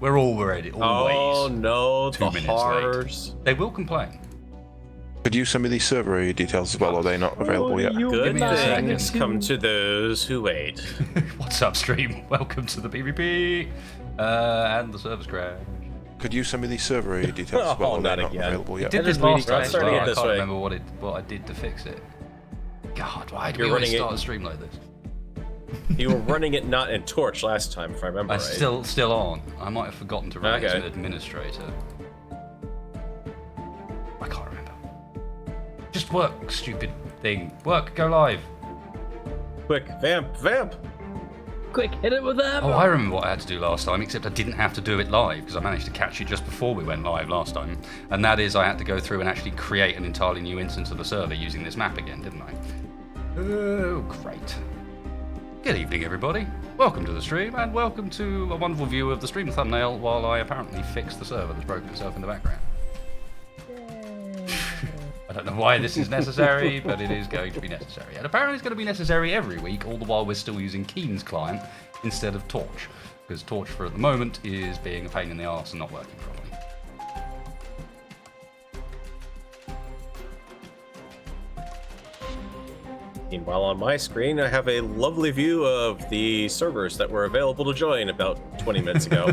We're all ready, always. Oh no, 2 minutes horrors. late. They will complain. Could you send me these server details as well, or are they not available yet? Good me a things second. come to those who wait. What's up, stream? Welcome to the PvP and the service crash. Could you send me these server details as well, or are not they not again. available yet? Did this is really last time rough. as well. Starting it I this can't way. remember what I did to fix it. God, why do You're we always running start it- a stream like this? You were running it not in Torch last time, if I remember I'm right. still on. I might have forgotten to run it Okay. as an administrator. I can't remember. Just work, stupid thing. Work, go live. Quick, vamp! Quick, hit it with them! Oh, I remember what I had to do last time, except I didn't have to do it live, because I managed to catch it just before we went live last time. And that is, I had to go through and actually create an entirely new instance of the server using this map again, didn't I? Oh, great. Good evening, everybody. Welcome to the stream, and welcome to a wonderful view of the stream thumbnail while I apparently fix the server that's broken itself in the background. I don't know why this is necessary, but it is going to be necessary. And apparently it's going to be necessary every week, all the while we're still using Keen's client instead of Torch. Because Torch, for at the moment, is being a pain in the arse and not working properly. Meanwhile, on my screen, I have a lovely view of the servers that were available to join about 20 minutes ago.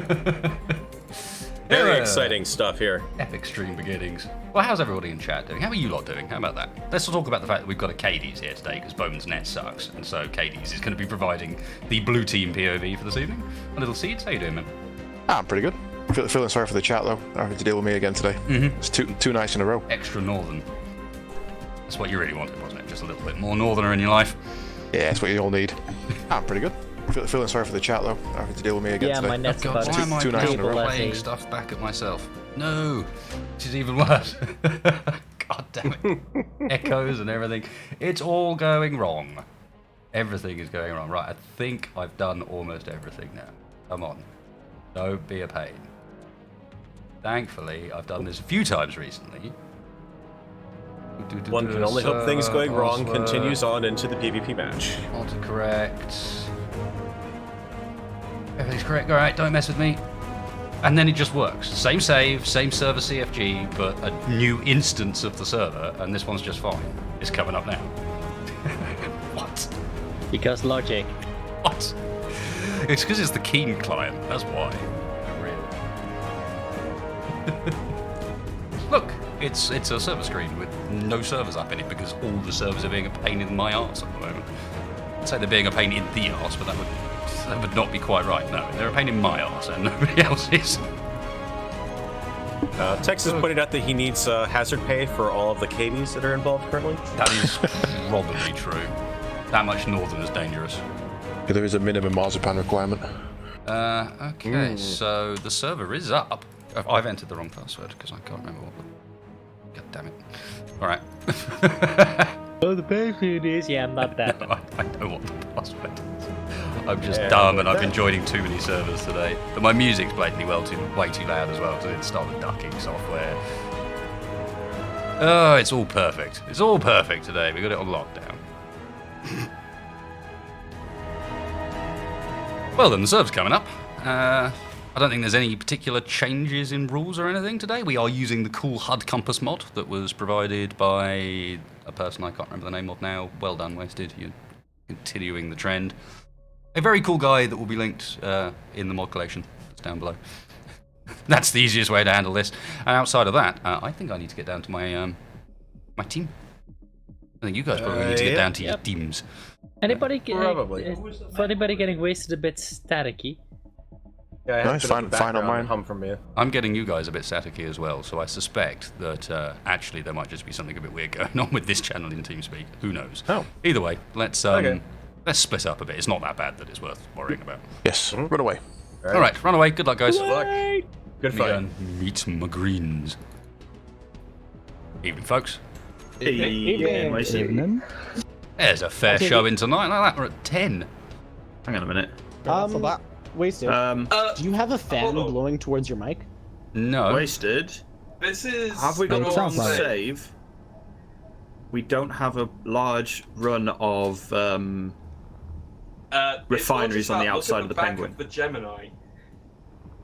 Very Yeah. exciting stuff here. Epic stream beginnings. Well, how's everybody in chat doing? How are you lot doing? How about that? Let's talk about the fact that we've got a Cadies here today, because Bowman's net sucks, and so Cadies is going to be providing the blue team POV for this evening. A little Seeds, how you doing, man? I'm pretty good. Feeling sorry for the chat though. Having to deal with me again today. It's two nights in a row. Extra northern. That's what you really wanted, wasn't it? Just a little bit more northerner in your life. Yeah, that's what you all need. I'm pretty good. Feeling sorry for the chat though. Having to deal with me again Yeah, today. my net's God, about why am I two nights in a row. playing stuff back at myself? No, this is even worse. God damn it. Echoes and everything. It's all going wrong. Everything is going wrong. Right, I think I've done almost everything now. Come on. Don't be a pain. Thankfully, I've done this a few times recently. One can only hope things going wrong Password. continues on into the PvP match. Autocorrect. Everything's correct. Alright, don't mess with me. And then it just works. Same save, same server CFG, but a new instance of the server, and this one's just fine. It's coming up now. What? Because logic. What? It's because it's the Keen client, that's why. Really. Look, it's a server screen with no servers up in it because all the servers are being a pain in my arse at the moment. I'd say they're being a pain in the arse, but that would not be quite right. No, they're a pain in my arse and nobody else's. Texas pointed out that he needs hazard pay for all of the Cadies that are involved currently. That is probably true. That much northern is dangerous. Yeah, there is a minimum marzipan requirement. Okay, so the server is up. I've entered the wrong password because I can't remember what the... God damn it. Alright. Oh, the password is... Yeah, I'm not that. I know what the password is. I'm just dumb and I've been joining too many servers today. But my music's blatantly way too loud as well because it started ducking software. Oh, it's all perfect. It's all perfect today. We got it on lockdown. Well then, the server's coming up. I don't think there's any particular changes in rules or anything today. We are using the cool HUD compass mod that was provided by a person I can't remember the name of now. Well done, Wasted. You're continuing the trend. A very cool guy that will be linked in the mod collection that's down below. That's the easiest way to handle this. And outside of that, I think I need to get down to my my team. I think you guys probably need to get down to your teams. Anybody, Probably. for anybody getting wasted a bit staticky? Yeah, I have Nice, a bit of fine- a fine on background mine. hum from you. I'm getting you guys a bit staticky as well, so I suspect that actually there might just be something a bit weird going on with this channel in TeamSpeak. Who knows? Oh. Either way, let's Okay. let's split up a bit. It's not that bad that it's worth worrying about. Yes, run away. All right, run away. Good luck, guys. Good luck. Good Let me go fight. and meet my greens. Evening, folks. Evening. There's a fair showing tonight. Like that, we're at 10. Hang on a minute. Wasted. Do you have a fan blowing towards your mic? No. Wasted. This is. Have we got It on sounds like it. save? We don't have a large run of refineries on the outside of the Penguin. The Gemini.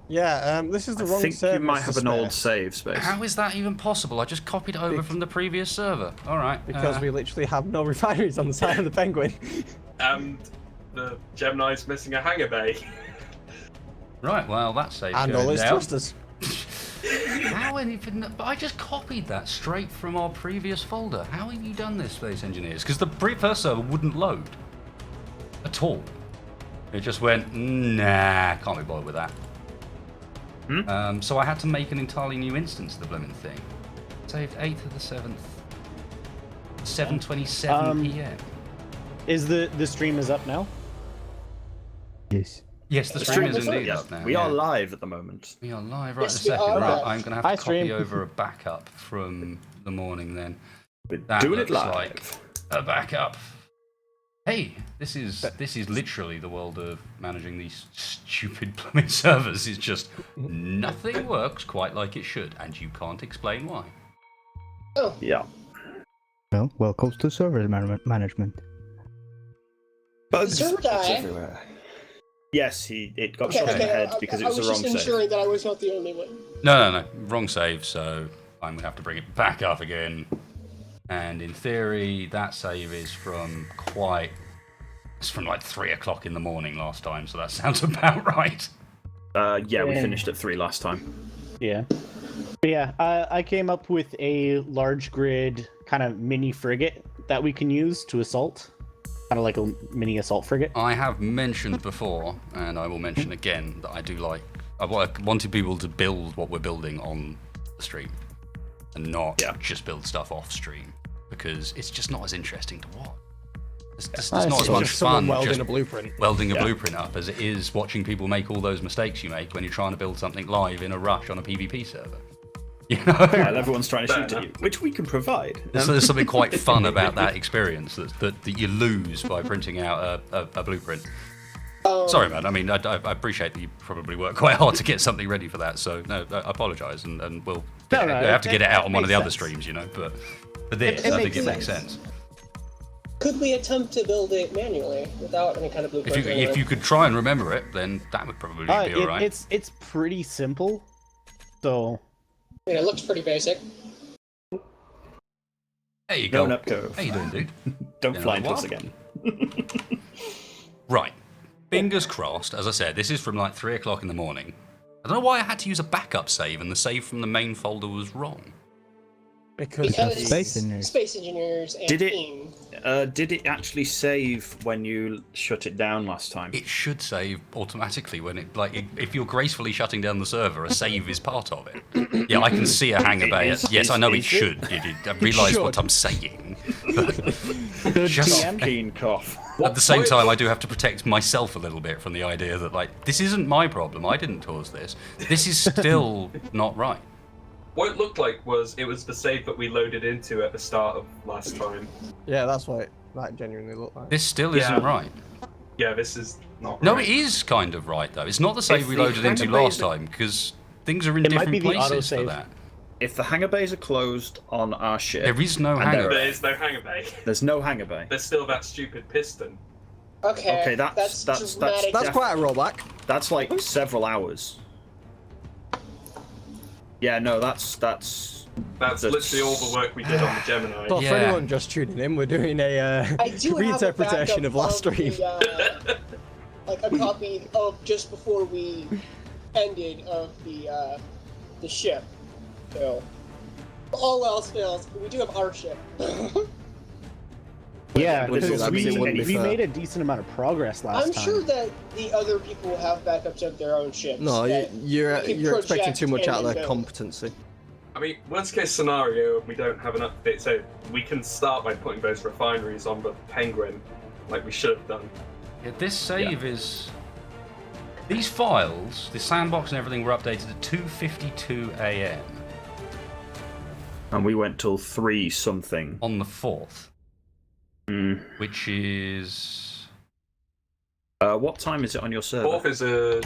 Yeah, this is the wrong I think server. you might have Mr. an old Smith, save space. How is that even possible? I just copied it over from the previous server. All right. because we literally have no refineries on the side of the Penguin. And the Gemini's missing a hangar bay. Right, well, that saves And all going his down. thrusters. How even... But I just copied that straight from our previous folder. How have you done this, Space Engineers? Because the first server wouldn't load. At all. It just went, nah, can't be bothered with that. So I had to make an entirely new instance of the blooming thing. Saved 8th of the 7th. 7:27 p.m. Is the stream is up now? Yes. Yes, the stream is indeed up now. We are live at the moment. We are live right Yes, in a we second. are. Right, I'm going to have Hi, to copy stream. over a backup from the morning then. We're That doing it looks live. like a backup. Hey, this is literally the world of managing these stupid plumbing servers. It's just nothing works quite like it should, and you can't explain why. Yeah. Well, welcome to server management. Bugs server die? everywhere. Yes, it got Okay, shot in the okay. head because it was the I wrong was just save. ensuring that I was not the only one. No, wrong save. So I'm gonna have to bring it back up again. And in theory, that save is from it's from like 3 o'clock in the morning last time. So that sounds about right. Yeah, we finished at 3 last time. Yeah. But yeah, I came up with a large grid kind of mini frigate that we can use to assault. Kind of like a mini assault frigate. I have mentioned before, and I will mention again, that I wanted people to build what we're building on the stream, and not just build stuff off stream, because it's just not as interesting to watch. It's not as much fun welding just a blueprint. welding a blueprint up as it is watching people make all those mistakes you make when you're trying to build something live in a rush on a PvP server. You know? While everyone's trying to shoot at you, which we can provide. So there's something quite fun about that experience that you lose by printing out a blueprint. Sorry, man. I mean, I appreciate that you probably work quite hard to get something ready for that. So no, I apologise, and we'll have to get it out on one of the other streams, you know. But for this, I think it makes sense. Could we attempt to build it manually without any kind of blueprint? If you could try and remember it, then that would probably be all right. It's pretty simple. So. I mean, it looks pretty basic. There you go. Going up, go. How you doing, dude? Don't fly into us again. Right. Fingers crossed. As I said, this is from like 3 o'clock in the morning. I don't know why I had to use a backup save, and the save from the main folder was wrong. Because Space engineers and Did team. Did it actually save when you shut it down last time? It should save automatically when if you're gracefully shutting down the server, a save is part of it. Yeah, I can see a hangar bay. Yes, I know it should. I realise what I'm saying. But just Keen cough. at the same time, I do have to protect myself a little bit from the idea that this isn't my problem. I didn't cause this. This is still not right. What it looked like was the save that we loaded into at the start of last time. Yeah, that's what that genuinely looked like. This still isn't right. Yeah, this is not right. No, it is kind of right, though. It's not the save we loaded into last time, because things are in different places for that. If the hangar bays are closed on our ship... There is no hangar bay. There is no hangar bay. There's no hangar bay. There's still that stupid piston. Okay, that's dramatic. That's quite a rollback. That's like several hours. Yeah, no, that's literally all the work we did on the Gemini. So for anyone just tuning in, we're doing a reinterpretation of last stream. Like a copy of just before we ended of the ship. So all else fails, we do have our ship. Yeah, Which because is- we made a decent amount of progress last I'm time. sure that the other people have backups of their own ships. No, that you're we can expecting project too much out of and their build. competency. I mean, worst case scenario, we don't have an update, so we can start by putting those refineries on the Penguin, like we should have done. Yeah, this save is... These files, the sandbox and everything were updated at 2:52 a.m. And we went till 3 something. on the 4th. Which is... What time is it on your server? 4th is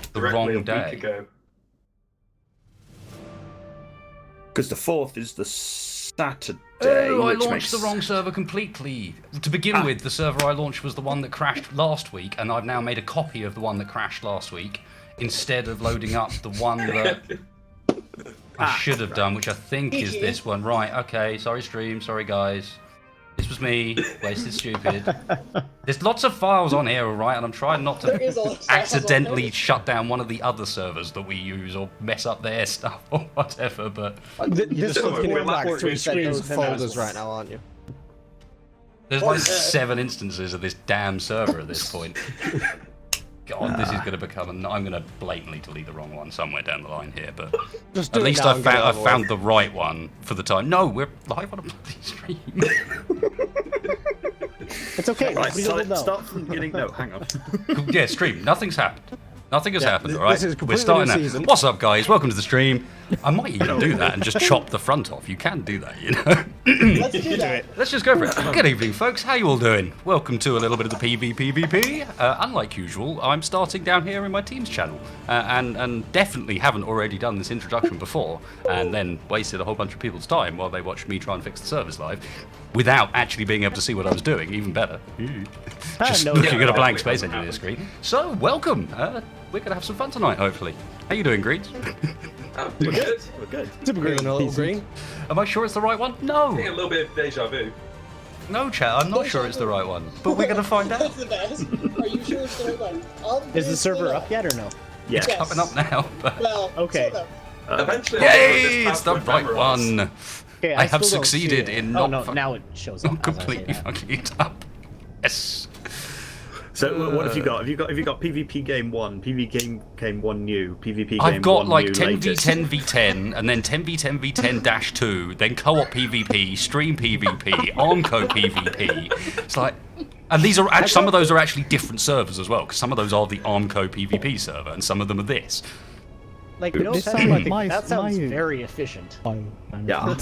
directly wrong a day. week ago. Because the 4th is the Saturday. Oh, I which launched makes... the wrong server completely. To begin with, the server I launched was the one that crashed last week, and I've now made a copy of the one that crashed last week instead of loading up the one that I should have done, which I think is this one. Right, okay, sorry stream, sorry guys. This was me, wasted stupid. There's lots of files on here, alright, and I'm trying not to accidentally shut down one of the other servers that we use or mess up their stuff or whatever, but... You're just looking at like 3 screens separate folders right now, aren't you? There's like 7 instances of this damn server at this point. God, this is going to become... I'm going to blatantly delete the wrong one somewhere down the line here, but Just at least I found the right one for the time. No, we're live on a bloody stream. It's okay. Right, we don't know. start from the beginning. No, hang on. Yeah, stream. Nothing's happened. Nothing has happened, all right? this is We're completely starting new now. season. What's up, guys? Welcome to the stream. I might even do that and just chop the front off. You can do that, you know? Let's do that. Let's just go for it. Good evening, folks. How you all doing? Welcome to a little bit of the PvPvP. Unlike usual, I'm starting down here in my team's channel. And definitely haven't already done this introduction before and then wasted a whole bunch of people's time while they watched me try and fix the servers live without actually being able to see what I was doing. Even better. Just looking at a blank space engineer screen. So, welcome. We're going to have some fun tonight, hopefully. How you doing, Greets? We're good. We're good. Super green, a little green. Am I sure it's the right one? No. I think a little bit of deja vu. No, chat, I'm not sure it's the right one. But we're going to find out. That's the best. Are you sure it's the right one? Is the server up yet or no? Yeah. Yes. Coming up now. But... Well, Okay. sort of. Eventually, Yay! It's the right one. Okay, I have still don't see succeeded it. in Oh not no, now it shows up. I'm as I say completely that. fucking it up. Yes. So what have you got? Have you got PvP game 1, PvP game 1 new, PvP game I've got 1 like new 10v10v10 and then 10v10v10-2, then co-op PvP, stream PvP, Armco PvP. It's like, and these are actually, some of those are actually different servers as well, because some of those are the Armco PvP server, and some of them are this. Like, no This offense, sounds but like that sounds my- very efficient. Yeah.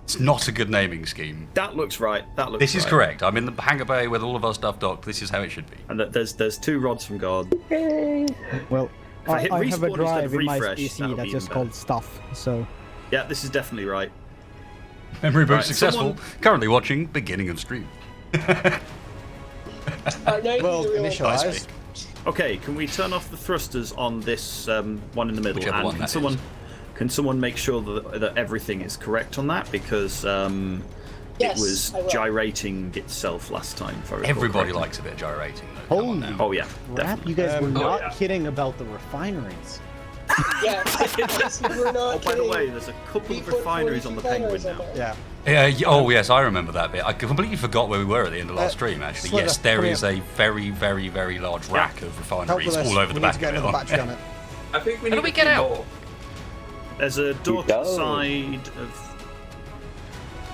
It's not a good naming scheme. That looks right. That looks This is right. correct. I'm in the hangar bay with all of our stuff docked. This is how it should be. And there's 2 rods from God. Well, If I hit I have respawn a instead drive of in my refresh, PC that'll that's be just even called stuff, so... Yeah, this is definitely right. Memory boot Right, successful. Currently watching beginning of stream. Alright, now you Well, do the real initialize. Okay, can we turn off the thrusters on this one in the middle? Whichever And one can that someone is. can someone make sure that everything is correct on that? Because Yes, it was I will. gyrating itself last time. If I recall Everybody correctly. likes a bit of gyrating, though. Come on Holy now. Oh yeah, Crap, definitely. you guys were not yeah. kidding about the refineries. Yeah, we're not Oh, by the kidding. way, there's a couple We of put refineries on the 42 Penguin refineries now. on there. Yeah. Oh yes, I remember that bit. I completely forgot where we were at the end of last stream. Actually, Slither, yes, there come is here. a very, very, very large rack of Help refineries with this. all over the We need back to get of it. another battery on it. I think we How need do we a get few out? more. There's a door to the side of.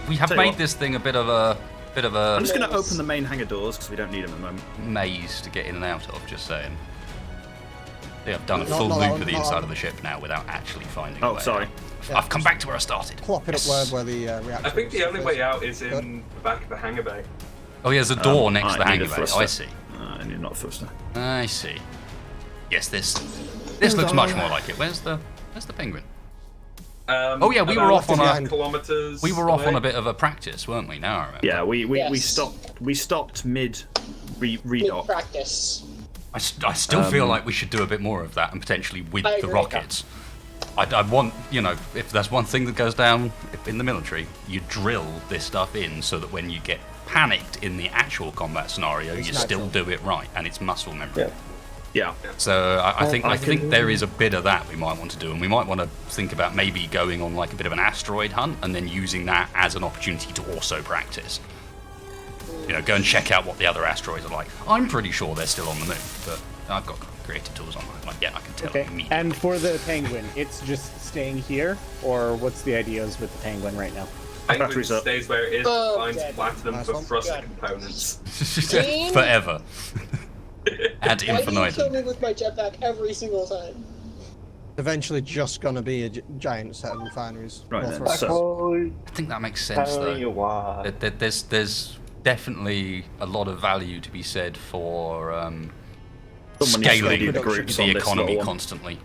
We have Tell you made what. this thing a bit of a I'm just going to open the main hangar doors because we don't need them at the moment. maze to get in and out of. Just saying. I think I've done a Not- full not loop on- of the not inside on. of the ship now without actually finding. a Oh, way sorry. out. I've come back to where I started. Plop it Yes. up where the reactor I think the is only first. way out is in the back of the hangar bay. Oh, yeah, there's a door next to the I need hangar a bay. thruster. I see. I need not a thruster. I see. Yes, this looks much more like it. Where's the penguin? Oh, yeah, we were about off on a- 10 kilometers. We were off on away. a bit of a practice, weren't we? Now I remember. Yeah, we Yes. stopped mid Good redock. practice. I still feel like we should do a bit more of that, and potentially with I the agree. rockets. I want, you know, if there's one thing that goes down in the military, you drill this stuff in so that when you get panicked in the actual combat scenario, It's you still natural. do it right, and it's muscle memory. Yeah. So I think I think can- there is a bit of that we might want to do, and we might want to think about maybe going on like a bit of an asteroid hunt, and then using that as an opportunity to also practice. You know, go and check out what the other asteroids are like. I'm pretty sure they're still on the moon, but I've got creative tools on mine. Like, yeah, I can tell Okay. immediately. And for the penguin, it's just staying here, or what's the ideas with the penguin right now? Penguin Batteries up. stays where it is, Oh, finds dead. platinum Nice for one. thruster Good. components. Dean? Forever. Ad Why do you kill infinitum. me with my jetpack every single time? Eventually just gonna be a giant set of refineries. Right All then, three. so I think that makes sense, though. There's definitely a lot of value to be said for someone needs to scaling lead the groups on the this economy little one. constantly.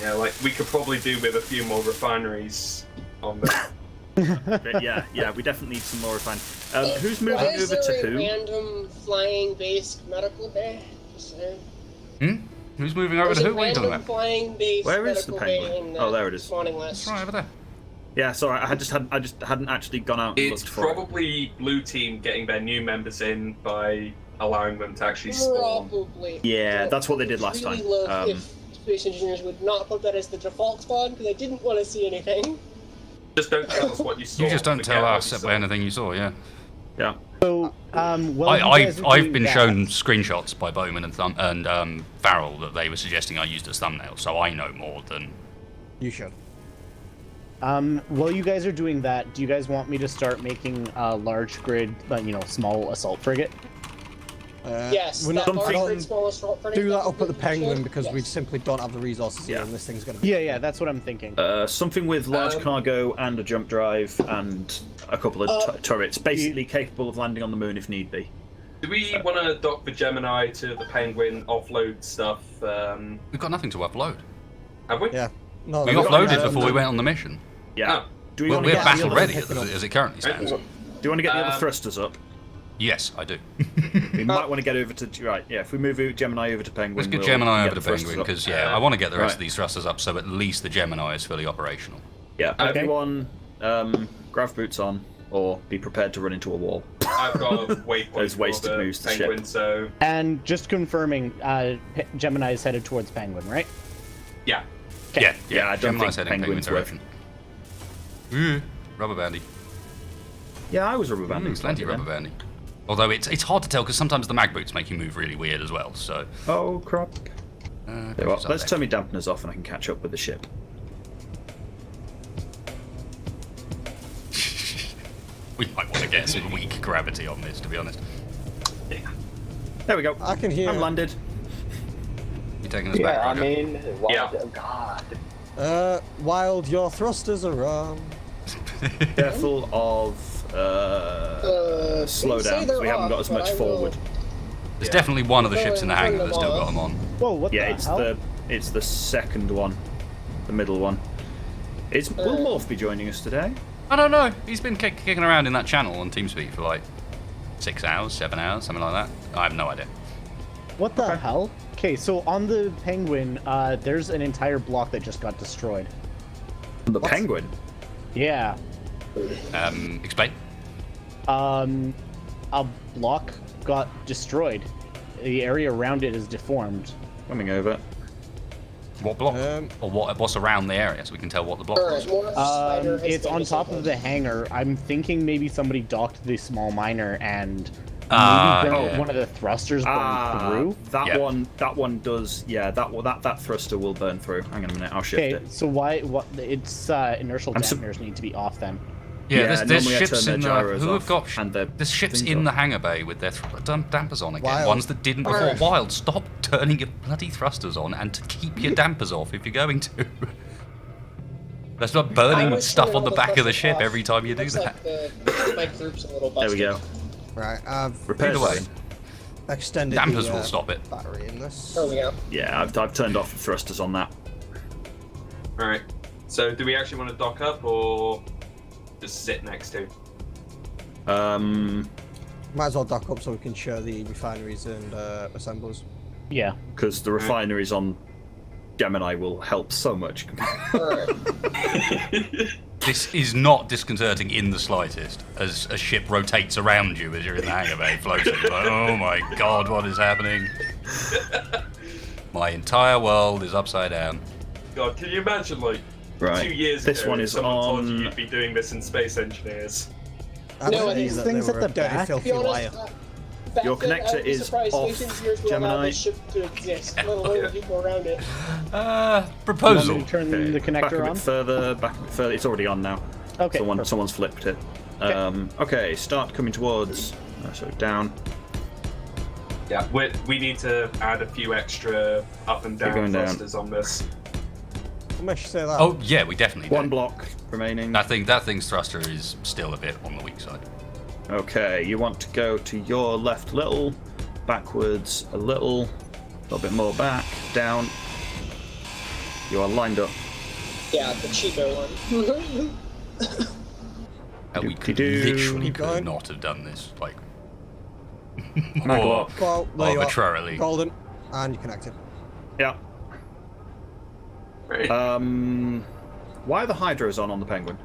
Yeah, like we could probably do with a few more refineries on the. But yeah, we definitely need some more refined. Who's moving Why is over there to a who? random flying based medical bay? Just saying. Who's moving over There's to a who? What are you talking random about? flying base Where is the medical penguin? bay in the Oh, there it is. spawning list. It's right over there. Yeah, sorry, I just hadn't actually gone out and It's looked for it. probably blue team getting their new members in by allowing them to actually spawn. Probably. Yeah, But that's what they did last really time. Love if space engineers would not put that as the default spawn because I didn't want to see anything. Just don't tell us what you saw. You just don't forget tell what us you saw. anything you saw, yeah. Yeah. So, well, you guys are I've doing been that. shown screenshots by Bowman and Farrell that they were suggesting I used as thumbnail, so I know more than. You should. While you guys are doing that, do you guys want me to start making a large grid, small assault frigate? Yes, we're that not large something- grid, small assault frigate, do that that's up at the a good Penguin option. because we Yes. simply don't have the resources here, Yeah. and this thing's going to be. Yeah, that's what I'm thinking. Something with large cargo and a jump drive and a couple of turrets, basically capable of landing on the moon if need be. Do we want to dock the Gemini to the Penguin, offload stuff? We've got nothing to upload. Have we? Yeah. No, We we've got- offloaded before we went on the mission. Yeah. Oh. Do we We're want to get the battle other- ready as it currently stands. Do you want to get the other Um, thrusters up? Yes, I do. We might want to get over to right. Yeah, if we move Gemini over to Penguin, Let's get we'll Gemini get over to the thrusters Penguin up. because I want to get the rest right. of these thrusters up so at least the Gemini is fully operational. Yeah, Okay. everyone, grav boots on, or be prepared to run into a wall. I've got a waypoint Those for wasted the moves to Penguin, ship. so And just confirming, Gemini is headed towards Penguin, right? yeah. Yeah, Yeah, I don't Gemini's think heading Penguin's Penguin direction. Rubber bandy. Yeah, I was rubber banding. Plenty rubber bandy. Although it's hard to tell because sometimes the mag boots make you move really weird as well. So Oh crap! There, well, let's there. turn my dampeners off and I can catch up with the ship. We might want to get some weak gravity on this, to be honest. There we go. I can hear. I'm landed. You taking us back, Roger? Yeah. Wild, your thrusters are on. Careful of Say slowdowns. they're We haven't got off, as but much I will- forward. There's definitely one of the ships in the Turn hangar them that's still got off. them on. Whoa, what Yeah, the hell? it's the second one, the middle one. Will Morph be joining us today? I don't know. He's been kicking around in that channel on TeamSpeak for like 6 hours, 7 hours, something like that. I have no idea. What the hell? Okay, so on the Penguin, there's an entire block that just got destroyed. The Penguin. Yeah. Explain. A block got destroyed. The area around it is deformed. Coming over. What block? Or what's around the area so we can tell what the block was. It's on top of the hangar. I'm thinking maybe somebody docked the small miner and Ah, maybe yeah. one of the thrusters burned through. That Yeah. one does. Yeah, that thruster will burn through. Hang on a minute, I'll shift Okay, it. so why? What? It's inertial I'm sup- dampeners need to be off then. Yeah, there's normally I ships turn in their the gyros who have off got and their there's ships things in off. the hangar bay with their dampers on again. Wild. Ones that didn't before. Wild, stop turning your bloody thrusters on and to keep your dampers off if you're going to. Let's not burning stuff on the back of the ship every time you do Looks that. Like my group's a little There we busted. go. Right, I've Repair Either way, extended dampers the will stop it. battery in this. There we go. Yeah, I've turned off the thrusters on that. Alright. So do we actually want to dock up or just sit next to? Might as well dock up so we can show the refineries and assemblers. Yeah. Because the refineries on Gemini will help so much. Alright. This is not disconcerting in the slightest, as a ship rotates around you as you're in the hangar bay floating. Like, oh my god, what is happening? My entire world is upside down. God, can you imagine like Right. 2 years This ago one if is someone told you on- you'd be doing this in Space Engineers? I No, believe these that things they at were the a dirty, back, To filthy be honest, liar. back Your then, connector I'd be is surprised off, Space Engineers would allow Gemini. this ship to exist, let alone the people around it. Want me Proposal. to turn Okay, the back a connector bit on? further, back a bit further. It's already on now. Okay. perfect. Someone's flipped it. Okay, start coming towards. So down. Yeah, we need to add a few extra up and Keep down going down. thrusters on this. What makes you say that? Oh yeah, we definitely One do. block remaining. That thing's thruster is still a bit on the weak side. Okay, you want to go to your left a little, backwards a little bit more back, down. You are lined up. Yeah, the cheaper one. We could Doop-de-doo. literally Keep could going. not have done this like Mag more lock. Well, there you are. arbitrarily. Golden. And you're connected. Yeah. Right. Why are the hydros on the Penguin?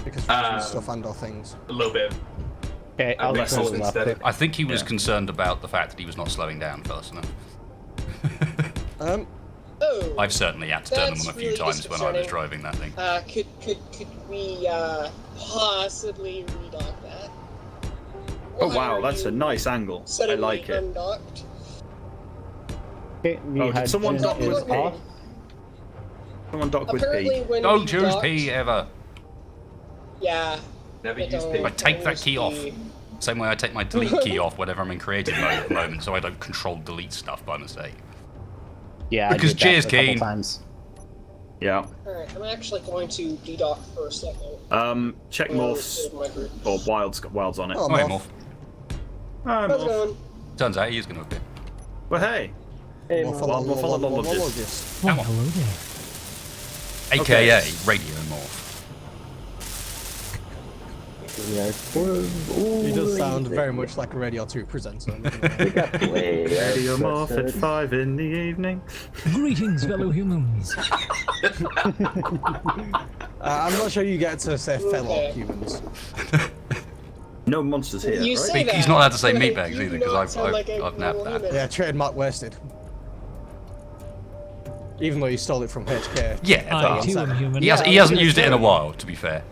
Because we're stuff and/or things. A little bit. Okay, I'll Less control instead left. of- I think he was Yeah. concerned about the fact that he was not slowing down fast enough. Oh. I've certainly had to turn them That's on a few really times when I was disconcerting. driving that thing. Could we possibly redock that? Oh Why wow, are that's a you nice angle. I suddenly like it. undocked? Okay, Oh, did someone dock is with P? off. Someone dock with Apparently, P. when Don't we choose docked, P ever. Yeah. Never I use don't P. I take that use key off. P. Same way I take my delete key off whenever I'm in creative mode at the moment, so I don't control delete stuff by mistake. Yeah, Because I did that cheers, a couple Keen. times. Yeah. Alright, I'm actually going to dedock for a second. Check We'll morphs save my group. or wild's on it. Oh, Oh, hey, Morph. Morph. Hi, How's it Morph. going? Turns out he is going to appear. Well, hey. Morphologist. Come on. Hello there. AKA Okay. Radio Morph. He does sound very much like a Radio 2 presenter. Radio Morph at 5 in the evening. Greetings, fellow humans. I'm not sure you get to say fellow Okay. humans. No monsters here, You right? say that. He's not allowed to say but meatbags you either, do not because sound like a I've nabbed normal that. human. Yeah, trademark wasted. Even though you stole it from HK. Yeah, I but too am human. he hasn't used it in a while, to be fair.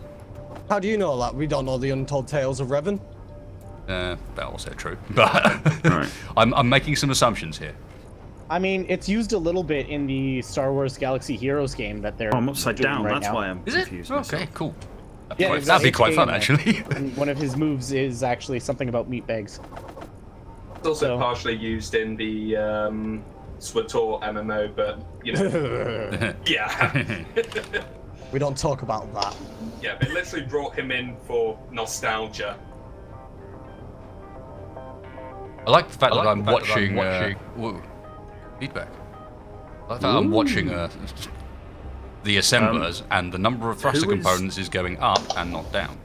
How do you know that? We don't know the untold tales of Revan. That also true. But Right. I'm making some assumptions here. I mean, it's used a little bit in the Star Wars Galaxy Heroes game that they're Oh, I'm upside doing down. right That's now. why I'm Is it? confused. Okay, myself. cool. Yeah, That'd be quite HK fun, in there. actually. And one of his moves is actually something about meatbags. It's also So- partially used in the SWTOR MMO, but you know, yeah, We don't talk about that. yeah. They literally brought him in for nostalgia. I like the fact that I'm watching. Whoa, feedback. I like that I'm watching the assemblers, and the number of thruster who is- components is going up and not down.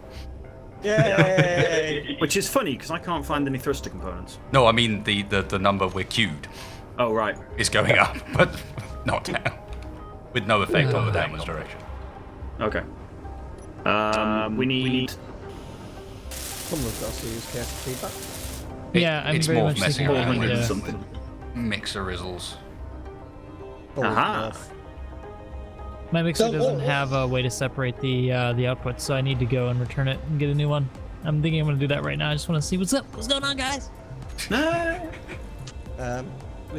Yay! Which is funny because I can't find any thruster components. No, I mean the number we're queued Oh right. is going up, but not down, with no effect on the downwards direction. Okay. We need. Someone's got to use careful feedback. Yeah, I'm It's very more much messing thinking around about with it. something. mixer rizzles. Aha. My mixer Oh, doesn't oh. have a way to separate the outputs, so I need to go and return it and get a new one. I'm thinking I'm gonna do that right now. I just want to see what's up. What's going on, guys? The Well,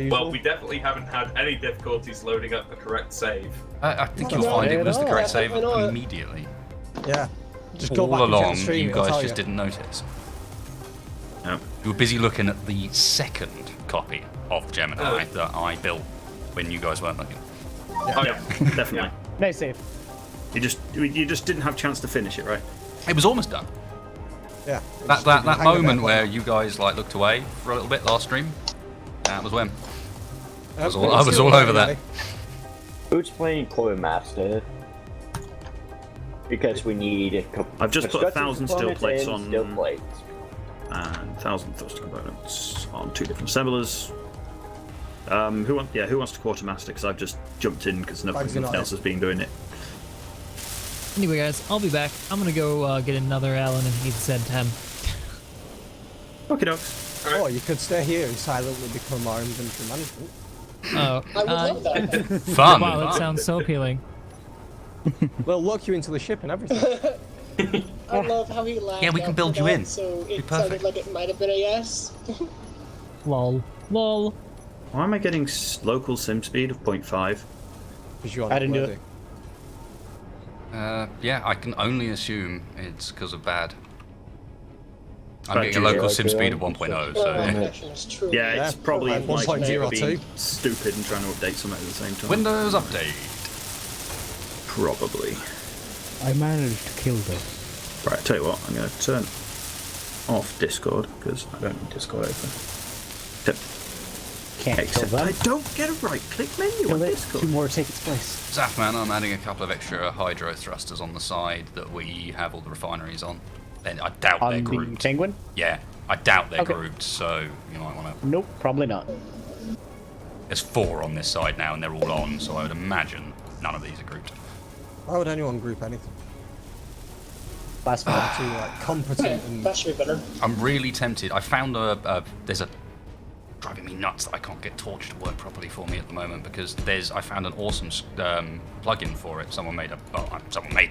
usual. we definitely haven't had any difficulties loading up the correct save. I think Not you'll find it bad was at the all. correct save Definitely not. immediately. Yeah. Just go back All and check along, the stream, you it'll guys tell just you. didn't notice. No. You were busy looking at the second copy of Gemini that I built when you guys weren't looking. Oh yeah, Definitely. Nice save. You just didn't have a chance to finish it, right? It was almost done. Yeah. That Hang on moment there, where you guys like looked away for a little bit last stream, that was when. I was all over that. Who's playing Chloe Master? Because we need a couple. I've just put 1,000 steel components plates and on. Steel plates. And 1,000 thruster components on 2 different assemblers. Who wants to quartermaster? Because I've just jumped in because nothing else has been doing it. Anyway, guys, I'll be back. I'm gonna go get another Allen and he said 10. Okay, dokes. Oh, you could stay here and silently become our inventory management. Oh, I would love that. Fun. wow, that sounds so appealing. We'll lock you into the ship and everything. I love how he laughed. Yeah, we can after build you that, in. So Be it perfect. sounded like it might have been a yes. Lol. Lol. Why am I getting local sim speed of 0.5? Because you're I didn't do not it. worthy. Yeah, I can only assume it's because of bad. I'm Bad getting a local juice. sim speed of 1.0, Well, my so connection is true. Yeah, it's Yeah, probably like like 1.02. being stupid and trying to update something at the same time. Windows update. Probably. I managed to kill them. Right, tell you what, I'm going to turn off Discord because I don't need Discord open. Can't kill Except them. I don't get a right-click menu on Kill it. Discord. 2 more take its place. Zafman, I'm adding a couple of extra hydro thrusters on the side that we have all the refineries on. Then I doubt they're On the grouped. Penguin? Yeah, I doubt they're Okay. grouped, so you might want to. Nope, probably not. There's 4 on this side now, and they're all on, so I would imagine none of these are grouped. Why would anyone group anything? Last Too like competent and That should be better. I'm really tempted. I found there's a driving me nuts that I can't get Torch to work properly for me at the moment because I found an awesome plugin for it. Someone made a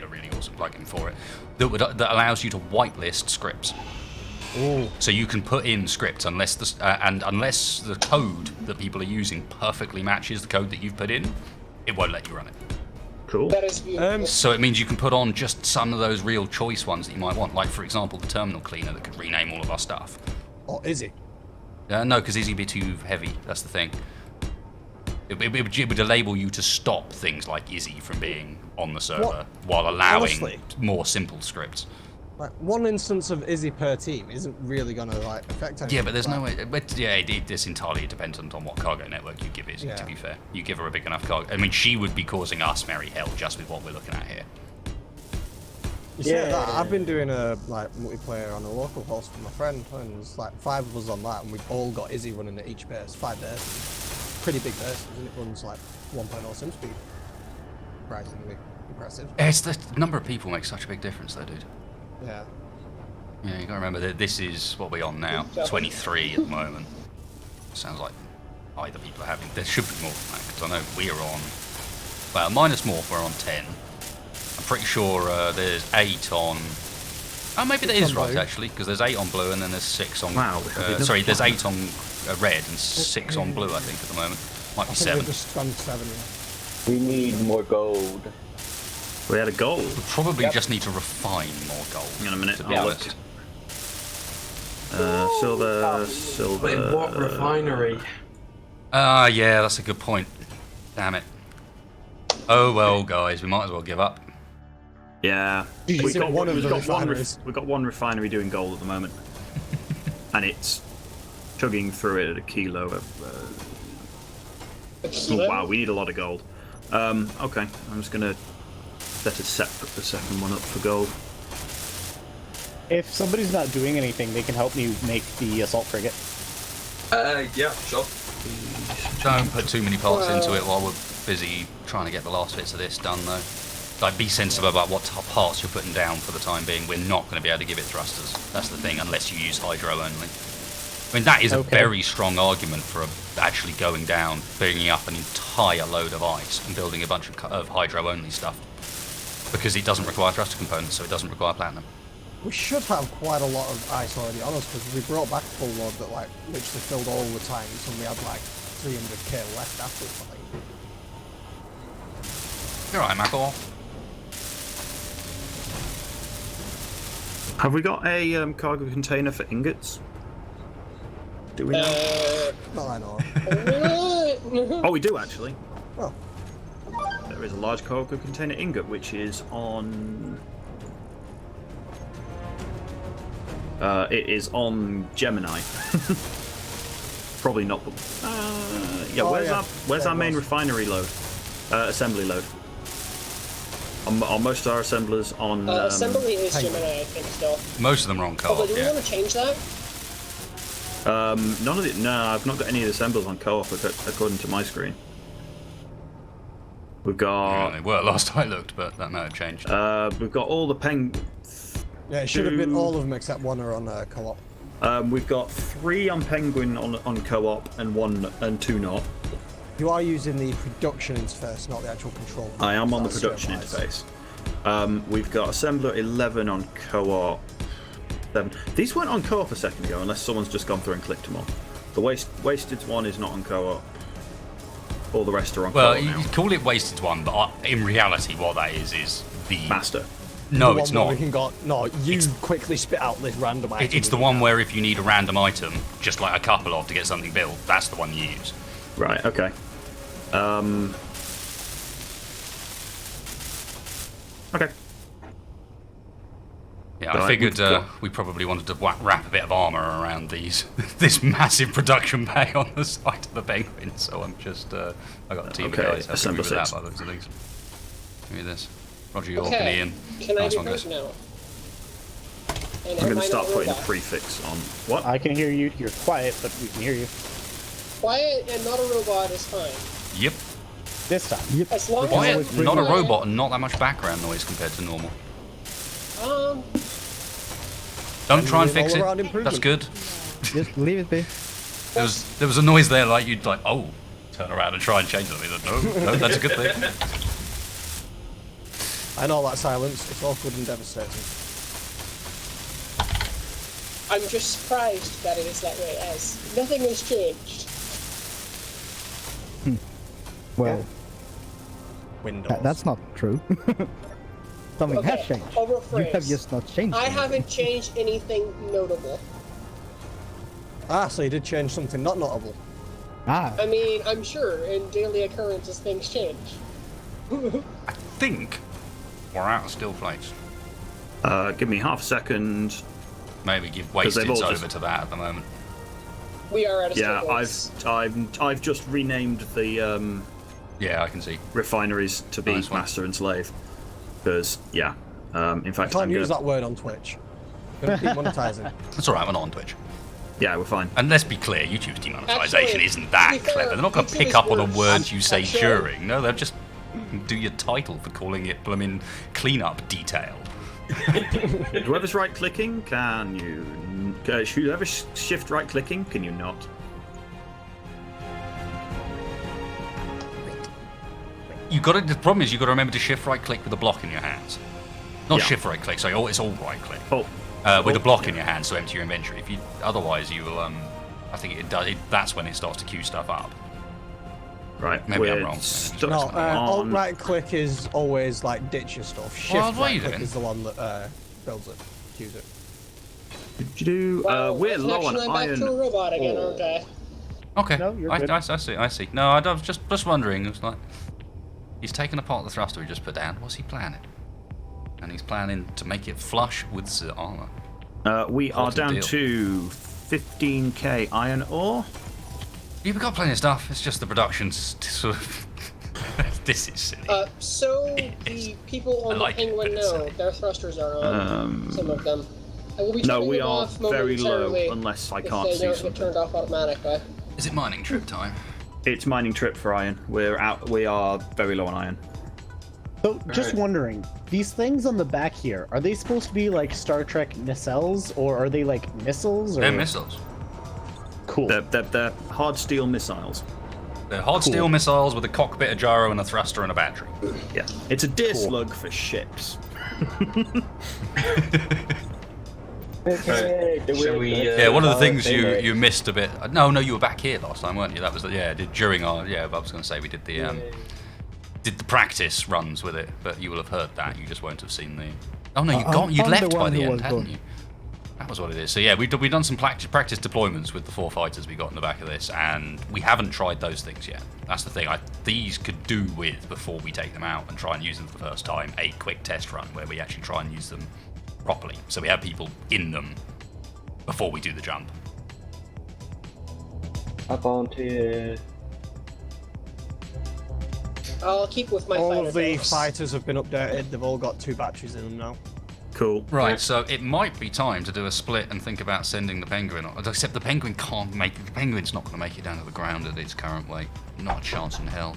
really awesome plugin for it that allows you to whitelist scripts. Ooh. So you can put in scripts unless the code that people are using perfectly matches the code that you've put in, it won't let you run it. Cool. That is beautiful. So it means you can put on just some of those real choice ones that you might want, like for example the terminal cleaner that could rename all of our stuff. Or is it? No, because Izzy would be too heavy. That's the thing. It would enable you to stop things like Izzy from being on the server while allowing Honestly? more simple scripts. Like one instance of Izzy per team isn't really gonna like affect anything. Yeah, but there's no way. But yeah, it's entirely dependent on what cargo network you give Izzy. Yeah. To be fair, you give her a big enough cargo. I mean, she would be causing us merry hell just with what we're looking at here. You say that, I've been doing a like multiplayer on a local host with my friend, and there's like 5 of us on that, and we've all got Izzy running at each base, 5 bases. Pretty big bases, and it runs like 1.0 sim speed. Surprisingly impressive. It's the number of people makes such a big difference, though, dude. Yeah. Yeah, you gotta remember that this is what we're on now, 23 at the moment. Sounds like either people are having. There should be more than that because I know we're on. Well, minus morph, we're on 10. I'm pretty sure there's 8 on. Oh, maybe that is right actually, because there's 8 on blue and then there's 6 on. Wow. Sorry, there's 8 on red and 6 on blue. I think at the moment might be I think 7. we've just gone 7. Yeah. We need more gold. We had a gold. We probably just need to refine more gold. Hang on a minute. To be I'll honest. look. Silver. But in what refinery? Yeah, that's a good point. Damn it. Oh well, guys, we might as well give up. Yeah. Is We've it got one of the one refineries? we've got one refinery doing gold at the moment. And it's chugging through it at a kilo of. Oh, wow, we need a lot of gold. Okay, I'm just gonna set the second one up for gold. If somebody's not doing anything, they can help me make the assault frigate. Yeah, sure. Don't put too many parts into it while we're busy trying to get the last bits of this done, though. Like, be sensible about what parts you're putting down for the time being. We're not going to be able to give it thrusters. That's the thing, unless you use hydro only. I mean, that is a very strong argument for actually going down, bringing up an entire load of ice and building a bunch of hydro only stuff. Because it doesn't require thruster components, so it doesn't require platinum. We should have quite a lot of ice already on us because we brought back a full load that like literally filled all the tanks, and we had like 300k left afterwards, I think. You're right, Michael. Have we got a cargo container for ingots? Do we know? Not I know of. Oh, we do actually. Oh. There is a large cargo container ingot which is on. It is on Gemini. Probably not. Yeah, where's our main refinery load? Assembly load. On most of our assemblers on. Assembly is Gemini, I think, still. Most of them are on co-op. But do we want to change that? None of it. No, I've not got any of the assemblers on co-op according to my screen. We've got. They were last I looked, but that may have changed. We've got all the Yeah, it should have been all of them except one are on co-op. We've got 3 on Penguin on co-op and 2 not. You are using the production interface, not the actual control. I am on the production interface. We've got Assembler 11 on co-op. 7. These weren't on co-op a second ago, unless someone's just gone through and clicked them on. The Wasted one is not on co-op. All the rest are on co-op. Well, you call it Wasted one, but in reality, what that is the Master. No, it's not. We can go. No, you quickly spit out this random item. It's the one where if you need a random item, just like a couple of to get something built, that's the one you use. Right. Okay. Okay. Yeah, I figured we probably wanted to wrap a bit of armor around this massive production bay on the side of the Penguin. So I'm just I got a team of guys helping me with that by the looks of things. Give me this. Roger York and Ian. Can nice I one, do guys. that now? I'm going to start putting a prefix on. What? I can hear you. You're quiet, but we can hear you. Quiet and not a robot is fine. Yep. This time. Yep. As long Quiet, as not a robot, and not that much background noise compared to normal. Don't try and fix it. all-around That's improvement. good. Just leave it be. There was a noise there like you'd like, oh, turn around and try and change something. No, that's a good thing. I know that silence. It's awkward and devastating. I'm just surprised that it is that way, as nothing has changed. Well, Windows. that's not true. Something has Okay, changed. I'll You rephrase. have just not changed. I anything. haven't changed anything notable. Ah, so you did change something not notable. Ah, I mean, I'm sure in daily occurrences things change. I think we're out of still plates. Give me half a second. Maybe give 'Cause they've wasteds all over just- to that at the moment. We are at a Yeah, stabilize. I've just renamed the Yeah, I can see. refineries to be Nice one. master and slave. Because in I fact, can't I'm use gonna, that word on Twitch. Gonna keep monetizing. That's alright, we're not on Twitch. yeah, we're fine. And let's be clear, YouTube's demonetization Actually, isn't that to be fair, clever. They're not going to YouTube pick is up on the worse. words you say Actually- during. No, they'll just do your title for calling it blooming cleanup detail. Whoever's right-clicking, can you? Whoever's shift right-clicking, can you not? The problem is you've got to remember to shift right click with a block in your hands. Not Yeah. shift right click, sorry, it's all right click. Oh, With a block in your hand, so empty your inventory. Otherwise you will I think it does that's when it starts to queue stuff up. right. Maybe I'm we're wrong. stuck No, alt on- right click is always like ditch your stuff. Shift Well, what are right you click doing? is the one that builds it, queues it. We're low on I'm back to a iron. robot again, aren't I? Okay. No, you're good. I see. No, I was just wondering, it was like he's taken apart the thruster we just put down. What's he planning? And he's planning to make it flush with the armor. We are What a down deal. to 15k iron ore. Yeah, we've got plenty of stuff. It's just the production's sort of. This is silly. So the people on I like the it, Penguin but it's know silly. their thrusters are on. Some of them. I will be No, turning we them are off very low momentarily unless I if can't they see don't get something. turned off automatically. Is it mining trip time? It's mining trip for iron. We're out. We are very low on iron. So, just wondering, these things on the back here, are they supposed to be like Star Trek nacelles, or are they like missiles? Or... They're missiles. Cool. They're hard steel missiles. They're hard steel missiles with a cockpit, a gyro, and a thruster and a battery. Yeah, it's a deer slug for ships. Okay, Shall we, Yeah, one of the things they may- you missed a bit. No, you were back here last time, weren't you? That was during our I was going to say we did the practice runs with it, but you will have heard that. You just won't have seen the. Oh no, you'd I'm left the by one the who end, was hadn't gone. you? That was what it is. So yeah, we've done some practice deployments with the 4 fighters we got in the back of this, and we haven't tried those things yet. That's the thing. These could do with before we take them out and try and use them for the first time. A quick test run where we actually try and use them properly, so we have people in them before we do the jump. Up onto I'll keep with my All fighter of the jokes. fighters have been updated. They've all got 2 batteries in them now. Cool. Right, so it might be time to do a split and think about sending the penguin. Except the penguin can't make it. The penguin's not going to make it down to the ground at its current weight. Not a chance in hell.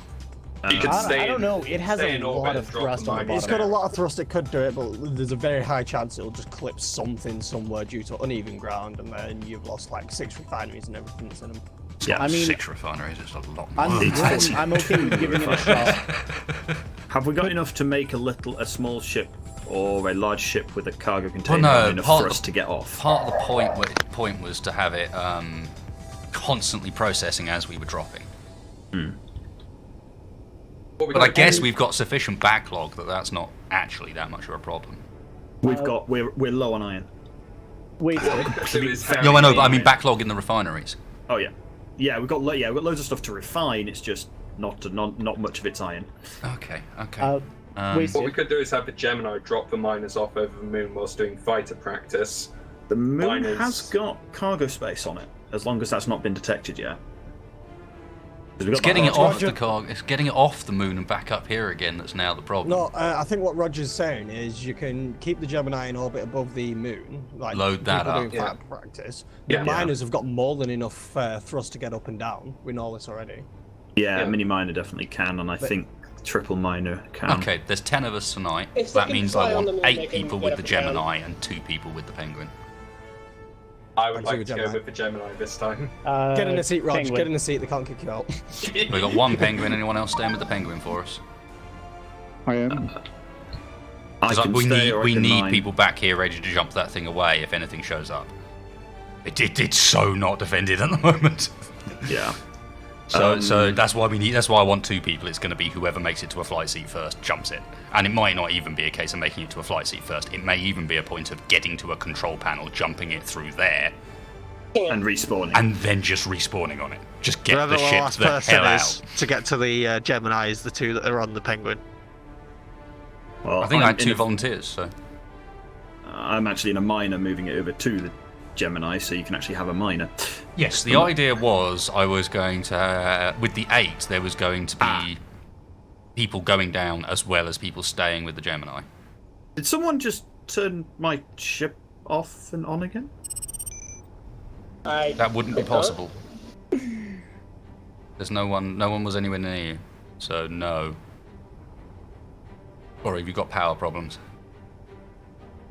You could stay I don't in- know. It has stay a in lot orbit of and drop thrust the on the mine. It's bottom. got a lot of thrust, it could do it, but there's a very high chance it'll just clip something somewhere due to uneven ground, and then you've lost like 6 refineries and everything that's in them. Yeah. I mean- 6 refineries is a lot more. I'm okay with giving it a shot. Have we got enough to make a small ship or a large ship with a cargo container no, and enough part for of us the- to get off? Part of the point was to have it constantly processing as we were dropping. But I guess we've got sufficient backlog that that's not actually that much of a problem. We're low on iron. Wait, No, I know, but I mean backlog in the refineries. Oh yeah, we've got loads of stuff to refine. It's just not much of it's iron. Okay. wait, What we could do is have the Gemini drop the miners off over the moon whilst doing fighter practice. The moon Miners. has got cargo space on it, as long as that's not been detected yet. It's getting it off the cargo. It's getting it off the moon and back up here again. That's now the problem. No, I think what Roger's saying is you can keep the Gemini in orbit above the moon, like load that people up. doing fighter practice. The miners have got more than enough thrust to get up and down. We know this already. Yeah, mini miner definitely can, and I think triple miner can. Okay, there's 10 of us tonight. If That they can means fly I on want the moon, 8 they can people get with up the and down. Gemini and 2 people with the Penguin. I would I'd like do to go Gemini. with the Gemini this time. Get in a seat, Rog. Penguin. Get in a seat. They can't kick you out. We've got 1 Penguin. Anyone else staying with the Penguin for us? I am. I Because can we stay need or I we can need mine. people back here ready to jump that thing away if anything shows up. It's so not defended at the moment. Yeah. So that's why we need. That's why I want 2 people. It's going to be whoever makes it to a flight seat first jumps it, and it might not even be a case of making it to a flight seat first. It may even be a point of getting to a control panel, jumping it through there, And respawning. and then just respawning on it. Just get Whoever the the ship last the person hell is out. to get to the Gemini is the 2 that are on the Penguin. Well, I think I I'm had in 2 a- volunteers. So I'm actually in a miner moving it over to the Gemini, so you can actually have a miner. yes, the idea was I was going to with the 8 there was going to be people going down as well as people staying with the Gemini. Did someone just turn my ship off and on again? That wouldn't be possible. There's no one was anywhere near you, so no. Or have you got power problems?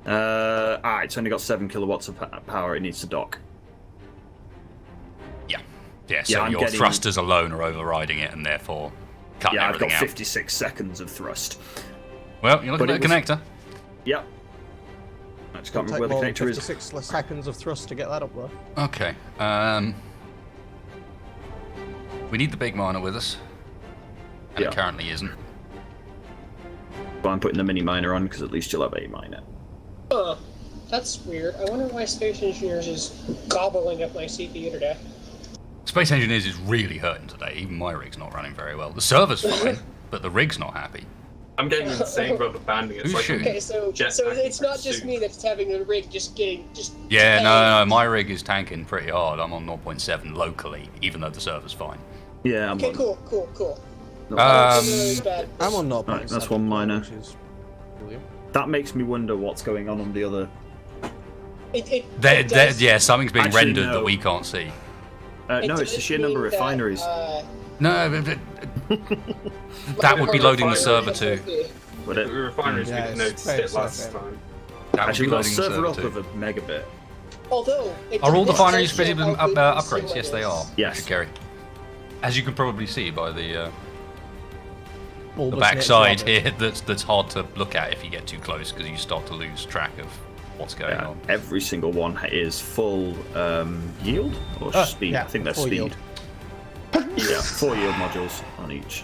It's only got 7 kilowatts of power. It needs to dock. Yeah, so I'm your getting- thrusters alone are overriding it and therefore cutting Yeah, I've everything got out. 56 seconds of thrust. Well, you're looking But at a it was- connector. Yep. I just can't It'll remember take more where than the connector is. 56 seconds of thrust to get that up there. Okay. We need the big miner with us. And Yeah. it currently isn't. But I'm putting the mini miner on because at least you'll have a miner. That's weird. I wonder why Space Engineers is gobbling up my CPU today. Space Engineers is really hurting today. Even my rig's not running very well. The server's fine, but the rig's not happy. I'm getting insane rubber banding. It's Who's like shooting? Okay, so it's not just me that's having a rig just Yeah, no, my rig is tanking pretty hard. I'm on 0.7 locally, even though the server's fine. Yeah, I'm Okay, on. cool. I'm on 0.7. Right, that's 1 miner. Which is brilliant. That makes me wonder what's going on the other. Yeah, something's being Actually, rendered no. that we can't see. No, it's the sheer number of refineries. No, that would be loading the server too. Would it? The refineries Yeah, we it's noticed very it last surface. time. That would Actually, be we've got a loading the server server up too. of a megabit. Although Are all the this fineries does fitted show with how good the upgrades? sim Yes, they is. are. Yes. Gary. As you can probably see by the Bulbous backside nature of here, that's hard to look at if you get too close because you start to lose track of what's going Yeah, on. every single one is full yield or speed. yeah, I think that's full speed. yield. Yeah, 4 yield modules on each.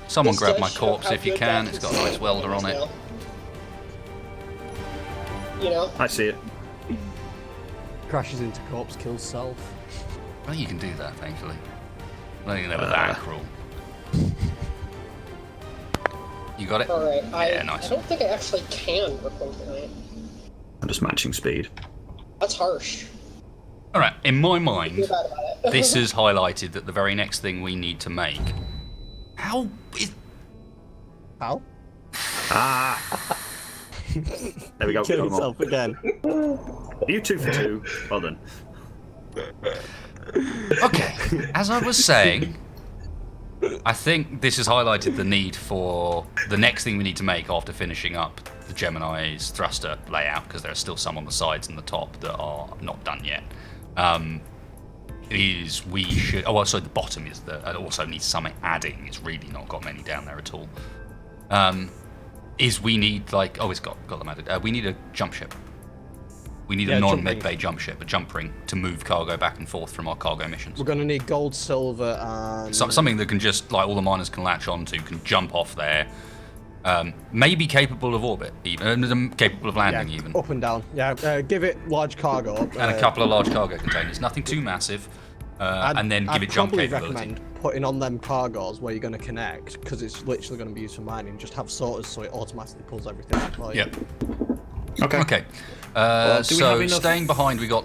Someone This grab does my show corpse how if you good can. that It's got a nice system welder is on it. now. You know, I see it. Crashes into corpse, kills self. Well, you can do that, thankfully. I don't think they were that cruel. You got it? alright. Yeah, I nice. don't think I actually can record tonight. I'm just matching speed. That's harsh. All right. In my Feel mind, bad about it. this has highlighted that the very next thing we need to make. How is? How? Ah! There we go. Kill got 'em all. himself again. You 2 for 2. Well done. Okay. As I was saying, I think this has highlighted the need for the next thing we need to make after finishing up the Gemini's thruster layout, because there are still some on the sides and the top that are not done yet. Is we should. Oh, well, sorry, the bottom is it also needs some adding. It's really not got many down there at all. Is we need like it's got them added. We need a jump ship. We need a non-med bay jump ship, a jump ring, to move cargo back and forth from our cargo missions. We're going to need gold, silver, and... Something that can just, like all the miners can latch onto, can jump off there. Maybe capable of orbit, even capable of landing, even. Up and down. Yeah, give it large cargo. And a couple of large cargo containers. Nothing too massive. And then give it jump I'd capability. probably recommend putting on them cargoes where you're going to connect, because it's literally going to be used for mining. Just have sorters so it automatically pulls everything. Like, Yep. Okay. do we have So enough- staying behind, we got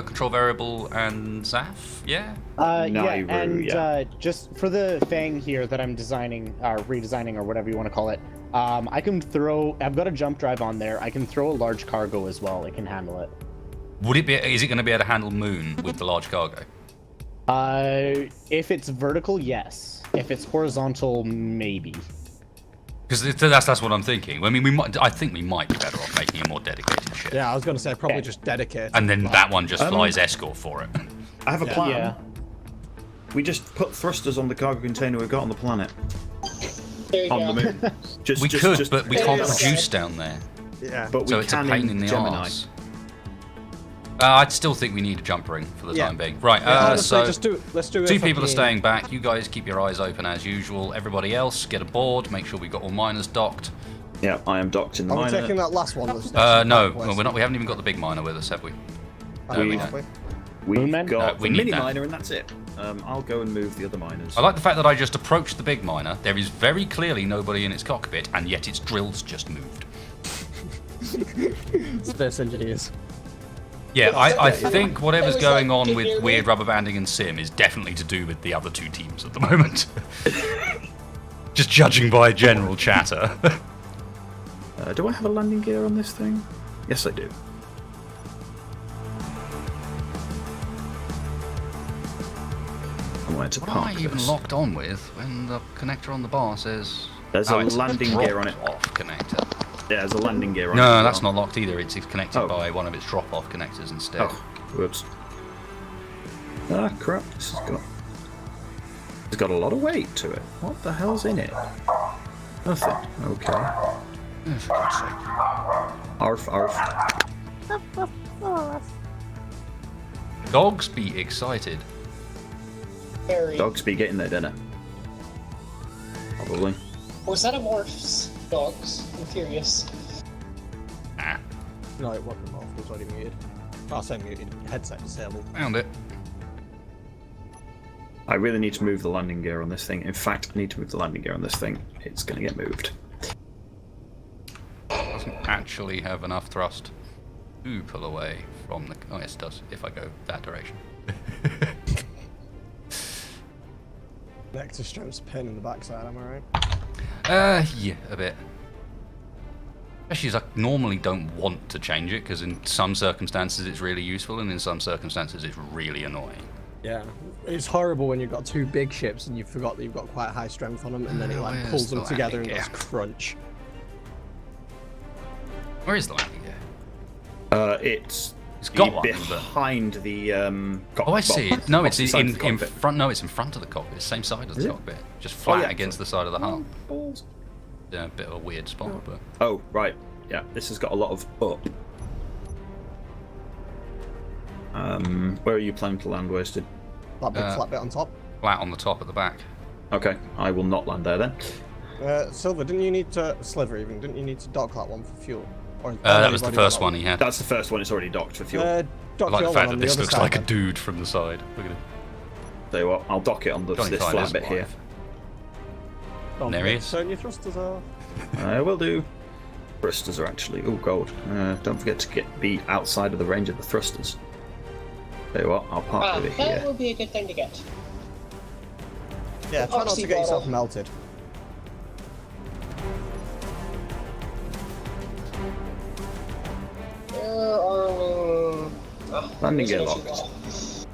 control variable and Zaf. Yeah. Yeah, Nairu, and yeah. just for the Fang here that I'm designing, redesigning, or whatever you want to call it, I can throw. I've got a jump drive on there. I can throw a large cargo as well. It can handle it. Would it be? Is it going to be able to handle Moon with the large cargo? If it's vertical, yes. If it's horizontal, maybe. Because that's what I'm thinking. I mean, I think we might be better off making a more dedicated ship. Yeah, I was going to say probably just dedicated. And then that one just flies escort for it. I have a plan. Yeah. We just put thrusters on the cargo container we've got on the planet. There you On go. the moon. We could, but we can't Yeah. produce down there. Yeah. But we So it's a can pain in the Gemini. arse. I'd still think we need a jump ring for the Yeah. time being. Right, Yeah, honestly, so let's do it. two people are staying back. You guys keep your eyes open as usual. Everybody else, get aboard. Make sure we've got all miners docked. Yeah, I am docked in the Are we miner. taking that last one? That's No, northwest? well, we're not. We haven't even got the big miner with us, have we? I No, don't we know, don't. have We've Moonman? got No, we the need mini that. miner and that's it. I'll go and move the other miners. I like the fact that I just approached the big miner. There is very clearly nobody in its cockpit, and yet its drills just moved. Space engineers. Yeah, I think whatever's It was going like, on "Did you with hear me?" weird rubber banding and sim is definitely to do with the other two teams at the moment. Just judging by general chatter. Do I have a landing gear on this thing? Yes, I do. I wanted to What am I park even this. locked on with when the connector on the bar says... There's Oh, a it's landing gear on it. drop-off connector. Yeah, there's a landing gear on it. No, as that's well. not locked either. It's connected Oh. by one of its drop-off connectors instead. Oh, whoops. Ah, crap. It's got a lot of weight to it. What the hell's in it? Nothing. Okay. Oh, for God's sake. Arf, arf. Dogs be excited. Very. Dogs be getting their dinner. Probably. Was that a morphs? Dogs. I'm curious. Ah, No, it wasn't off. It was already muted. I say muted. Headset disabled. found it. I really need to move the landing gear on this thing. In fact, I need to move the landing gear on this thing. It's going to get moved. Doesn't actually have enough thrust to pull away from the... Oh, yes, it does, if I go that direction. Next to Strip's pin in the backside, am I right? Yeah, a bit. Especially as I normally don't want to change it, because in some circumstances it's really useful, and in some circumstances it's really annoying. Yeah. It's horrible when you've got two big ships and you forgot that you've got quite high strength on them, and then it like Where's pulls them the together and landing goes gear? crunch. Where is the landing gear? It's got one, but- behind the cockpit. Oh, I see. No, it's beside in the cockpit. front. No, it's in front of the cockpit. It's the same side of the Is it? cockpit, just flat yeah. against the side of the hull. Balls. Yeah, a bit of a weird spot, but Oh, right. Yeah, this has got a lot of up. Where are you planning to land, Wasted? That big flat bit on top. flat on the top at the back. Okay, I will not land there then. Silver, didn't you need to Sliver even? Didn't you need to dock that one for fuel? Or, That was the first one he had. That's the first one. It's already docked for fuel. Dock I like your the fact one that on this the looks other like a side. dude from the side. Look at him. Tell you what, I'll dock it on this Johnny Five flat is bit here. alive. Don't There he forget is. to turn your thrusters off. I will do. Thrusters are actually... Oh, gold. Don't forget to be outside of the range of the thrusters. Tell you what, I'll park over That here. would be a good thing to get. Yeah, try not to Oxy get yourself bottle. melted. Where are we? Landing gear there's an locked. issue.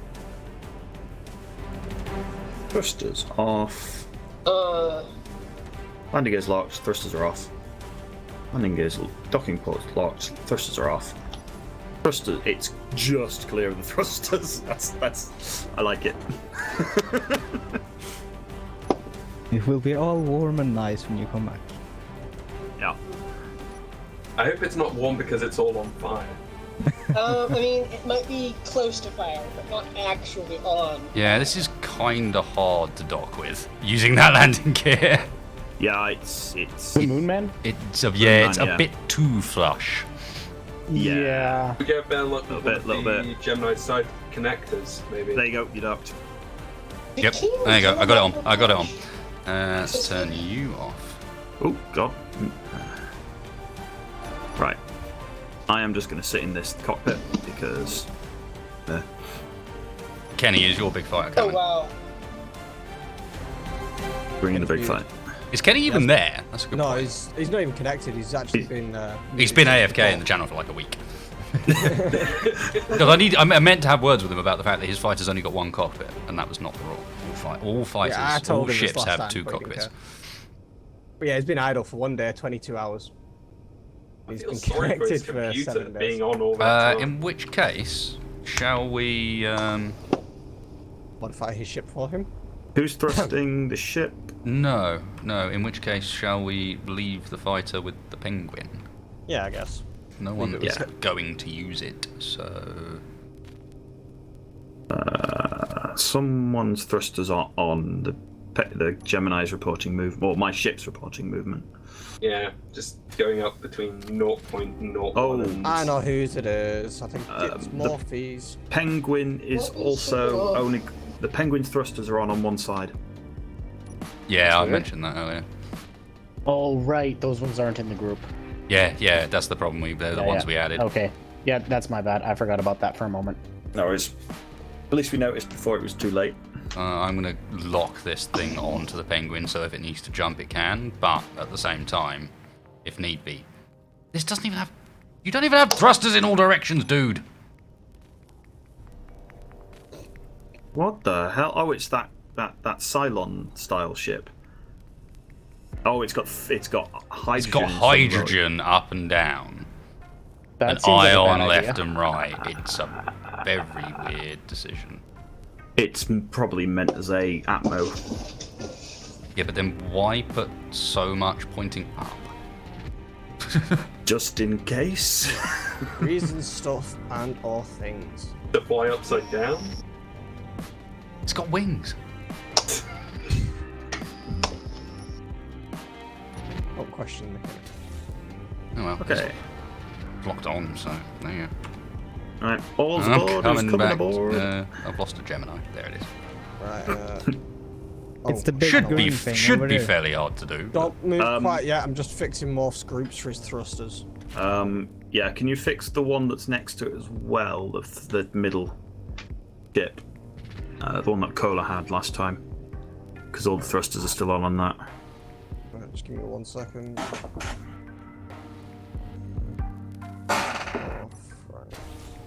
Thrusters off. Uh, Landing gear's locked. Thrusters are off. Landing gear's docking port's locked. Thrusters are off. Thrusters. It's just clear of the thrusters. That's. I like it. It will be all warm and nice when you come back. Yeah. I hope it's not warm because it's all on fire. I mean, it might be close to fire, but not actually on. Yeah, this is kind of hard to dock with using that landing gear. Yeah, it's. The Moon Man? It's it's yeah. a bit too flush. Yeah. We get a better look Little at bit, the little Gemini side connectors, maybe. There you go. You docked. Yep. There you go. I got it on. I got it on. Let's turn you off. Oh God. Right. I am just going to sit in this cockpit because. Kenny, is your big fighter Oh coming? wow. Bring in the big fight. Is Kenny even there? That's a good No, point. he's not even connected. He's actually been. He's been AFK in the channel for like a week. Because I meant to have words with him about the fact that his fighter's only got one cockpit, and that was not the rule. All fighters, Yeah, I told all him this ships last have time, 2 but he didn't cockpits. care. But yeah, he's been idle for 1 day, 22 hours. He's been connected for 7 days. Being on all that time. In which case, shall we? Modify his ship for him. Who's thrusting the ship? No. In which case, shall we leave the fighter with the penguin? Yeah, I guess. No one is going to use it, so. Someone's thrusters are on. The Gemini's reporting movement, or my ship's reporting movement. Yeah, just going up between 0.01 Oh, and... I know whose it is. I think it's Morphe's. Penguin is also only. The Penguin's thrusters are on one side. Yeah, I mentioned that earlier. Oh, right. Those ones aren't in the group. Yeah, that's the problem. They're the ones we added. Okay. Yeah, that's my bad. I forgot about that for a moment. No worries. At least we noticed before it was too late. I'm going to lock this thing onto the penguin so if it needs to jump, it can. But at the same time, if need be. This doesn't even have... You don't even have thrusters in all directions, dude. What the hell? Oh, it's that Cylon style ship. Oh, it's got hydrogen. It's got hydrogen up and down. That and seems like a ion bad left idea. and right. It's a very weird decision. It's probably meant as a Atmo. Yeah, but then why put so much pointing up? Just in case. Reasons, stuff, and or things. To fly upside down? It's got wings. Don't question the Oh well. Okay. It's locked on, so there you go. Alright, all's I'm aboard, who's coming coming back. aboard? I've lost a Gemini. There it is. Right, It's the big Should green be thing should over be there. fairly hard to do. Don't move quite yet. I'm just fixing Morph's groups for his thrusters. Yeah, can you fix the one that's next to it as well? The middle ship. The one that Cola had last time. Because all the thrusters are still on that. Right, just give me 1 second.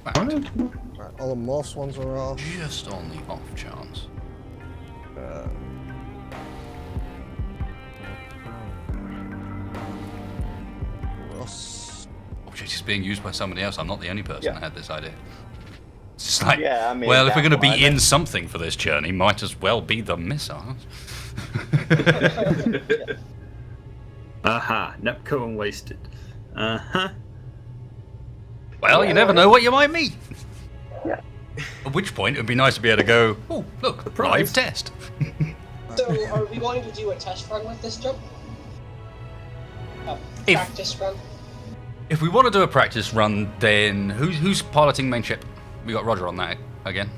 Right, all the Morph's ones are off. Just on the off chance. Ross. Object is being used by somebody else. I'm not the only person that had this idea. It's just like, Yeah, I mean, well, if we're going to that's be why in something for this journey, might as well be the missiles. Aha, Nepco and wasted. Uh-huh. Well, you never know what you might meet. At which point, it would be nice to be able to go, oh, look, live test. So, are we going to do a test run with this jump? A practice run? If we want to do a practice run, then who's piloting main ship? We got Roger on that again.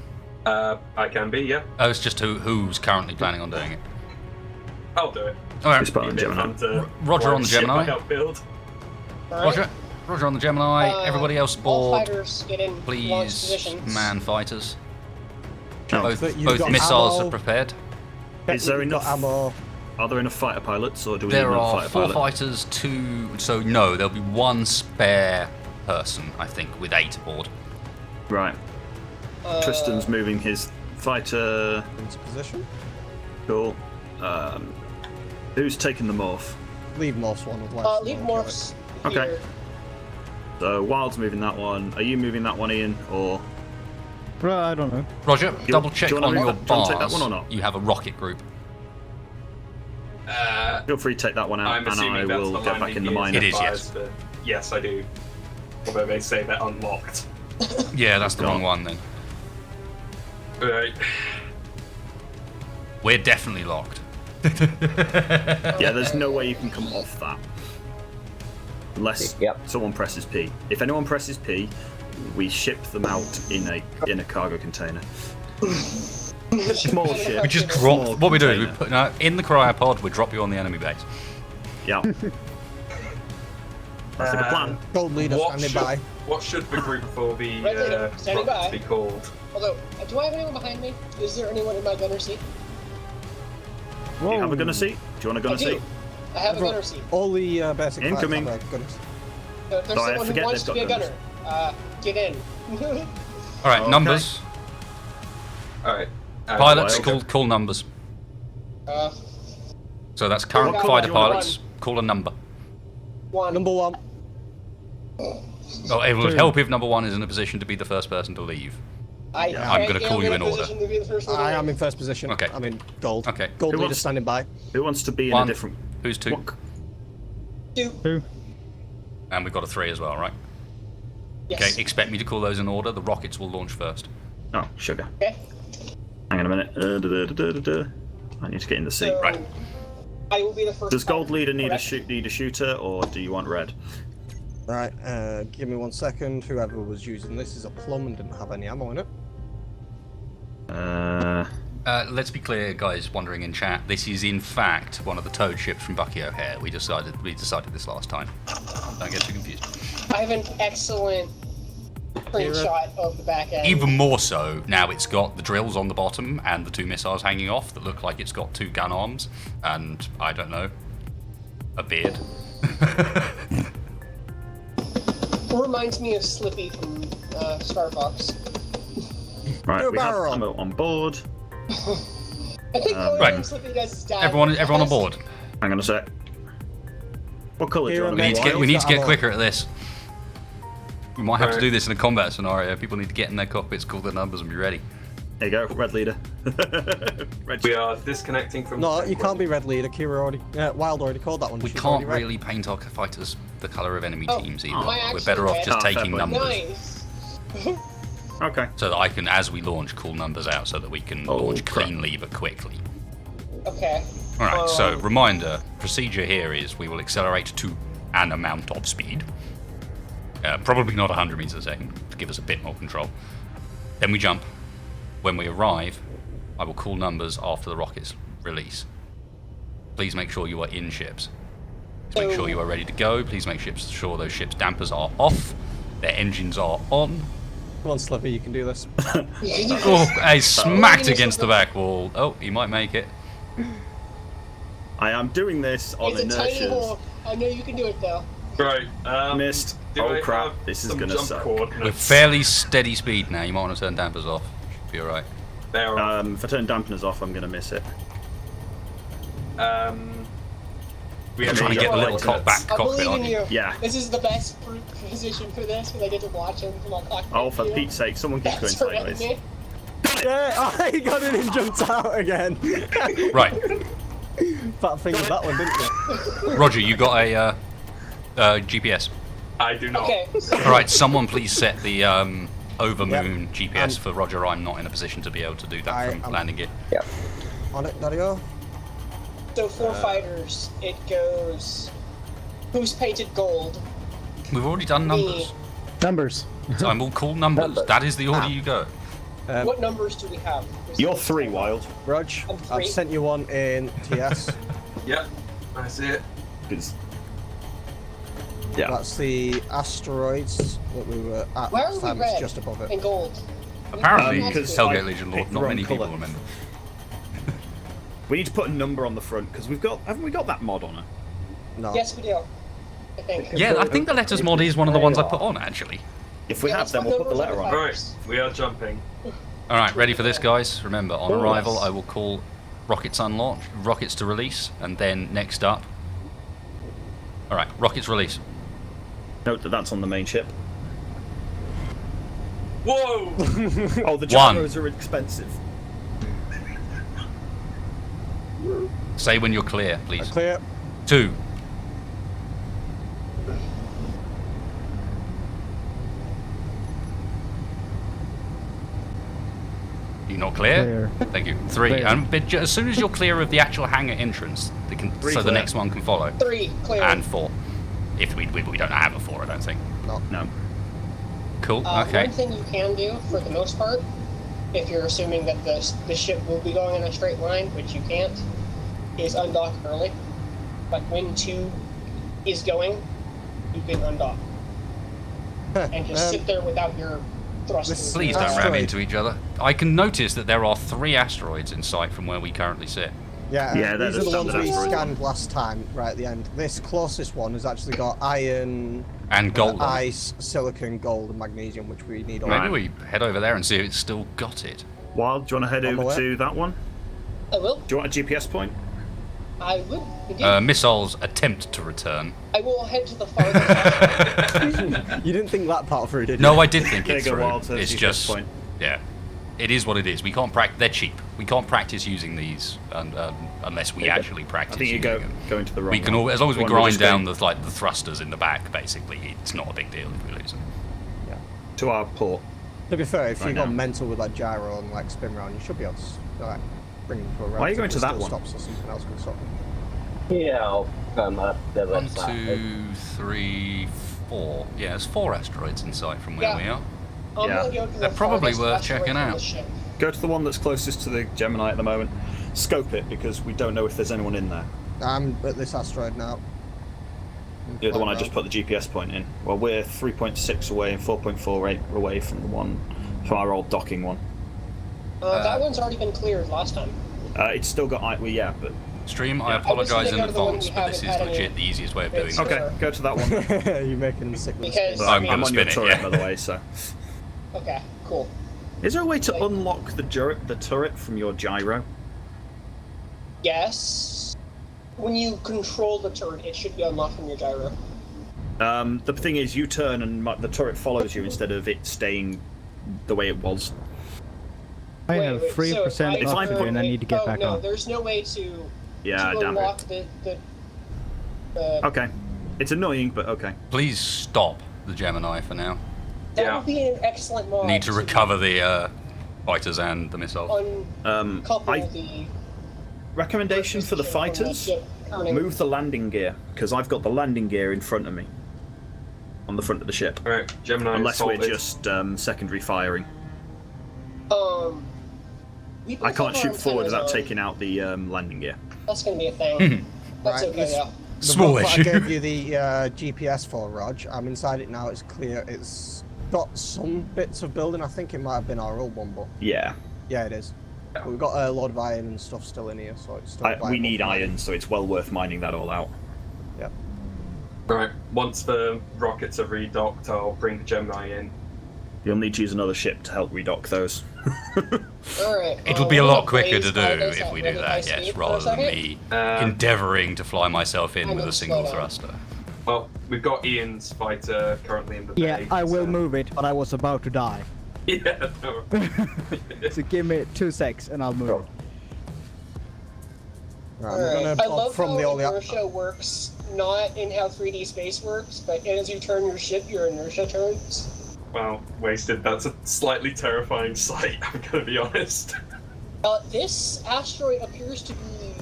I can be, yeah. Oh, it's just who's currently planning on doing it. I'll do it. All right. It's part of the Gemini. Roger on the Gemini. Build. Roger on the Gemini. Everybody else All aboard. fighters get in launch Please, positions. man fighters. No. Both But you've both got missiles ammo. are prepared. Is there You've got enough? ammo. Are there enough fighter pilots, or do we There need another are fighter 4 pilot? fighters, 2. So no, there'll be 1 spare person, I think, with 8 aboard. Right. Tristan's moving his fighter. Into position. Cool. Who's taking the morph? Leave Morph's one. I'd like to Leave launch Morph's Okay. here. So Wild's moving that one. Are you moving that one, Ian, or? Well, I don't know. Roger, You- double do check you wanna on move your that- do you wanna take bars. that one or not? You have a rocket group. Feel free to take that one out, I'm and assuming I that's will the get line back we in the use miner. It is, advised yes. for- Yes, I do. Although they say they're unlocked. Yeah, that's the wrong one then. Right. We're definitely locked. Yeah, there's no way you can come off that. Unless someone presses P. If anyone presses P, we ship them out in a cargo container. Small ship. We just Small drop. What we do is we container. put in the cryopod. We drop you on the enemy base. Yeah. That's a good plan. Gold leader standing by. What should the group for the Red leader, standing rockets by. be called? Although, do I have anyone behind me? Is there anyone in my gunner seat? Do you have a gunner seat? Do you want a gunner I do. seat? I have a gunner seat. All the basic class Incoming. have a gunner seat. So if there's Sorry, I someone who forget wants to they've be a got gunner, get in. All right, Okay. numbers. All right. Pilots, Wild. call numbers. uh, So that's current What fighter do you want? pilots. Call a number. one. Number 1. Oh, it would help if number 1 is in a position to be the first person to leave. I I'm gonna call you in order. position to be the first one to I leave. am in first position. Okay. I'm in gold. Okay. Gold Who leader wants- standing by. Who wants to be in 1. a different? Who's 2? What? Two. And we've got a 3 as well, right? Yes. Okay, expect me to call those in order. The rockets will launch first. Oh, sugar. Okay. Hang on a minute. I need to get in the seat. So, Right. I will be the first. Does gold pilot, leader need a correct? shooter, or do you want red? Right, give me 1 second. Whoever was using this is a plum and didn't have any ammo in it. Let's be clear, guys, wondering in chat. This is in fact one of the towed ships from Bucky O'Hare. We decided this last time. Don't get too confused. I have an excellent screenshot of the back end. Even more so, now it's got the drills on the bottom and the 2 missiles hanging off that look like it's got 2 gun arms and, I don't know, a beard. Reminds me of Slippy from Star Fox. Right, Go we have barrel. ammo on board. I think right. Slippy does his dad. Everyone on board. Hang on a sec. What colour do you Here, want We to need to be? get, we need to get ammo. quicker at this. We might have to Right. do this in a combat scenario. People need to get in their cockpits, call their numbers, and be ready. There you go, red leader. Red. We are disconnecting from. No, the you can't be red leader. Kira already, Wild already called that one. We She's can't already red. really paint our fighters the colour of enemy Oh, teams am either. I We're actually better off red? just Ah, fair taking point. numbers. Nice. Okay. So that I can, as we launch, call numbers out so that we can Oh, launch crap. cleanly but quickly. Okay. Alright, so reminder, procedure here is we will accelerate to an amount of speed. Probably not 100 meters a second, to give us a bit more control. Then we jump. When we arrive, I will call numbers after the rockets release. Please make sure you are in ships. Please make sure you are ready to go. Please make sure those ships' dampers are off. Their engines are on. Come on, Slippy, you can do this. Oh, I smacked against the back wall. Oh, he might make it. I am doing this on It's a tiny inertia. hole. I know you can do it though. Right. Missed. do Oh I crap, have this is some gonna jump suck. coordinates? We're fairly steady speed now. You might want to turn dampers off. Should be alright. There are. If I turn dampeners off, I'm gonna miss it. We I'm have trying to get the little back I cockpit believe on in you. you. Yeah. This is the best position for this because I get to watch him from a cockpit. Oh, for view. Pete's sake, someone keeps going That's right, sideways. mate. Yeah, I got it and jumped out again. Right. Fat finger that one, didn't you? Roger, you got a GPS. I do not. Okay. Alright, someone please set the overmoon GPS for Roger. I'm not in a position to be able to do that from landing gear. Yep. On it, there you go. So for fighters, it goes. Who's painted gold? We've already done numbers. Numbers. So I will call numbers. That is the order you go. What numbers do we have? You're 3, Wild. Rog, I'm I've 3. sent you one in TS. Yep. I see it. Yeah. That's the asteroids that we were at Why last are we time. red It's just above it. and gold? Apparently, because Hellgate I Legion picked Lord, the not wrong many people colour. remember. We need to put a number on the front because haven't we got that mod on it? No. Yes, we do. I think. Yeah, I think the letters mod is one of the ones I put on actually. If we Yeah, have, let's then put we'll put the numbers letter on the on. Right. We are jumping. Alright, ready for this, guys? Remember, on Oh, arrival, yes. I will call rockets unlaunch, rockets to release, and then next up. Alright, rockets release. Note that that's on the main ship. Whoa! Oh, the One. gyros are expensive. Say when you're clear, please. Clear. 2. You're not clear? Thank you. 3. Clear. But as soon as you're clear of the actual hangar entrance, they can, Three so the clear. next one can follow. 3 clear. And 4. If we don't have a 4, I don't think. No. Cool. Okay. One thing you can do, for the most part, if you're assuming that the ship will be going in a straight line, which you can't, is undock early. But when 2 is going, you can undock and just sit there without your thrusters. Please don't ram into each other. I can notice that there are 3 asteroids in sight from where we currently sit. Yeah, they're these the are the ones standard we asteroids. scanned last time, right at the end. This closest one has actually got iron, And gold. ice, silicon, gold, and magnesium, which we need all. Maybe we head over there and see if it's still got it. Wild, do you want to head On the over way. to that one? I will. Do you want a GPS point? I would. Indeed. Missiles attempt to return. I will head to the farthest. You didn't think that part through, did you? No, I did think There it you go, through. Wild, says It's GPS just, point. yeah, it is what it is. We can't practice. They're cheap. We can't practice using these unless we actually practice. I think you using them. go into the wrong We can one. always, as long as we The one grind just down going the thrusters in the back. Basically, it's not a big deal if we lose them. to our port. To be fair, if Right you go now. mental with that gyro and like spin round, you should be able to like bring them to a round. Why are you going if to it that still one? Stops or something else can stop them. Yeah, I'll come up the 1, left side. 2, 3, 4. Yeah, there's 4 asteroids in sight from where Yeah. we are. I'm Yeah. gonna go to the They're probably farthest worth asteroid checking from out. the ship. Go to the one that's closest to the Gemini at the moment. Scope it, because we don't know if there's anyone in there. I'm at this asteroid now. You're the one I just put the GPS point in. Well, we're 3.6 away and 4.48 away from the one, from our old docking one. That one's already been cleared last time. It's still got, well, yeah, but... Stream, I Yeah. apologise in Obviously, they go to the one advance, we but this is haven't had legit any the easiest way of doing hits it. Okay, go to that one. You're making sick Because- mistakes. I'm I'm gonna on your spin it, turret, yeah. by the way, so... Okay, cool. Is there a way to unlock the turret from your gyro? Yes. When you control the turret, it should be unlocked from your gyro. The thing is, you turn and the turret follows you instead of it staying the way it was. I have Wait, 3% so if I oxygen and I need to get oh, back no, on. there's no way to, Yeah, to damn unlock it. the Okay. It's annoying, but okay. Please stop the Gemini for now. that would be an excellent mod. Need to recover the fighters and the missiles. Uncouple I- the Recommendation for the fighters? Move the landing gear, because I've got the landing gear in front of me. On the front of the ship. Alright, Gemini Unless we're assaulted. just secondary firing. We I both can't have shoot our forward without antennas on. taking out the landing gear. That's gonna be a thing. That's Right, okay, this- yeah. The Small map issue. that I gave you the GPS for, Rog. I'm inside it now. It's clear. It's got some bits of building. I think it might have been our old one, but Yeah. yeah, it is. But we've got a lot of iron and stuff still in here, so it's still. We viable need for iron, so it's well worth mining that all out. Yep. Right, once the rockets are redocked, I'll bring the Gemini in. You'll need to use another ship to help redock those. Alright. It'll be a lot we'll quicker to blaze do fighters if at we do really high that, yes, speed for a rather than second. me endeavouring to fly myself in with a single thruster. Well, we've got Ian's fighter currently in the Yeah, bay. I will so- move it, but I was about to die. Yeah, no. So give me 2 secs and I'll move it. Right, Alright. I'm I gonna love from how the all inertia works not in how 3D space works, but as you turn your ship, your inertia turns. Wow, wasted. That's a slightly terrifying sight, I'm gonna be honest. This asteroid appears to be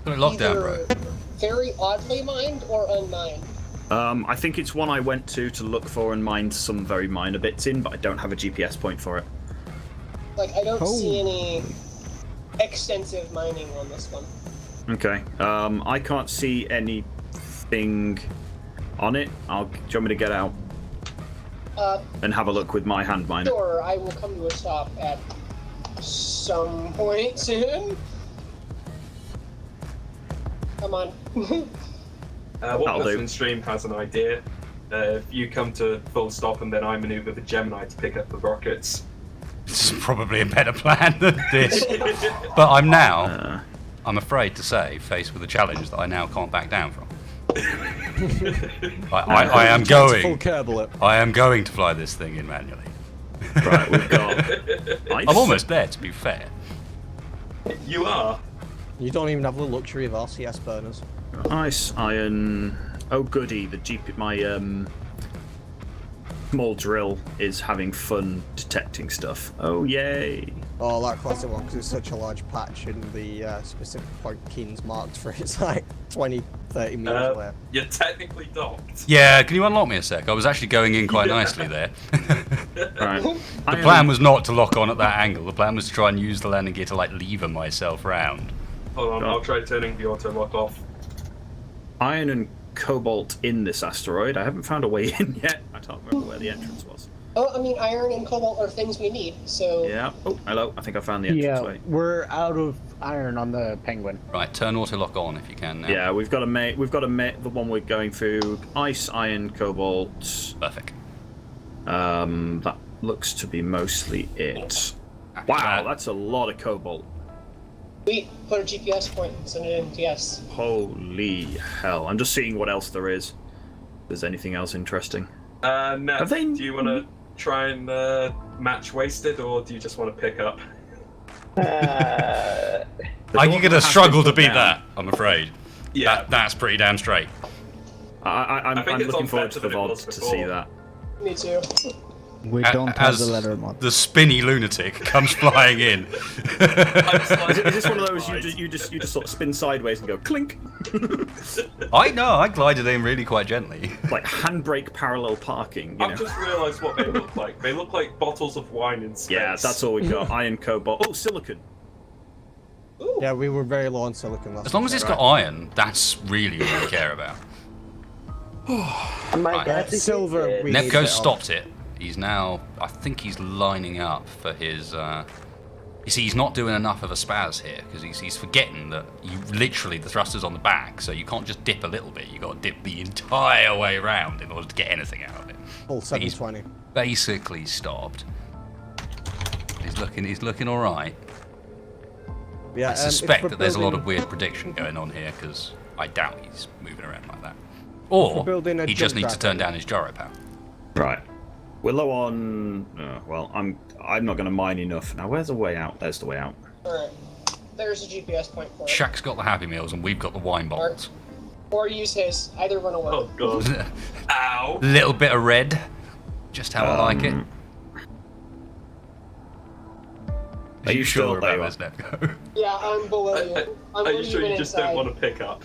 Lockdown, bro. either very oddly mined or unmined. I think it's one I went to look for and mine some very minor bits in, but I don't have a GPS point for it. Like, I don't Oh. see any extensive mining on this one. Okay. I can't see anything on it. Do you want me to get out and have a look with my hand miner? Sure, I will come to a stop at some point soon. Come on. One That'll person do. in stream has an idea. If you come to full stop and then I maneuver the Gemini to pick up the rockets. This is probably a better plan than this. But I'm now, I'm afraid to say, faced with a challenge that I now can't back down from. I am going. Full Kerbal it. I am going to fly this thing in manually. Right, we've got ice. I'm almost there, to be fair. You are? You don't even have the luxury of RCS burners. Ice, iron. Oh goody, my small drill is having fun detecting stuff. Oh yay! Oh, that classic one, because it's such a large patch and the specific point Keen's marked for it's like 20, 30 meters away. You're technically docked. Yeah, can you unlock me a sec? I was actually going in quite nicely there. Right. The plan was not to lock on at that angle. The plan was to try and use the landing gear to like lever myself round. Hold on, I'll try turning the auto lock off. Iron and cobalt in this asteroid. I haven't found a way in yet. I can't remember where the entrance was. Oh, I mean, iron and cobalt are things we need, so... Yeah. Oh, hello. I think I found the entrance way. We're out of iron on the Penguin. Right, turn autolock on if you can now. Yeah, we've got to make the one we're going through. Ice, iron, cobalt. Perfect. That looks to be mostly it. Wow, that's a lot of cobalt. We put a GPS point and send it in TS. Holy hell. I'm just seeing what else there is. If there's anything else interesting. No. Do you want to try and match wasted, or do you just want to pick up? Are you going to struggle to beat that, I'm afraid? Yeah. That's pretty damn straight. I'm looking forward to the VOD to see that. Me too. We don't have As the letter mod. the spinny lunatic comes flying in. Is this one of those you just sort of spin sideways and go clink? I glided in really quite gently. Like handbrake parallel parking. You know? I've just realised what they look like. They look like bottles of wine in space. Yeah, that's all we got. Iron, cobalt. Oh, silicon. Ooh. Yeah, we were very low on silicon last As long as it's got iron, that's really all we care about. Right. Silver. we need Nepco it stopped it. He's now, I think he's lining up for his, you see, he's not doing enough of a spaz here, because he's forgetting that the thruster's on the back, so you can't just dip a little bit, you got to dip the entire way around in order to get anything out of it. Full 720. He's basically stopped. He's looking alright. Yeah, I suspect that there's a lot of weird prediction going on here, because I doubt he's moving around like that. Or he just needs to turn down his gyro power. Right. We're low on. Well, I'm not going to mine enough. Now, where's the way out? There's the way out. Alright. There's a GPS point for it. Shaq's got the Happy Meals and we've got the wine bottles. Or use his. Either one will work. Oh god. Ow. Little bit of red. Just how I like it. Are you sure about this, Nepco? Yeah, I'm below you. Are you sure you just don't want to pick up?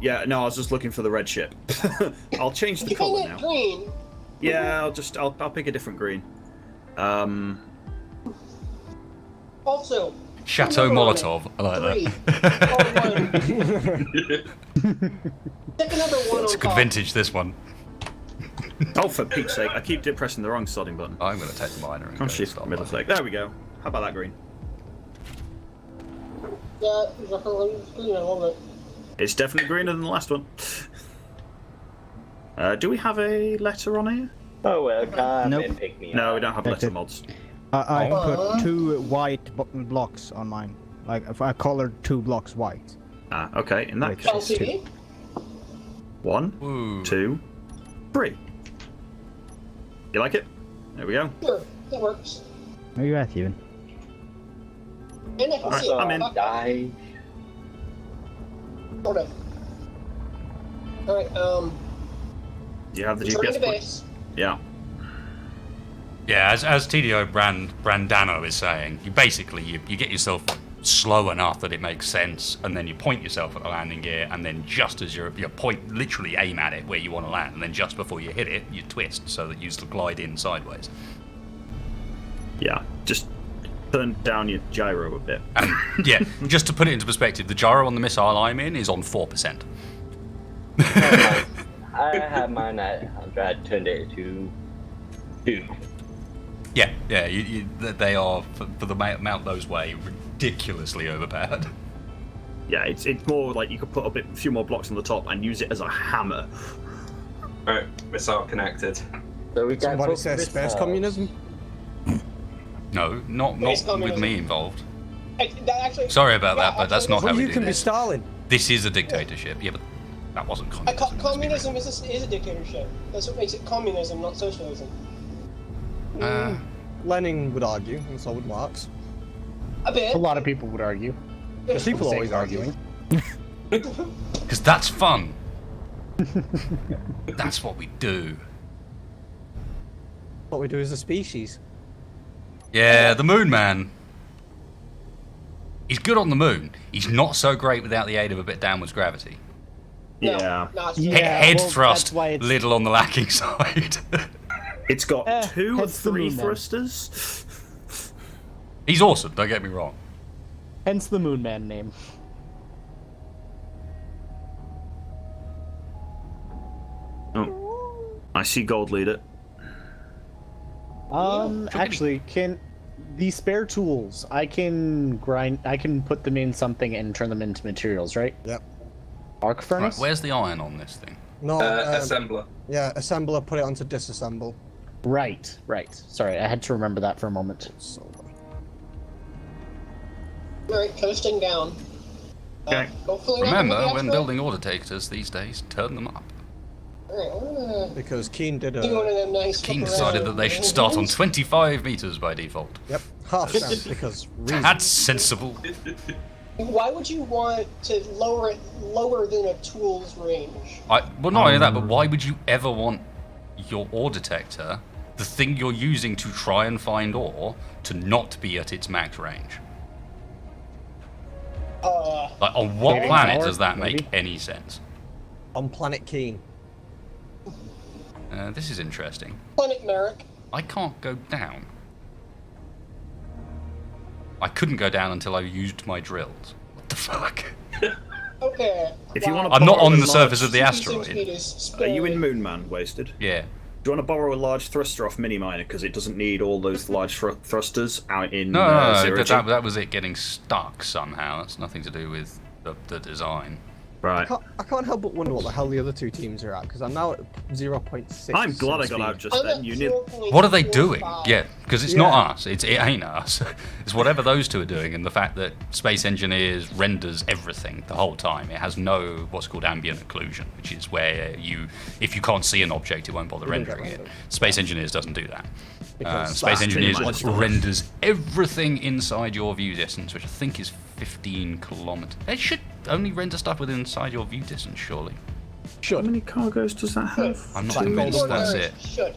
Yeah, no, I was just looking for the red ship. I'll change the colour now. Green. Yeah, I'll pick a different green. Also. Chateau Molotov. I like that. Take another one It's on good top. vintage, this one. Oh, for Pete's sake, I keep pressing the wrong sodding button. I'm going to take the miner and Oh, shift middle click. There we go. How about that green? Yeah, green, I love it. It's definitely greener than the last one. Do we have a letter on here? Oh well, come Nope. and pick me up. No, we don't have That's letter it. mods. I put 2 white blocks on mine. Like, if I colored 2 blocks white. Ah, okay. In that Which case, is LCD? 1, Ooh. 2, 3. You like it? There we go. Sure, that works. Where are you at, Ewan? And I can see I'm in. Die. Sort of. Alright, You have the return to GPS point. base. Yeah. Yeah, as TDO Brandano is saying, you basically you get yourself slow enough that it makes sense, and then you point yourself at the landing gear, and then just as you point, literally aim at it where you want to land, and then just before you hit it, you twist so that you glide in sideways. Yeah. Just turn down your gyro a bit. And yeah, just to put it into perspective, the gyro on the missile I'm in is on 4%. I have mine at 100. I turned it to 2. Yeah, they are, for the amount those weigh, ridiculously overpowered. Yeah, it's more like you could put a few more blocks on the top and use it as a hammer. Alright, missile connected. So we got Somebody both says space missiles. communism? No, not with me involved. Actually, Sorry about that, but that's not how Well, we you do can be this. Stalin. This is a dictatorship. Yeah, but that wasn't communism. communism is a dictatorship. That's what makes it communism, not socialism. Lenin would argue, and so would Marx. A bit. A lot of people would argue. Because people are always arguing. Because that's fun. That's what we do. What we do as a species. Yeah, the Moon Man. He's good on the moon. He's not so great without the aid of a bit downwards gravity. Yeah. Head thrust, little on the lacking side. It's got 2 or hence the 3 Moon Man. thrusters. He's awesome, don't get me wrong. Hence the Moon Man name. I see gold leader. Actually, can the spare tools? I can put them in something and turn them into materials, right? Yep. Arc Right, furnace. where's the iron on this thing? No, assembler. Yeah, assembler, put it onto disassemble. Right. Sorry, I had to remember that for a moment. Alright, coasting down. Okay. Hopefully not Remember, gonna be when asteroid. building order detectors these days, turn them up. Alright, Because Keen did do one of a... them nice King look decided around that they should start on things. 25 meters by default. Yep, half cent, because reasons. That's sensible. Why would you want to lower it lower than a tool's range? Well, not only that, but why would you ever want your ore detector, the thing you're using to try and find ore, to not be at its max range? Like, on what Maybe planet power, does that maybe? make any sense? On planet Keen. This is interesting. Planet Merrick. I can't go down. I couldn't go down until I used my drills. What the fuck? Okay. If you want to I'm not borrow on a the surface large- of the asteroid. Are you in Moonman, Wasted? Yeah. Do you want to borrow a large thruster off Miniminer because it doesn't need all those large thrusters out in No, zero G? that was it getting stuck somehow. That's nothing to do with the design. Right. I can't help but wonder what the hell the other two teams are at, because I'm now at 0.6. I'm glad I got speed. out just then. You knew. What are they doing? Yeah, because it's not Yeah. us. It ain't us. It's whatever those two are doing, and the fact that Space Engineers renders everything the whole time. It has no what's called ambient occlusion, which is where if you can't see an object, it won't bother It won't get rendering it. rendered. Space Engineers doesn't do that. Because Space that's Engineers pretty much renders everything inside your view distance, which I think is 15 kilometers. It should only render stuff within inside your view distance, surely. How many cargoes does that have? I'm not Like convinced Golden that's Earth it. should.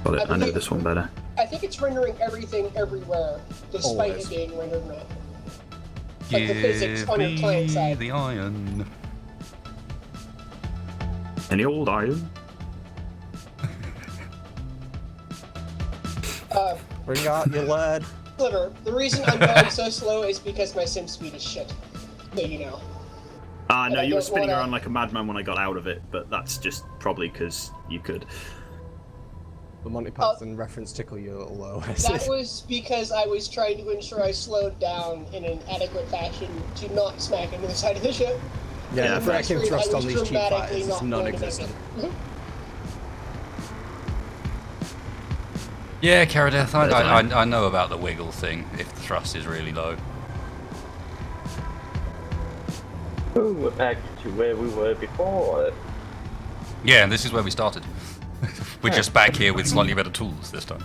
Got it. I know this one better. I think it's rendering everything everywhere, despite Always. it being rendered not. Like the physics on your client me side. the iron. Any old iron? Bring out your lead. Sliver, the reason I'm going so slow is because my sim speed is shit. So you know. No, I you were don't spinning wanna- around like a madman when I got out of it, but that's just probably because you could. The Monty Python reference tickle you a little low. That was because I was trying to ensure I slowed down in an adequate fashion to not smack into the side of the ship. Yeah, the First braking screen, thrust I on was these cheap dramatically fighters is not going to make non-existent. it. Yeah, Caradeth, I know about the wiggle thing if the thrust is really low. Oh, we're back to where we were before. Yeah, this is where we started. We're just back here with slightly better tools this time.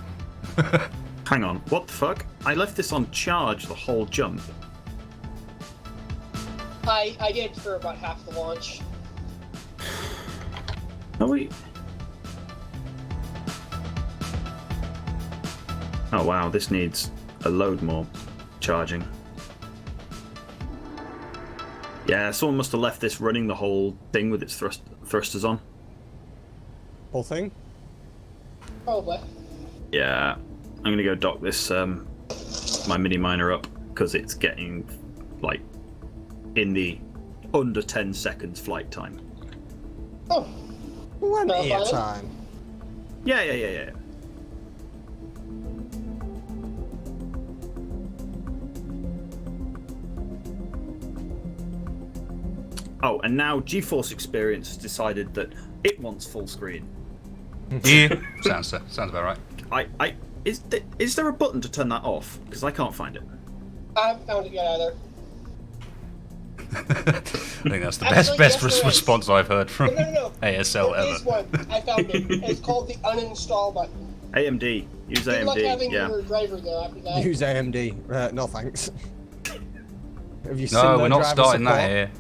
Hang on, what the fuck? I left this on charge the whole jump. I did for about half the launch. Are we? Oh wow, this needs a load more charging. Yeah, someone must have left this running the whole thing with its thrusters on. Whole thing? Probably. Yeah, I'm gonna go dock this my mini miner up because it's getting like in the under 10 seconds flight time. Oh. Plenty Not of fine. time. Yeah. Oh, and now GeForce Experience has decided that it wants full screen. Yeah, sounds about right. Is there a button to turn that off? Because I can't find it. I haven't found it yet either. I think that's the Actually, best yes, there is. response I've heard from No. ASL There is ever. one. I found it. It's called the uninstall button. AMD. Use Good luck AMD. having Yeah. your driver though after that. Use AMD. No thanks. Have you seen No, their we're not driver starting support? that here.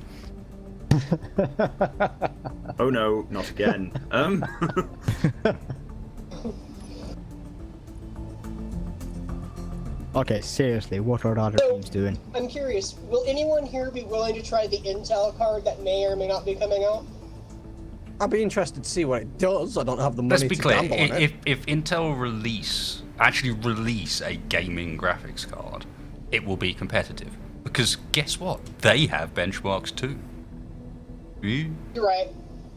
Oh no, not again. Okay, seriously, what are the other teams doing? I'm curious, will anyone here be willing to try the Intel card that may or may not be coming out? I'd be interested to see what it does. I don't have the money Let's be to clear, gamble on it. if Intel actually release a gaming graphics card, it will be competitive. Because guess what? They have benchmarks too. Yeah. You're right.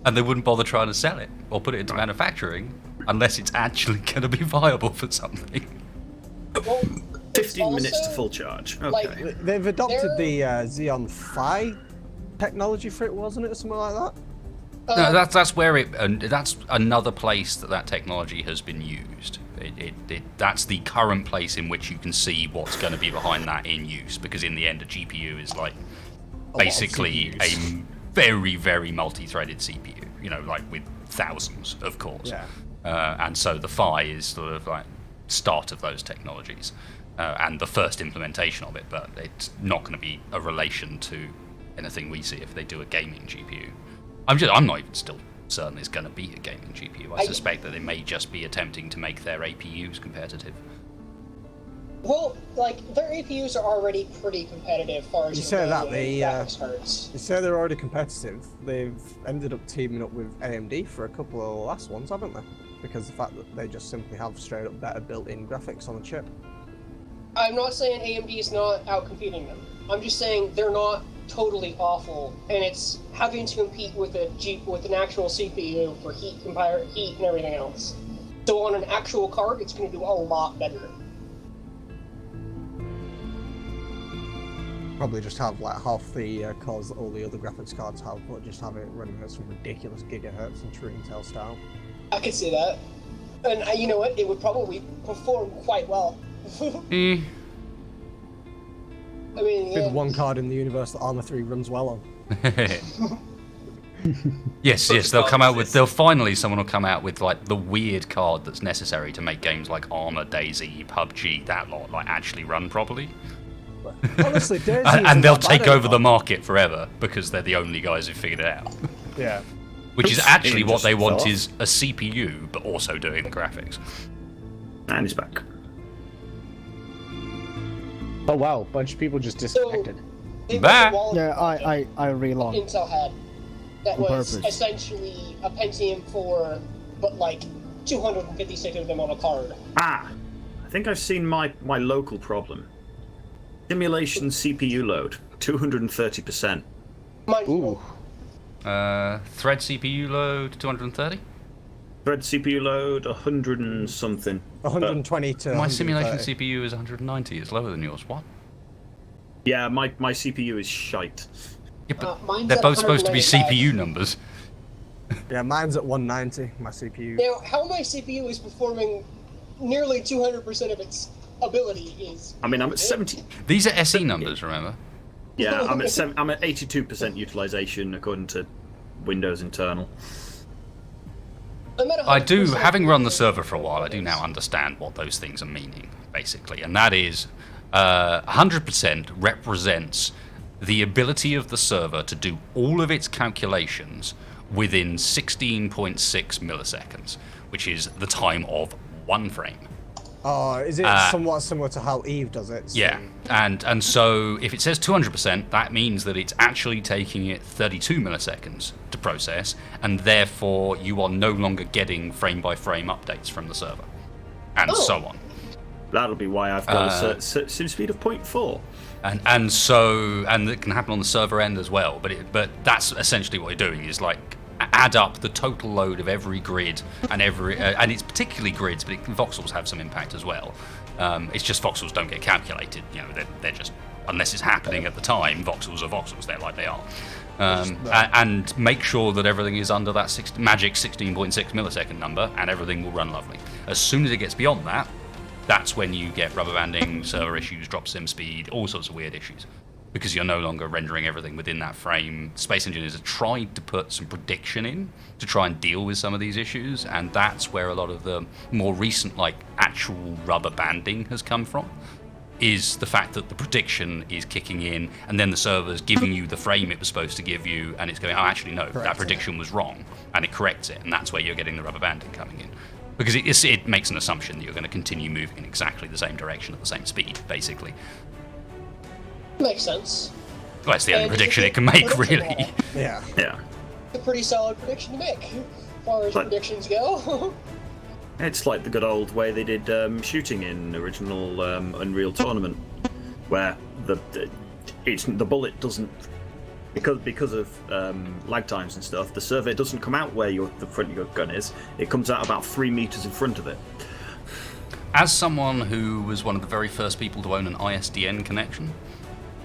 And they wouldn't bother trying to sell it or put it into manufacturing unless it's actually going to be viable for something. Well, 15 minutes to also, full charge. Okay. like, They've adopted the Xeon Phi technology for it, wasn't it, or something like that? No, that's where that's another place that technology has been used. That's the current place in which you can see what's going to be behind that in use, because in the end, a GPU is like basically a very, very multi-threaded CPU. You know, like with thousands of cores. Yeah. And so the Phi is sort of like start of those technologies and the first implementation of it, but it's not going to be a relation to anything we see if they do a gaming GPU. I'm not even still certain it's going to be a gaming GPU. I suspect that they may just be attempting to make their APUs competitive. Well, like, their APUs are already pretty competitive as far as You say that, graphics cards. you say they're already competitive. They've ended up teaming up with AMD for a couple of the last ones, haven't they? Because the fact that they just simply have straight up better built-in graphics on the chip. I'm not saying AMD is not out-competing them. I'm just saying they're not totally awful, and it's having to compete with an actual CPU for heat and everything else. So on an actual card, it's going to do a lot better. Probably just have like half the cores that all the other graphics cards have, but just have it running at some ridiculous gigahertz and true Intel style. I could see that. And you know what? It would probably perform quite well. I mean, Be the one card in the universe that Arma 3 runs well on. Yes, they'll come out with. Someone will come out with like the weird card that's necessary to make games like Arma, DayZ, PUBG, that lot like actually run properly. Honestly, DayZ and they'll take over the market forever because they're the only guys who figured it out. Yeah. Which is actually what they want is a CPU, but also doing the graphics. And he's back. Oh wow, a bunch of people just disconnected. Back. Yeah, I relog. Intel had that On was purpose. essentially a Pentium 4, but like 256 of them on a card. I think I've seen my local problem. Simulation CPU load, 230%. Ooh. Thread CPU load, 230? Thread CPU load, 100 and something. 120 to My 130. simulation CPU is 190. It's lower than yours. What? Yeah, my CPU is shite. Yeah, but mine's they're at both supposed to be 195. CPU numbers. Yeah, mine's at 190, my CPU. Now, how my CPU is performing nearly 200% of its ability is... I mean, I'm at 70. These are SE numbers, remember? Yeah, I'm at 82% utilization according to Windows internal. I do, having run the server for a while, I do now understand what those things are meaning, basically. And that is 100% represents the ability of the server to do all of its calculations within 16.6 milliseconds, which is the time of one frame. Oh, is it somewhat similar to how Eve does it? Yeah, and so if it says 200%, that means that it's actually taking it 32 milliseconds to process, and therefore you are no longer getting frame-by-frame updates from the server, and so on. That'll be why I've got a sim speed of 0.4. And it can happen on the server end as well, but that's essentially what you're doing is like add up the total load of every grid and and it's particularly grids, but voxels have some impact as well. It's just voxels don't get calculated. You know, they're just, unless it's happening at the time, voxels are voxels. They're like they are. And make sure that everything is under that magic 16.6 millisecond number, and everything will run lovely. As soon as it gets beyond that, that's when you get rubber banding, server issues, drop sim speed, all sorts of weird issues. Because you're no longer rendering everything within that frame. Space engineers have tried to put some prediction in to try and deal with some of these issues, and that's where a lot of the more recent, like, actual rubber banding has come from, is the fact that the prediction is kicking in, and then the server's giving you the frame it was supposed to give you, and it's going, oh, actually, no, that prediction was wrong, and it corrects it, and that's where you're getting the rubber banding coming in. Because it makes an assumption that you're going to continue moving in exactly the same direction at the same speed, basically. Makes sense. Well, it's the only prediction it can make, really. Yeah. Yeah. It's a pretty solid prediction to make, as far as predictions go. It's like the good old way they did shooting in original Unreal Tournament, where the bullet doesn't because of lag times and stuff, the server doesn't come out where the front of your gun is. It comes out about 3 meters in front of it. As someone who was one of the very first people to own an ISDN connection,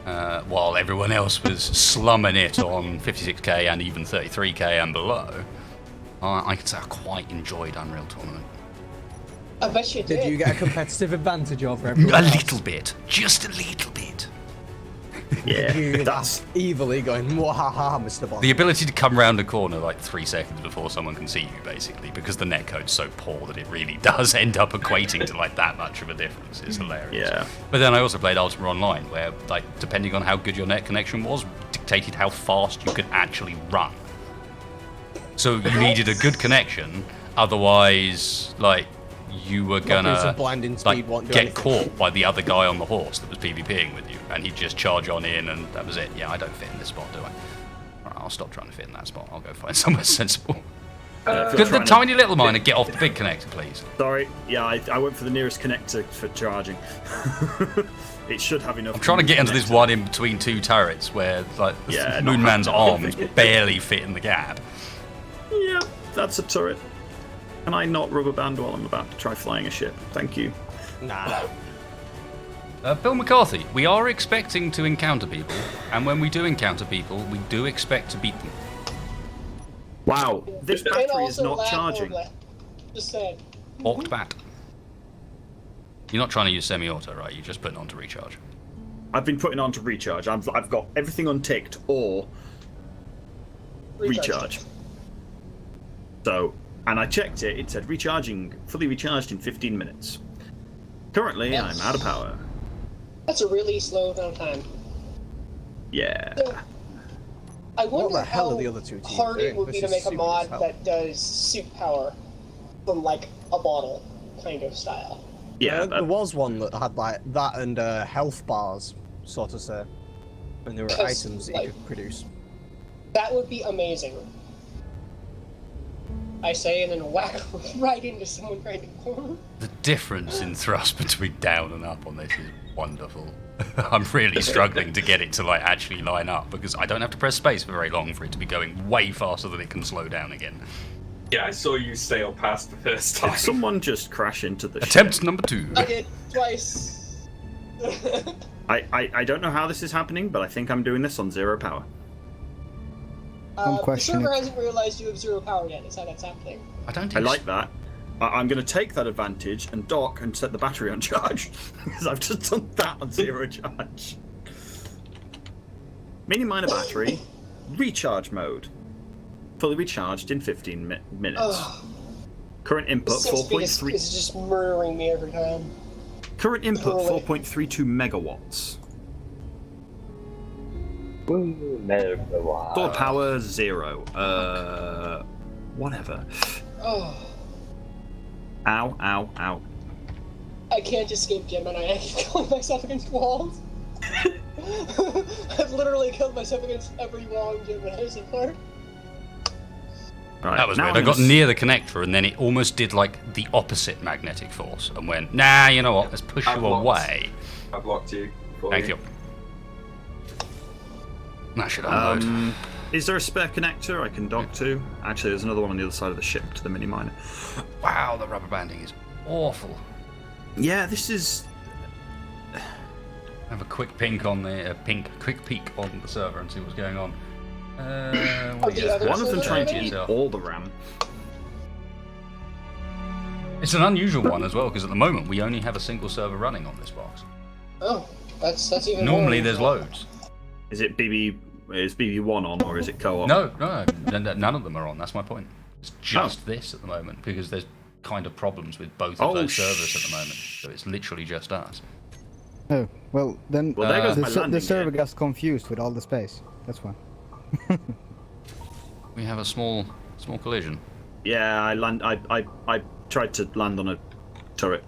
while everyone else was slumming it on 56k and even 33k and below, I could say I quite enjoyed Unreal Tournament. I bet you did. Did you get a competitive advantage over everyone A else? little bit. Just a little bit. Yeah, You that's evilly going, "Mwahaha, Mr. Bond." The ability to come round a corner like 3 seconds before someone can see you, basically, because the netcode's so poor that it really does end up equating to like that much of a difference. It's hilarious. Yeah. But then I also played Ultima Online, where like depending on how good your net connection was, dictated how fast you could actually run. So you needed a good connection, otherwise, like, you were gonna blinding speed like won't do get anything. caught by the other guy on the horse that was PvPing with you, and he'd just charge on in, and that was it. Yeah, I don't fit in this spot, do I? Alright, I'll stop trying to fit in that spot. I'll go find somewhere sensible. Could the tiny little miner get off the big connector, please? Sorry, yeah, I went for the nearest connector for charging. It should have enough. I'm trying to get into this one in between two turrets where like Yeah, Moonman's not arms barely fit in the gap. Yeah, that's a turret. Can I not rubber band while I'm about to try flying a ship? Thank you. Nah. Bill McCarthy, we are expecting to encounter people, and when we do encounter people, we do expect to beat them. Wow, this And battery is also not lag charging. overlap. Just said. Orked bat. You're not trying to use semi-auto, right? You're just putting it on to recharge. I've been putting on to recharge. I've got everything unticked or recharge. So, and I checked it. It said recharging, fully recharged in 15 minutes. Currently, I'm out of power. That's a really slow amount of time. Yeah. So, I What wonder the hell how are the other two teams hard it doing? would be This to is make a super mod as hell. that does suit power from like a bottle kind of style. Yeah, there was one that had like that and health bars, so to say, and there were Because, items that like- you could produce. That would be amazing. I say, and then whack right into someone right in the corner. The difference in thrust between down and up on this is wonderful. I'm really struggling to get it to like actually line up because I don't have to press space for very long for it to be going way faster than it can slow down again. Yeah, I saw you sail past the first time. Did someone just crash into the Attempt ship? number 2. I did twice. I don't know how this is happening, but I think I'm doing this on 0 power. I'm The questioning. server hasn't realized you have 0 power yet. Is how that's happening. I don't. I like that. I'm going to take that advantage and dock and set the battery on charge because I've just done that on 0 charge. Mini miner battery, recharge mode, fully recharged in 15 minutes. Ugh. Current input This seems to be just, 4.3. it's just murdering me every time. Current input Holy. 4.32 megawatts. Wow. Solar power 0. Whatever. Oh, Ow, ow, ow. I can't escape Gemini. I keep killing myself against walls. I've literally killed myself against every wall in Gemini so far. Right, That was now weird. I I'm got gonna near the connector and then it almost did like the opposite magnetic force and went, nah, you know what, let's push I've you locked. away. I've locked you. for Thank you. That should unload. Is there a spare connector I can dock to? Actually, there's another one on the other side of the ship to the mini miner. Wow, the rubber banding is awful. Yeah, this is. Have a quick peek on the quick peek on the server and see what's going on. What do you the guys other got? One of them server trying to running? eat all the RAM. It's an unusual one as well because at the moment we only have a single server running on this box. Oh, that's even Normally more there's loads. Is it BB? Is BB1 on or is it co-op? No, none of them are on. That's my point. It's just this at the moment because there's kind of problems with both of those servers at the moment. So it's literally just us. Oh, well, then Well, there goes my the landing server gear. gets confused with all the space. That's why. We have a small collision. Yeah, I tried to land on a turret.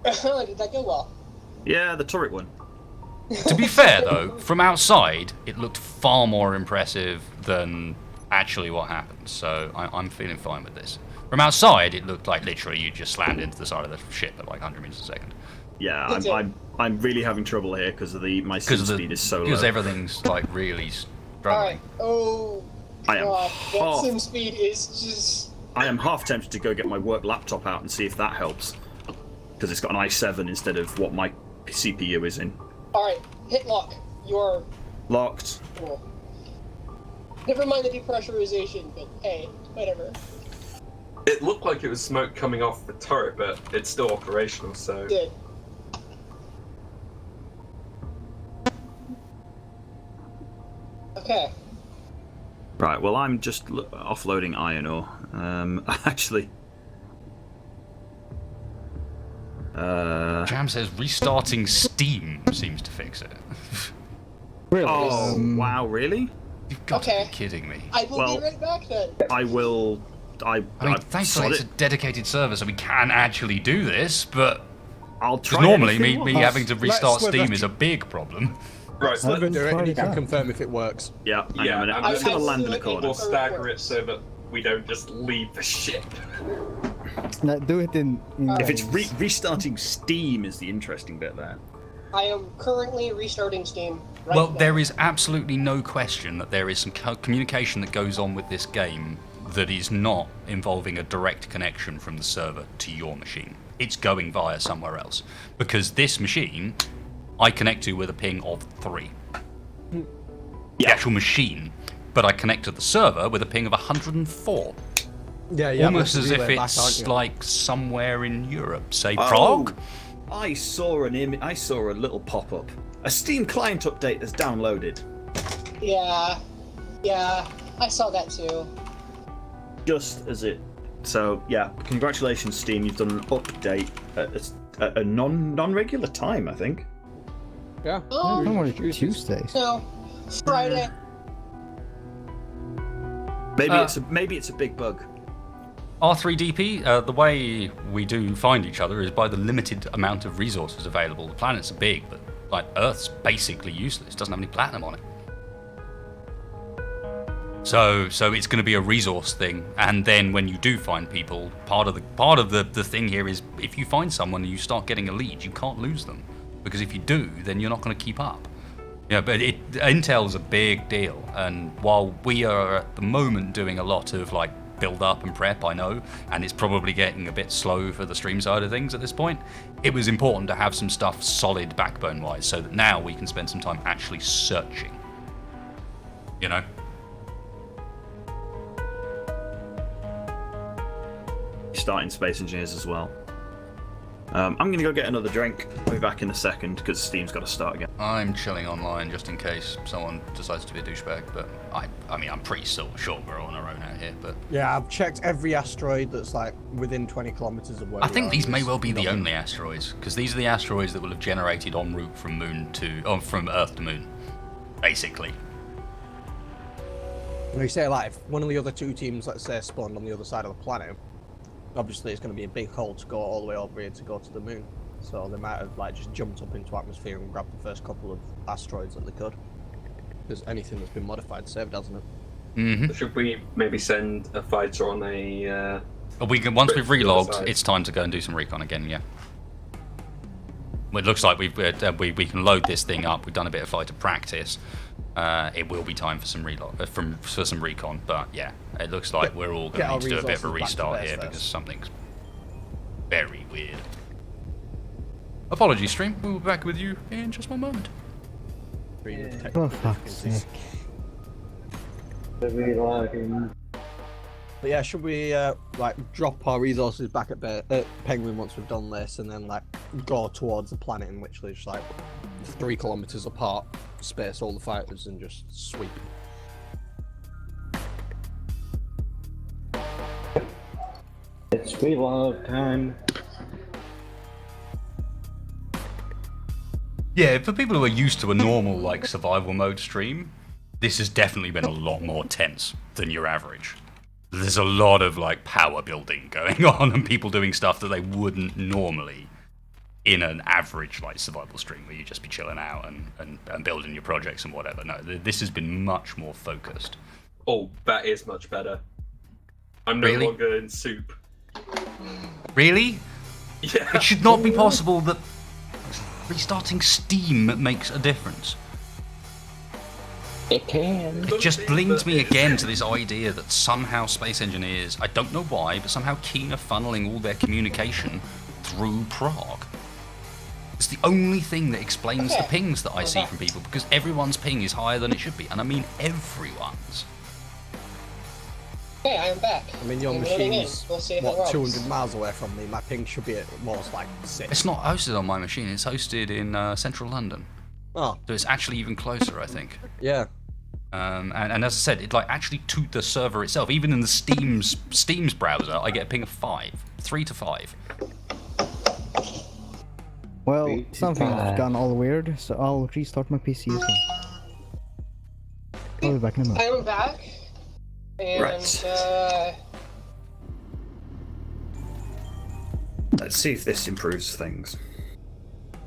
Did that go well? Yeah, the turret one. To be fair, though, from outside, it looked far more impressive than actually what happened. So I'm feeling fine with this. From outside, it looked like literally you just slammed into the side of the ship at like 100 meters a second. Yeah, I'm really having trouble here because of my speed is so low. Because everything's like really struggling. Oh, I am God. That half- sim speed is just... I am half tempted to go get my work laptop out and see if that helps. Because it's got an i7 instead of what my CPU is in. Alright, hit lock. You're... Locked. Cool. Never mind the depressurization, but hey, whatever. It looked like it was smoke coming off the turret, but it's still operational, so... Good. Okay. Right, well, I'm just offloading iron ore. Actually... Jam says restarting Steam seems to fix it. Really? Oh, wow, really? You've got to be kidding me. I will be right back then. I will... I mean, thankfully it's a dedicated server, so we can actually do this, but... I'll try normally, me once. having to restart Let's Steam is a big problem. Right, so do it and you can confirm if it works. Yeah, hang on a minute. I'm I'm just going to land in a We'll corner. stagger it so that we don't just leave the ship. No, do it in. If it's restarting Steam is the interesting bit there. I am currently restarting Steam. Right Well, now. there is absolutely no question that there is some communication that goes on with this game that is not involving a direct connection from the server to your machine. It's going via somewhere else. Because this machine, I connect to with a ping of 3. The actual machine. But I connect to the server with a ping of 104. Yeah, Almost as if relay back, aren't it's you? like somewhere in Europe, say Prague. I saw an image. I saw a little pop-up. A Steam client update has downloaded. Yeah. Yeah. I saw that too. Just as it. So yeah, congratulations, Steam. You've done an update at a non-regular time, I think. Yeah. Oh, Tuesdays. no. Friday. Maybe it's a big bug. R3DP, the way we do find each other is by the limited amount of resources available. The planets are big, but like Earth's basically useless. It doesn't have any platinum on it. So it's going to be a resource thing, and then when you do find people, part of the thing here is if you find someone and you start getting a lead, you can't lose them, because if you do, then you're not going to keep up. Yeah, but intel's a big deal, and while we are at the moment doing a lot of like build up and prep, I know, and it's probably getting a bit slow for the stream side of things at this point, it was important to have some stuff solid backbone wise, so that now we can spend some time actually searching. You know? Starting Space Engineers as well. I'm going to go get another drink. I'll be back in a second because Steam's got to start again. I'm chilling online just in case someone decides to be a douchebag, but I mean, I'm pretty sure we're on our own out here, but... Yeah, I've checked every asteroid that's like within 20 kilometers of where I we think are. these may well be the Nothing. only asteroids, because these are the asteroids that will have generated en route from from Earth to Moon, basically. And you say like if one of the other two teams, let's say, spawned on the other side of the planet, obviously it's going to be a big haul to go all the way over here to go to the moon. So they might have like just jumped up into atmosphere and grabbed the first couple of asteroids that they could. Because anything that's been modified saved, hasn't it? Mm-hmm. Should we maybe send a fighter on a... Once we've relogged, it's time to go and do some recon again, yeah. Well, it looks like we can load this thing up. We've done a bit of fighter practice. It will be time for some for some recon, but yeah, it looks like we're all going to need to do a bit of a restart here because something's very weird. Apologies, stream. We'll be back with you in just one moment. Oh, fuck's sake. But yeah, should we like drop our resources back at Penguin once we've done this, and then like go towards the planet in which there's like 3 kilometers apart, space all the fighters and just sweep? It's reload time. Yeah, for people who are used to a normal like survival mode stream, this has definitely been a lot more tense than your average. There's a lot of like power building going on and people doing stuff that they wouldn't normally in an average like survival stream where you just be chilling out and building your projects and whatever. No, this has been much more focused. Oh, that is much better. I'm no Really? longer in soup. Really? Yeah. It should not be possible that restarting Steam makes a difference. It can. It just brings me again to this idea that somehow space engineers, I don't know why, but somehow keen are funneling all their communication through Prague. It's the only thing that explains the pings that I see from people, because everyone's ping is higher than it should be, and I mean everyone's. Okay, I am back. I mean, your I'm loading in. machine's, We'll see how it what, rolls. 200 miles away from me. My ping should be at most like 6. It's not hosted on my machine, it's hosted in central London. Oh. So it's actually even closer, I think. Yeah. And as I said, it like actually to the server itself, even in the Steam's browser, I get a ping of 3 to 5. Well, something's gone all weird, so I'll restart my PC as well. I'll be back in a minute. I'm back. And, Let's see if this improves things.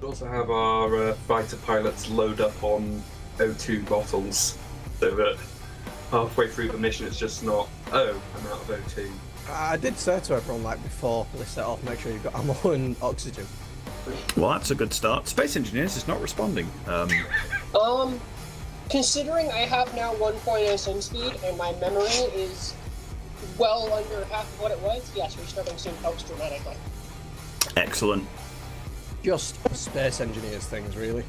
We also have our fighter pilots load up on O2 bottles, so that halfway through the mission it's just not, oh, I'm out of O2. I did say to everyone like before we set off, make sure you've got ammo and oxygen. Well, that's a good start. Space Engineers is not responding. Considering I have now 1.0 sim speed and my memory is well under half of what it was, yes, restarting soon helps dramatically. Excellent. Just Space Engineers things, really.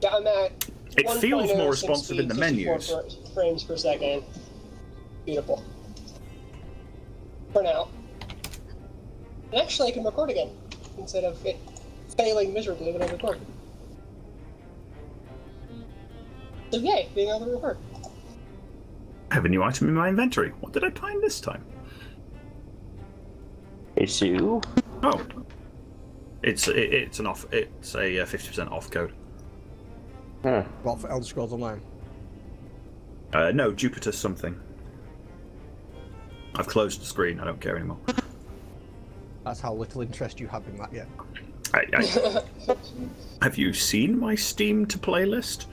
Yeah, I'm at It feels 1.0 more sim responsive in the speed, 64 menus. frames per second. Beautiful. For now. And actually, I can record again instead of it failing miserably when I record. So yay, being able to record. I have a new item in my inventory. What did I find this time? Issue. Oh, it's a 50% off code. What for Elder Scrolls Online? No, Jupiter something. I've closed the screen. I don't care anymore. That's how little interest you have in that yet. Have you seen my Steam to playlist?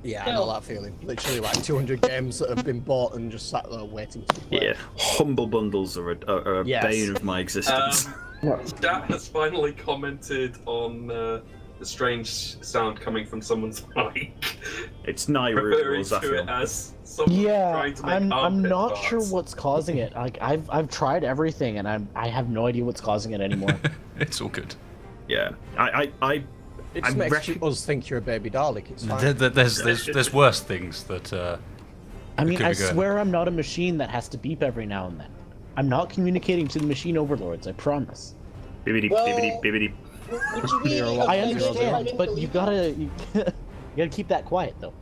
Yeah, I know that feeling. Literally like 200 games that have been bought and just sat there waiting to be played. Yeah, humble bundles are a bane of my existence. Chat has finally commented on the strange sound coming from someone's mic. It's Naira referring rules, I to feel. it as someone trying to make I'm armpit not farts. sure what's causing it. Like I've tried everything and I have no idea what's causing it anymore. It's all good. Yeah, It just makes us think you're a baby Dalek. It's fine. There's worse things that. I mean, could I be good. swear I'm not a machine that has to beep every now and then. I'm not communicating to the machine overlords, I promise. Bibbidi, bibbidi, bibbidi. Would you be I offended if I understand, didn't but believe you gotta keep that quiet though.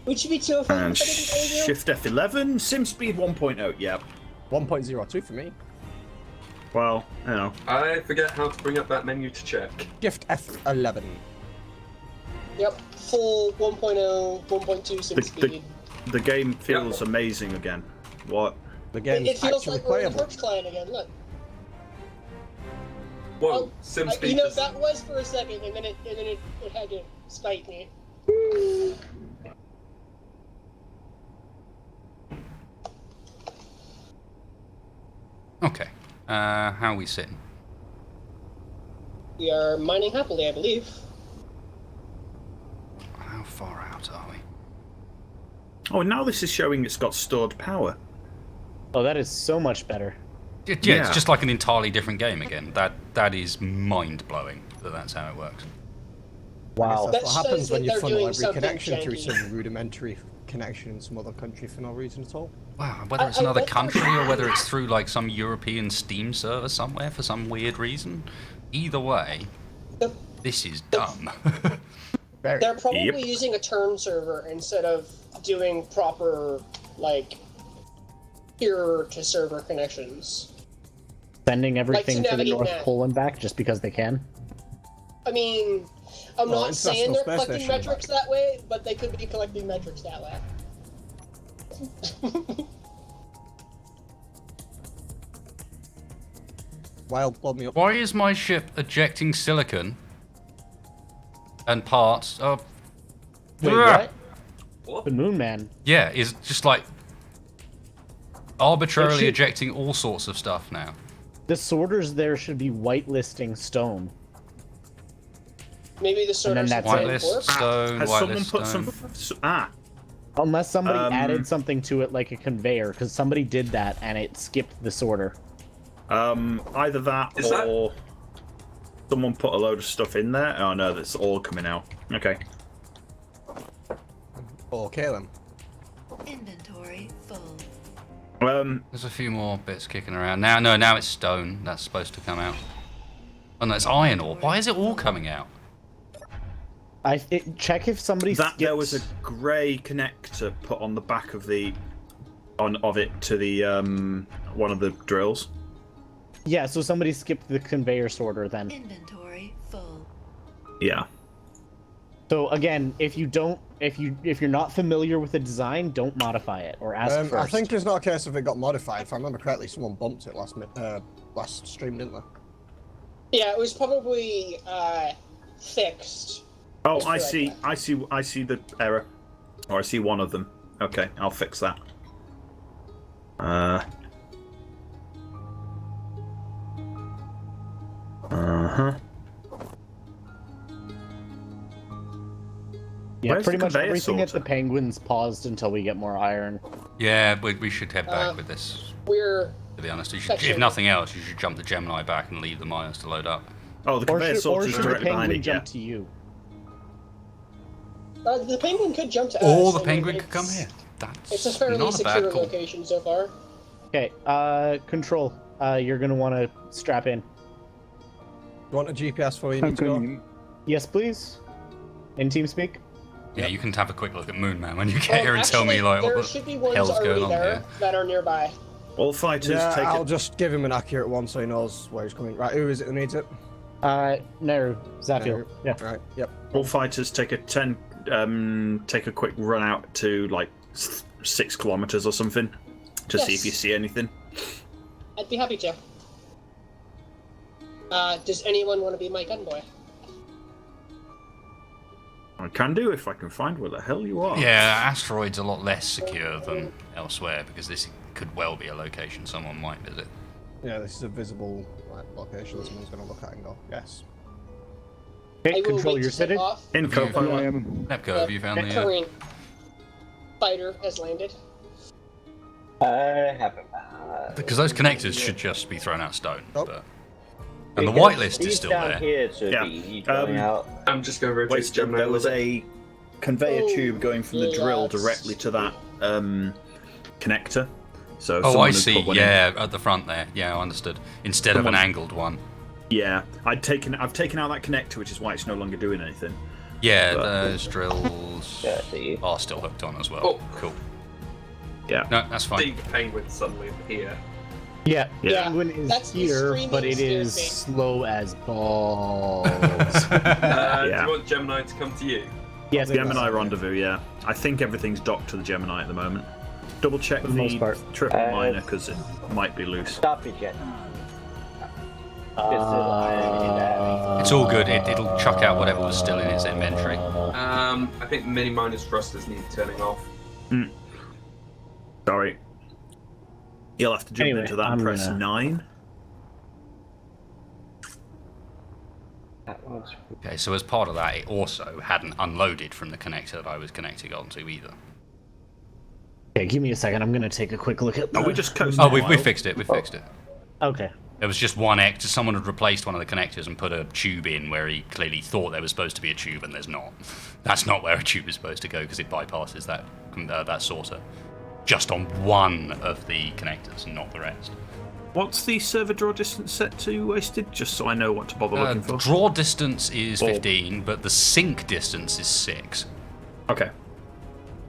Would you be too offended And if I didn't believe you? Shift F11, sim speed 1.0. Yep. 1.02 for me. Well, you know. I forget how to bring up that menu to check. Shift F11. Yep, full 1.0, 1.2 sim speed. The game feels amazing again. What? The game's It feels actually like we're in the playable. Torch Client again, look. Whoa, sim speed You know, just- that was for a second, and then it had to spite me. Okay. How are we sitting? We are mining happily, I believe. How far out are we? Oh, now this is showing it's got stored power. Oh, that is so much better. Yeah, it's just like an entirely different game again. That is mind blowing that's how it works. Wow. That's what happens when you they're funnel doing every something connection through janky. some rudimentary connection in some other country for no reason at all. Wow, whether it's another country or whether it's through like some European Steam server somewhere for some weird reason, either way, this is dumb. They're probably using a turn server instead of doing proper, like, peer-to-server connections. Sending everything to the navigate North that. Pole and back just because they can. I mean, I'm Well, not saying International they're Space collecting Station metrics that way, but they could be collecting metrics that way. Wild, blow me up. Why is my ship ejecting silicon and parts of... Wait, Ah! what? The Moon Man. Yeah, is just like arbitrarily It should- ejecting all sorts of stuff now. The sorters there should be whitelisting stone. Maybe the sorter And then that's supply it. work. Stone, Has someone whitelist put stone. Unless somebody added Um, something to it like a conveyor, because somebody did that and it skipped the sorter. Either that Is that- or someone put a load of stuff in there. Oh no, that's all coming out. Okay. Okay then. Inventory full. There's a few more bits kicking around. Now it's stone. That's supposed to come out. Oh no, it's iron ore. Why is it all coming out? Check if somebody There was a grey connector put on the back of the of it to the one of the drills. Yeah, so somebody skipped the conveyor sorter then. Inventory full. Yeah. So again, if you're not familiar with the design, don't modify it or ask first. I think it's not a case of it got modified. If I remember correctly, someone bumped it last stream, didn't they? Yeah, it was probably fixed. Oh, Let's I put it see. like I see the error, or I see one of them. Okay, I'll fix that. Yeah, Where's pretty the much conveyor everything at sorter? the Penguins paused until we get more iron. Yeah, we should head back with this. We're To be honest, Section. if nothing else, you should jump the Gemini back and leave the miners to load up. Oh, the conveyor Or sorter is should the directly behind Penguin it. Yeah. jump to you? the penguin could jump to us. Or the I mean, penguin could come it's- here. That's It's a fairly not a bad secure call. location so far. Okay, Control. You're gonna want to strap in. You want a GPS for you need to go? Yes, please. In TeamSpeak. Yeah, you can have a quick look at Moon Man when you get here and tell Actually, me like there what should be the ones hell's already going on there here. that are nearby. All fighters Yeah, take I'll it. just give him an accurate one so he knows where he's coming. Right, who is it who needs it? Neru. Zafiel. Yeah. Right, yep. All fighters take a take a quick run out to like 6 kilometers or something to see if you Yes. see anything. I'd be happy to. Does anyone want to be my gunboy? I can do if I can find where the hell you are. Yeah, asteroid's a lot less secure than elsewhere because this could well be a location someone might visit. Yeah, this is a visible location that someone's going to look at and go, yes. Okay, I will Control, wait you're to take seated. off. In co-pilot. Nepco, have you found the... Marine fighter has landed. I haven't. Because those connectors should just be thrown out stone. Oh. But... And the Because whitelist is these still down there. Here should Yeah. be going out. I'm just going to rotate Wait, Gemini. there was a little a conveyor Oh, tube going from the drill yes. directly to that connector. So if Oh, someone I had see. put one in- Yeah, at the front there. Yeah, I understood. Instead of an Someone- angled one. Yeah, I've taken out that connector, which is why it's no longer doing anything. Yeah, But- those drills Yeah, I see. are still hooked on as well. Oh. Cool. Yeah. No, that's fine. See the penguin suddenly appear. Yeah, Yeah. Penguin is That's the here, screaming but it is scared me. slow as balls. Do Yeah. you want Gemini to come to you? Yes, Gemini rendezvous, yeah. I think everything's docked to the Gemini at the moment. Double check For the most the part. triple miner because it might be loose. Stop it, Jet. It's all good. It'll chuck out whatever was still in its inventory. I think mini miners thrusters need turning off. Sorry. You'll have to jump Anyway, into that and I'm press gonna- 9. Okay, so as part of that, it also hadn't unloaded from the connector that I was connecting onto either. Okay, give me a second. I'm gonna take a quick look at. Oh, we just coasted. Oh, we fixed it. We fixed it. Okay. There was just one someone had replaced one of the connectors and put a tube in where he clearly thought there was supposed to be a tube and there's not. That's not where a tube is supposed to go because it bypasses that sorter. Just on one of the connectors, not the rest. What's the server draw distance set to, Wasted? Just so I know what to bother looking The for. draw distance is Or- 15, but the sync distance is 6. Okay.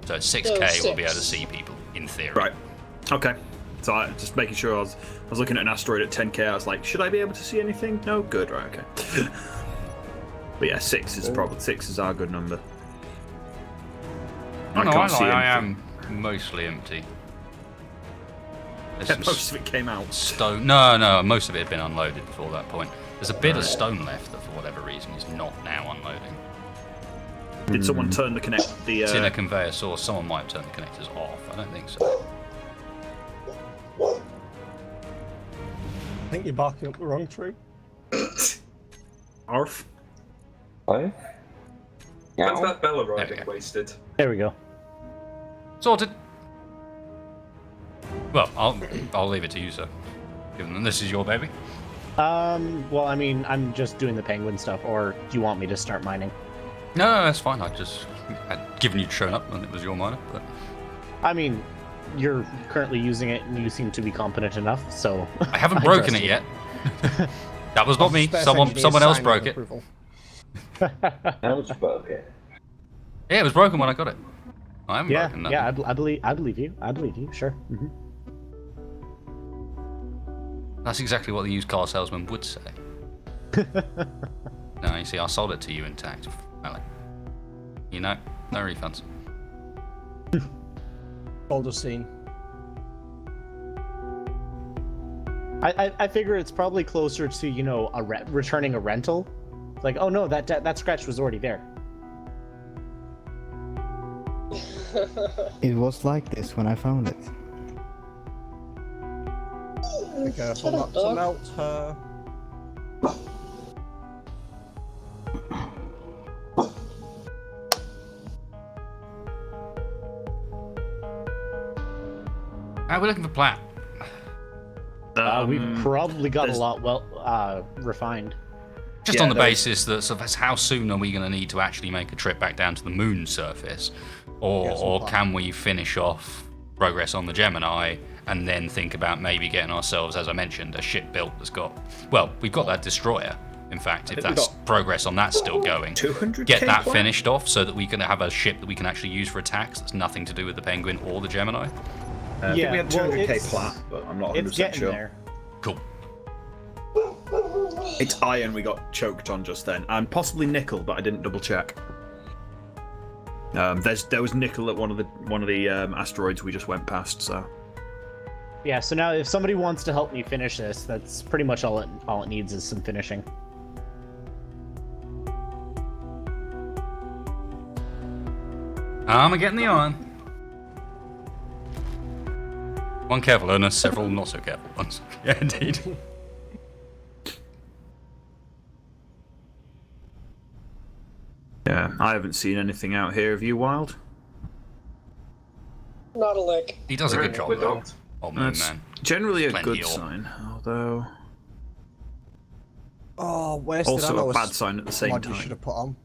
So at 6k, So we'll be able to 6. see people, in theory. Right. Okay. So I just making sure I was looking at an asteroid at 10k. I was like, should I be able to see anything? No. Good. Right. Okay. But yeah, 6 is our good number. No, I can't see I anything. am mostly empty. There's Yeah, some most of it came out. stone. No, most of it had been unloaded before that point. There's a bit of stone left that, for whatever reason, is not now unloading. Did someone turn the connect? It's in a conveyor source. Someone might have turned the connectors off. I don't think so. I think you're barking up the wrong tree. Arf. 5. When's that Bella riding wasted? There we go. Sorted. Well, I'll leave it to you, sir. Given that this is your baby. Well, I mean, I'm just doing the penguin stuff, or do you want me to start mining? No, that's fine. I'd given you shown up and it was your miner, but... I mean, you're currently using it and you seem to be competent enough, so... I haven't broken it yet. That was not me. Someone else broke it. That was broken. Yeah, it was broken when I got it. I haven't broken nothing. Yeah, I believe you. I believe you, sure. Mm-hmm. That's exactly what the used car salesman would say. No, you see, I sold it to you intact. Well, you know, no refunds. Older scene. I figure it's probably closer to, you know, returning a rental. Like, oh no, that scratch was already there. It was like this when I found it. Be careful not to melt her. We're looking for plat. We've probably got a lot refined. Just on the basis that so that's how soon are we going to need to actually make a trip back down to the moon's surface, or can we finish off progress on the Gemini and then think about maybe getting ourselves, as I mentioned, a ship built that's got. Well, we've got that destroyer. In fact, if that's progress on that's still going, get that finished off so that we can have a ship that we can actually use for attacks. That's nothing to do with the Penguin or the Gemini. I think we had 200k plat, but I'm not 100% sure. There. Cool. It's iron we got choked on just then, and possibly nickel, but I didn't double check. There was nickel at one of the asteroids we just went past. So yeah. So now, if somebody wants to help me finish this, that's pretty much all it needs is some finishing. I'm getting the iron. One careful learner, several not so careful ones. Yeah, indeed. yeah, I haven't seen anything out here. Have you, Wild? Not a lick. He does a good job, though. Oh, That's man. generally a Plenty good of. sign, although wasted also ammo a was bad sign at the same mod you time. should have put on.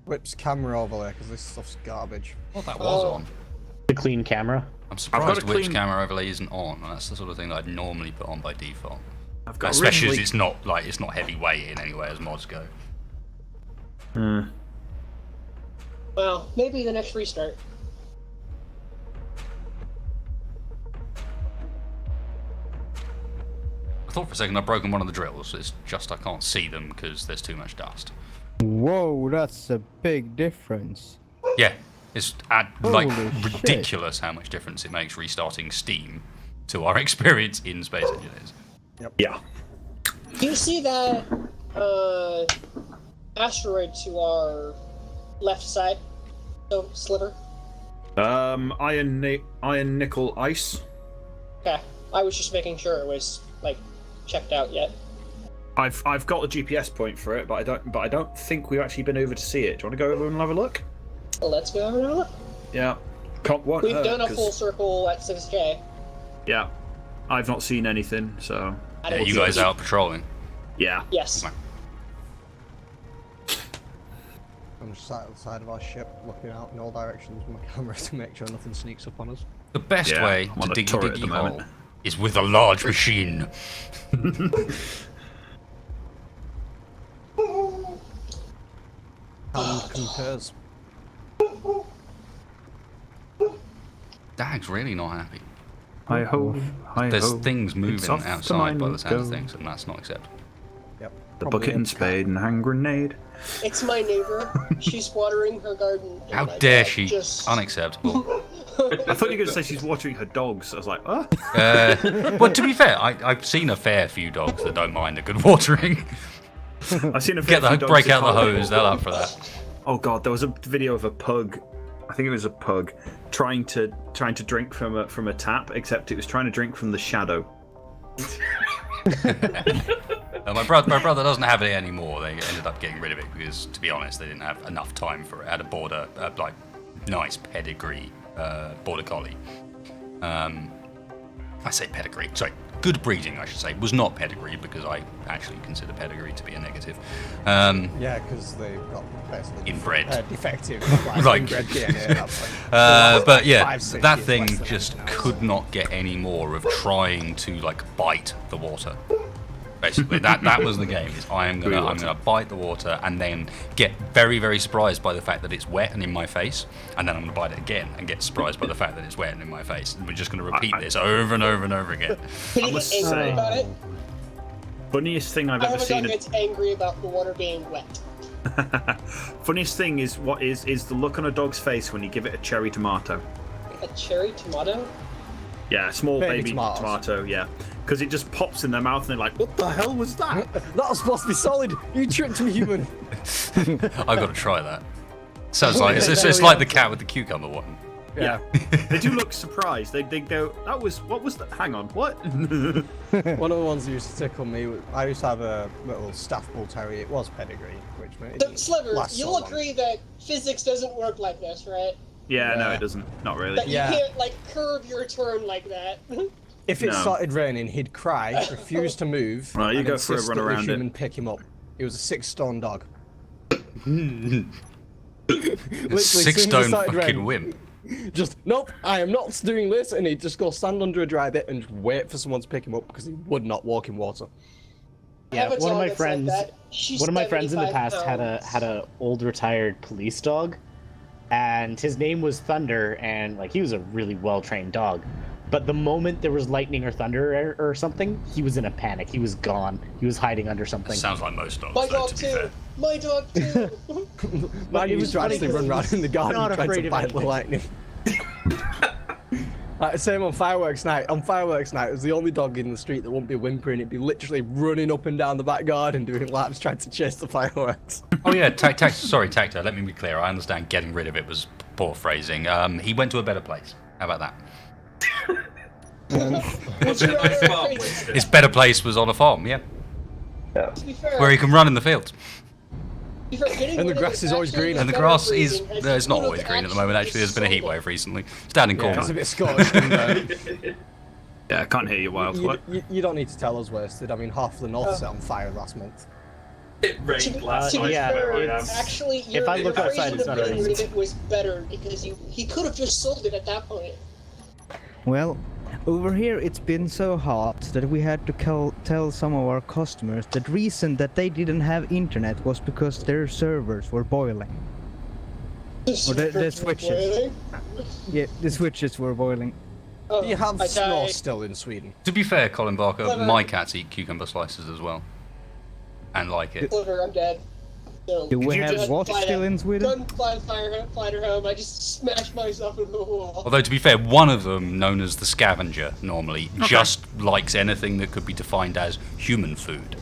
Whip's camera overlay because this stuff's garbage. Well, that was on. The clean camera. I'm surprised Whip's camera overlay isn't on, and that's the sort of thing that I'd normally put on by default. Especially as it's not heavyweight in any way as mods go. Well, maybe the next restart. I thought for a second I'd broken one of the drills. It's just I can't see them because there's too much dust. Whoa, that's a big difference. Yeah, it's Holy ridiculous how much difference it makes restarting Steam to our experience in Space Engineers. Yep. Yeah. Do you see that asteroid to our left side? So sliver. Iron, nickel, ice. Okay, I was just making sure it was like checked out yet. I've got a GPS point for it, but I don't think we've actually been over to see it. Do you want to go over and have a look? Let's go over and have a look. Yeah. We've done a full circle at 6K. Yeah. I've not seen anything, so. Yeah, you guys out patrolling? Yeah. Yes. I'm just sat at the side of our ship, looking out in all directions with my camera to make sure nothing sneaks up on us. The best way I'm on to a dig turret your at the diggy hole moment. is with a large machine. How compares? Dag's really not happy. Hi ho, hi There's ho. things It's moving off to outside by mine the sound of go. things, and that's not acceptable. Yep. The bucket and spade and hand grenade. It's my neighbor. She's watering her garden. How and dare I she? Just... Unacceptable. I thought you were going to say she's watering her dogs. I was like, oh. Well, to be fair, I've seen a fair few dogs that don't mind a good watering. I've seen a fair few dogs break that out the can't- hose. They're up for that. Oh god, there was a video of a pug. I think it was a pug trying to drink from a tap, except it was trying to drink from the shadow. My brother doesn't have it anymore. They ended up getting rid of it because, to be honest, they didn't have enough time for it. It had a border, like, nice pedigree border collie. I say pedigree, sorry, good breeding, I should say. Was not pedigree because I actually consider pedigree to be a negative. Yeah, because they've got basically inbred, defective, like, inbred DNA. but yeah, 5-6 that years thing less than just anything else. could not get any more of trying to like bite the water. Basically, that was the game. Is I'm gonna bite the water and then get very, very surprised by the fact that it's wet and in my face, and then I'm gonna bite it again and get surprised by the fact that it's wet and in my face. And we're just gonna repeat this over and over and over again. I must say, about it. Funniest thing I've I ever have a seen. dog that's angry about the water being wet. Funniest thing is the look on a dog's face when you give it a cherry tomato. A cherry tomato? Yeah, a small Baby baby tomatoes. tomato. Yeah, because it just pops in their mouth and they're like, "What the hell was that?" That was supposed to be solid. You tricked me, human. I've got to try that. Sounds like it's like the cat with the cucumber one. Yeah, they do look surprised. They go, what was that? Hang on, what? One of the ones that used to tickle me, I used to have a little staff bull terrier. It was pedigree, which meant it So, didn't Sliver, last so you'll long. agree that physics doesn't work like this, right? Yeah, no, it doesn't. Not really. That you can't, like, curve your turn like that. If it No. started raining, he'd cry, refuse to move. Right, you and go for a insist run that the around it. human pick him up. He was a 6-stone dog. 6-stone fucking wimp. Just, nope, I am not doing this, and he'd just go stand under a dry bit and wait for someone to pick him up because he would not walk in water. Yeah, have a one of dog my that's friends, like that. She's one of my friends in the 75 past had a old retired police dog, and his name was Thunder, and like he was a really well trained dog. But the moment there was lightning or thunder or something, he was in a panic. He was gone. He was hiding under something. Sounds like most dogs. My though, dog to be too. fair. My dog too. Mine it used was to funny actually 'cause run he around was in the garden not trying afraid to of bite the anything. lightning. Same on fireworks night. On fireworks night, it was the only dog in the street that wouldn't be whimpering. It'd be literally running up and down the back garden doing laps trying to chase the fireworks. Oh yeah, sorry, Tacto. Let me be clear. I understand getting rid of it was poor phrasing. He went to a better place. How about that? Was it a farm, Winston? His better place was on a farm. Yeah, To be fair, where he can run in the fields. And the grass is always green. And the grass is it's not always green at the moment. Actually, there's been a heat wave recently. It's down in Yeah, Cornwall. it's a bit scorched. Yeah, I can't hear you, Wild. What? You don't need to tell us, Wasted. I mean, half the north set on fire last month. It rained last To be night. yeah, where I am. it's- Actually, If I look your outside, phrasing it's of not getting rid of raining. it was better because he could have just sold it at that point. Well, over here it's been so hot that we had to tell some of our customers that reason that they didn't have internet was because their servers were boiling. Or the switches. Yeah, the switches were boiling. Oh, Do you have I snow died. still in Sweden? To be fair, Colin Barker, Clever. my cats eat cucumber slices as well, and like it. Sliver, I'm dead. No. Do we you have just what still in Sweden? Gun fighter home. I just smashed myself into the wall. Although to be fair, one of them, known as the scavenger, normally just likes anything that could be defined as human food.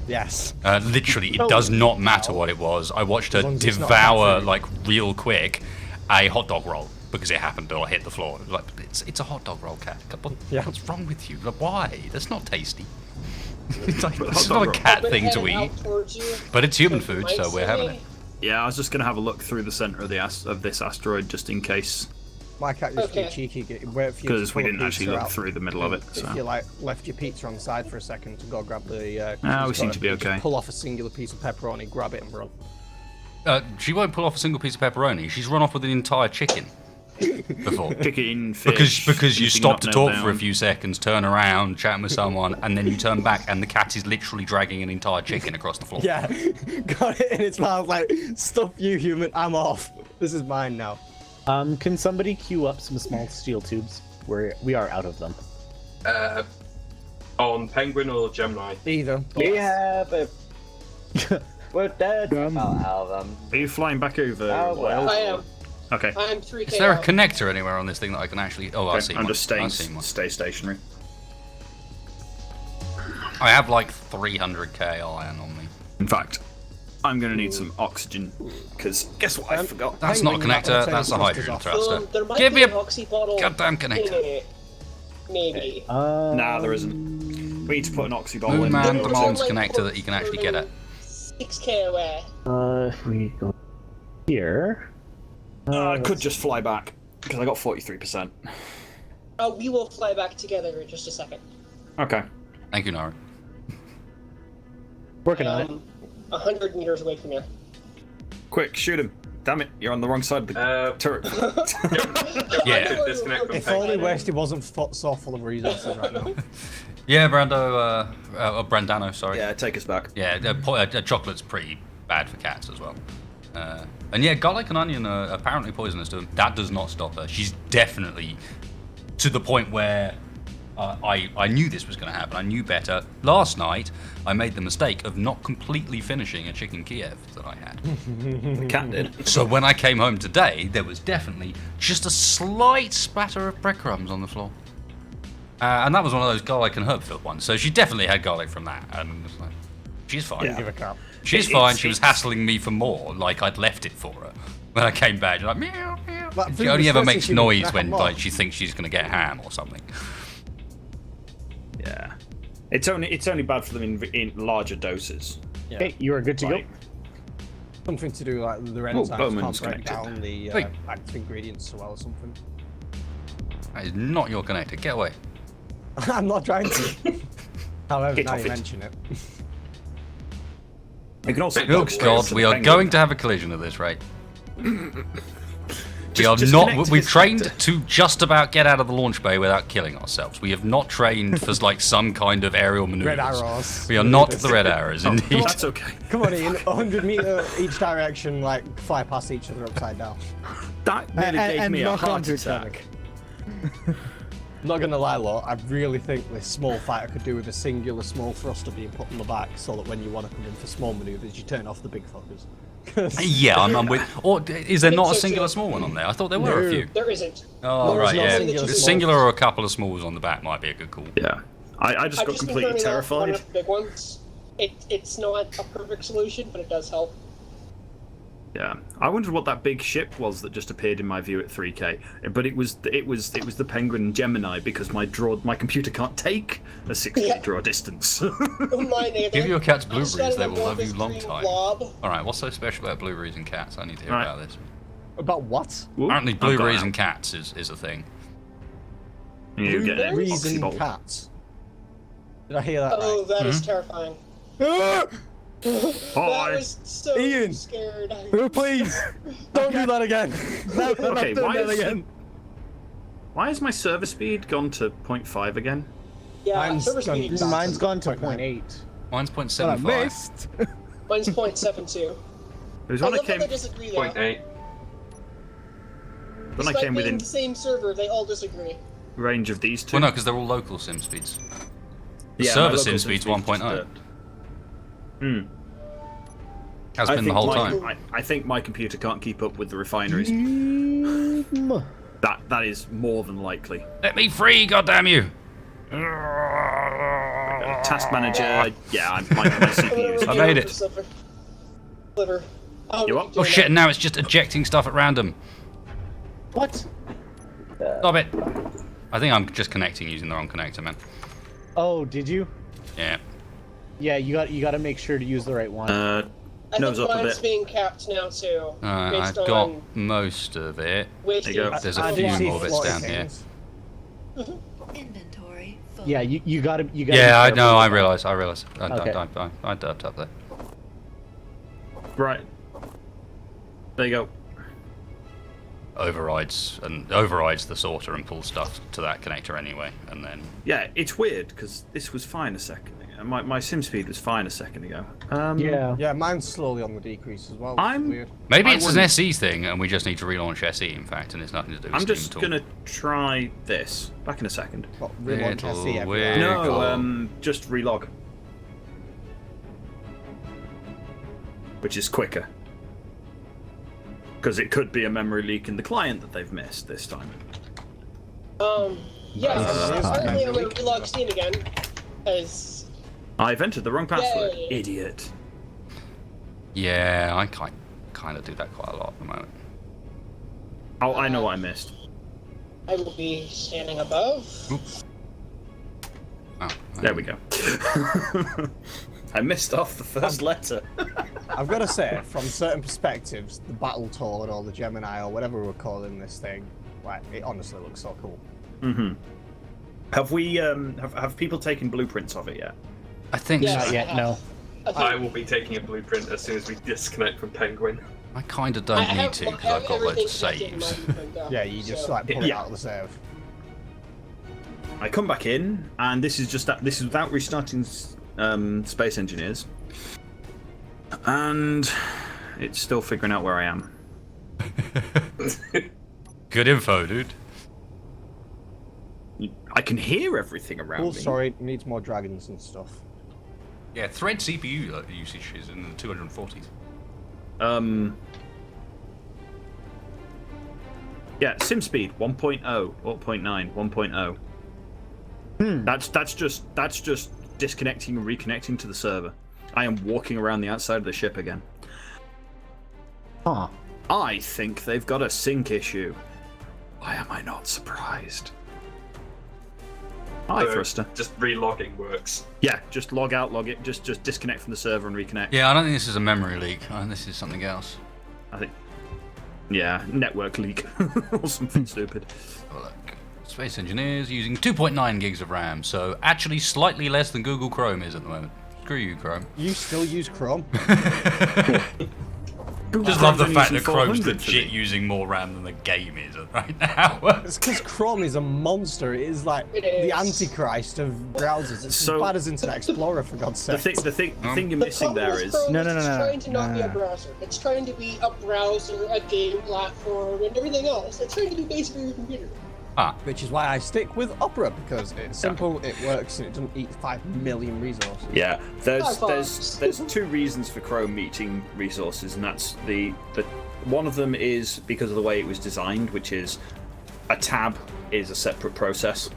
Yes. Literally, it does not matter what it was. I watched her As long as it's not devour, cat food. like, real quick, a hot dog roll because it happened to hit the floor. It was like, it's a hot dog roll, cat. What's wrong with you? Like, why? That's not tasty. It's like, it's not a cat thing to eat, but it's human food, so we're having it. Yeah, I was just gonna have a look through the center of this asteroid just in case, My cat used to be cheeky, wait for you to because we pull a didn't actually pizza look out. through the middle of it. If So you like left your pizza on the side for a second to go grab the we cheese seem to be curd, you just okay. pull off a singular piece of pepperoni, grab it and run. She won't pull off a single piece of pepperoni. She's run off with an entire chicken before. Chicken, fish. Because you anything stop not to nailed talk for a down. few seconds, turn around, chatting with someone, and then you turn back, and the cat is literally dragging an entire chicken across the floor. Yeah, got it in its mouth like, stop you human, I'm off. This is mine now. Can somebody queue up some small steel tubes? We are out of them. On Penguin or Gemini? Either. We have a... We're dead. Um, out of them. Are you flying back over? Oh, well. Wild? I am. Okay. I'm 3K Is there a out. connector anywhere on this thing that I can actually... Oh, I see I'm one. just I staying. see one. Stay stationary. I have like 300k iron on me. In fact, I'm gonna need some oxygen because guess what? I forgot. That's not a Penguin, connector, that that's a will hydrogen take the thruster. There might Give be me an a oxy bottle goddamn in connector. it. Maybe. Nah, there isn't. We need to put an oxyball in. Moonman there. demands connector that you can actually get at. 6k away. If we go here. I could just fly back because I got 43%. We will fly back together in just a second. Okay. Thank you, Nara. Working on it. 100 meters away from here. Quick, shoot him. Damn it, you're on the wrong side of the turret. Yeah. If only Westy wasn't so full of resources right now. Yeah, Brandano, sorry. Yeah, take us back. Yeah, chocolate's pretty bad for cats as well. And yeah, garlic and onion are apparently poisonous to them. That does not stop her. She's definitely to the point where I knew this was going to happen. I knew better. Last night, I made the mistake of not completely finishing a chicken Kiev that I had. The cat did. So when I came home today, there was definitely just a slight spatter of breadcrumbs on the floor. And that was one of those garlic and herb-filled ones. So she definitely had garlic from that. And it's like, she's fine. Give a crap. She's fine. She was hassling me for more, like I'd left it for her. When I came back, she's like, meow, meow. She only ever makes noise when like she thinks she's going to get ham or something. Yeah. It's only bad for them in larger doses. Yeah. Hey, you are good to go. Something to do like the enzymes Bowman's can't break connected. down the active ingredients so well or something. That is not your connector. Get away. I'm not trying to. However, Get now off you it. mention it. You can also Oh God, we are going to have a collision at this rate. We've trained to just about get out of the launch bay without killing ourselves. We have not trained for like some kind of aerial maneuvers. Red arrows. We are not the red arrows, indeed. That's okay. Come on, in 100 meter each direction, like fly past each other upside down. That nearly gave me a heart attack. I'm not gonna lie, Lord, I really think this small fighter could do with a singular small thruster being put on the back so that when you want to come in for small maneuvers, you turn off the big fuckers. Yeah, I'm with. Or is there not a singular small one on there? I thought there were a few. There isn't. Oh, right, yeah. Singular or a couple of smalls on the back might be a good call. Yeah. I just got completely terrified. One of the big ones. It's not a perfect solution, but it does help. Yeah, I wondered what that big ship was that just appeared in my view at 3K, but it was the Penguin Gemini because my computer can't take a 6K draw distance. Give your cats blueberries; they will love you long time. All right, what's so special about blueberries and cats? I need to hear about this. About what? Apparently, blueberries and cats is a thing. Blueberries and cats. Did I hear that? Oh, right? that is terrifying. That was so Ian, scared. please don't do that again. No, Okay, not doing that again. Why has my server speed gone to 0.5 again? Yeah, Mine's gone to 0.8. Mine's 0.75. Missed. Mine's 0.72. It was when I came. They disagree there. 0.8. When I Despite came being within the same server, they all disagree. range of these two. Well, no, because they're all local sim speeds. The Yeah, my server local sim sim speed's speed's 1.0. Has I been the think whole my- time. I think my computer can't keep up with the refineries. That is more than likely. Let me free, goddamn you! Task manager, yeah, my CPU. I made it. Sliver. You up? Oh shit! Now it's just ejecting stuff at random. What? Stop it! I think I'm just connecting using the wrong connector, man. Oh, did you? Yeah. Yeah, you got to make sure to use the right one. I Nose think up a mine's bit. being capped now too. I've based got on most of it. wastage. There you go. There's a few more bits down here. Inventory full. Yeah, you got to Yeah, I know. I realise. I Okay. derped up there. Right. There you go. Overrides the sorter and pulls stuff to that connector anyway, and then. Yeah, it's weird because this was fine a second ago. My sim speed was fine a second ago. Yeah, mine's slowly on the decrease as well. I'm- Weird. Maybe I it's an wouldn't- SE thing, and we just need to relaunch SE. In fact, and it's nothing to do with I'm Steam just at all. gonna try this. Back in a second. What, relaunch Little SE everywhere? weird. No, just relog. Which is quicker. Because it could be a memory leak in the client that they've missed this time. Yeah, apparently I'm gonna relog Steam again. As I've entered the wrong password. Yay. Idiot. Yeah, I kind of do that quite a lot at the moment. Oh, I know what I missed. I will be standing above. Oh, There we go. I missed off the first letter. I've got to say, from certain perspectives, the Battle Toad or the Gemini or whatever we're calling this thing, like, it honestly looks so cool. Mm-hmm. Have we have people taken blueprints of it yet? I think Not yet, no. I will be taking a blueprint as soon as we disconnect from Penguin. I kind of don't need to because I've got loads of saves. Yeah, you just like pull it out of the save. I come back in, and this is without restarting Space Engineers, and it's still figuring out where I am. Good info, dude. I can hear everything around Cool me. story, needs more dragons and stuff. Yeah, thread CPU usage is in the 240s. Yeah, sim speed 1.0, 0.9, 1.0. That's just disconnecting and reconnecting to the server. I am walking around the outside of the ship again. Huh. I think they've got a sync issue. Why am I not surprised? Hi, Thruster. Just relogging works. Yeah, just log out, log it, just disconnect from the server and reconnect. Yeah, I don't think this is a memory leak. I think this is something else. I think. Yeah, network leak or something stupid. Have a look. Space Engineers using 2.9 gigs of RAM, so actually slightly less than Google Chrome is at the moment. Screw you, Chrome. You still use Chrome? Just love the fact that Chrome's 400 for legit me. using more RAM than the game is right now. It's because Chrome is a monster. It is like the antichrist of browsers. It's So- as bad as Internet Explorer, for God's sake. The thing you're missing there is It's trying to not be a browser. It's trying to be a browser, a game platform, and everything else. It's trying to be basically your computer. Which is why I stick with Opera, because it's simple, it works, and it doesn't eat 5 million resources. Yeah, there's two reasons for Chrome eating resources, and that's the one of them is because of the way it was designed, which is a tab is a separate process.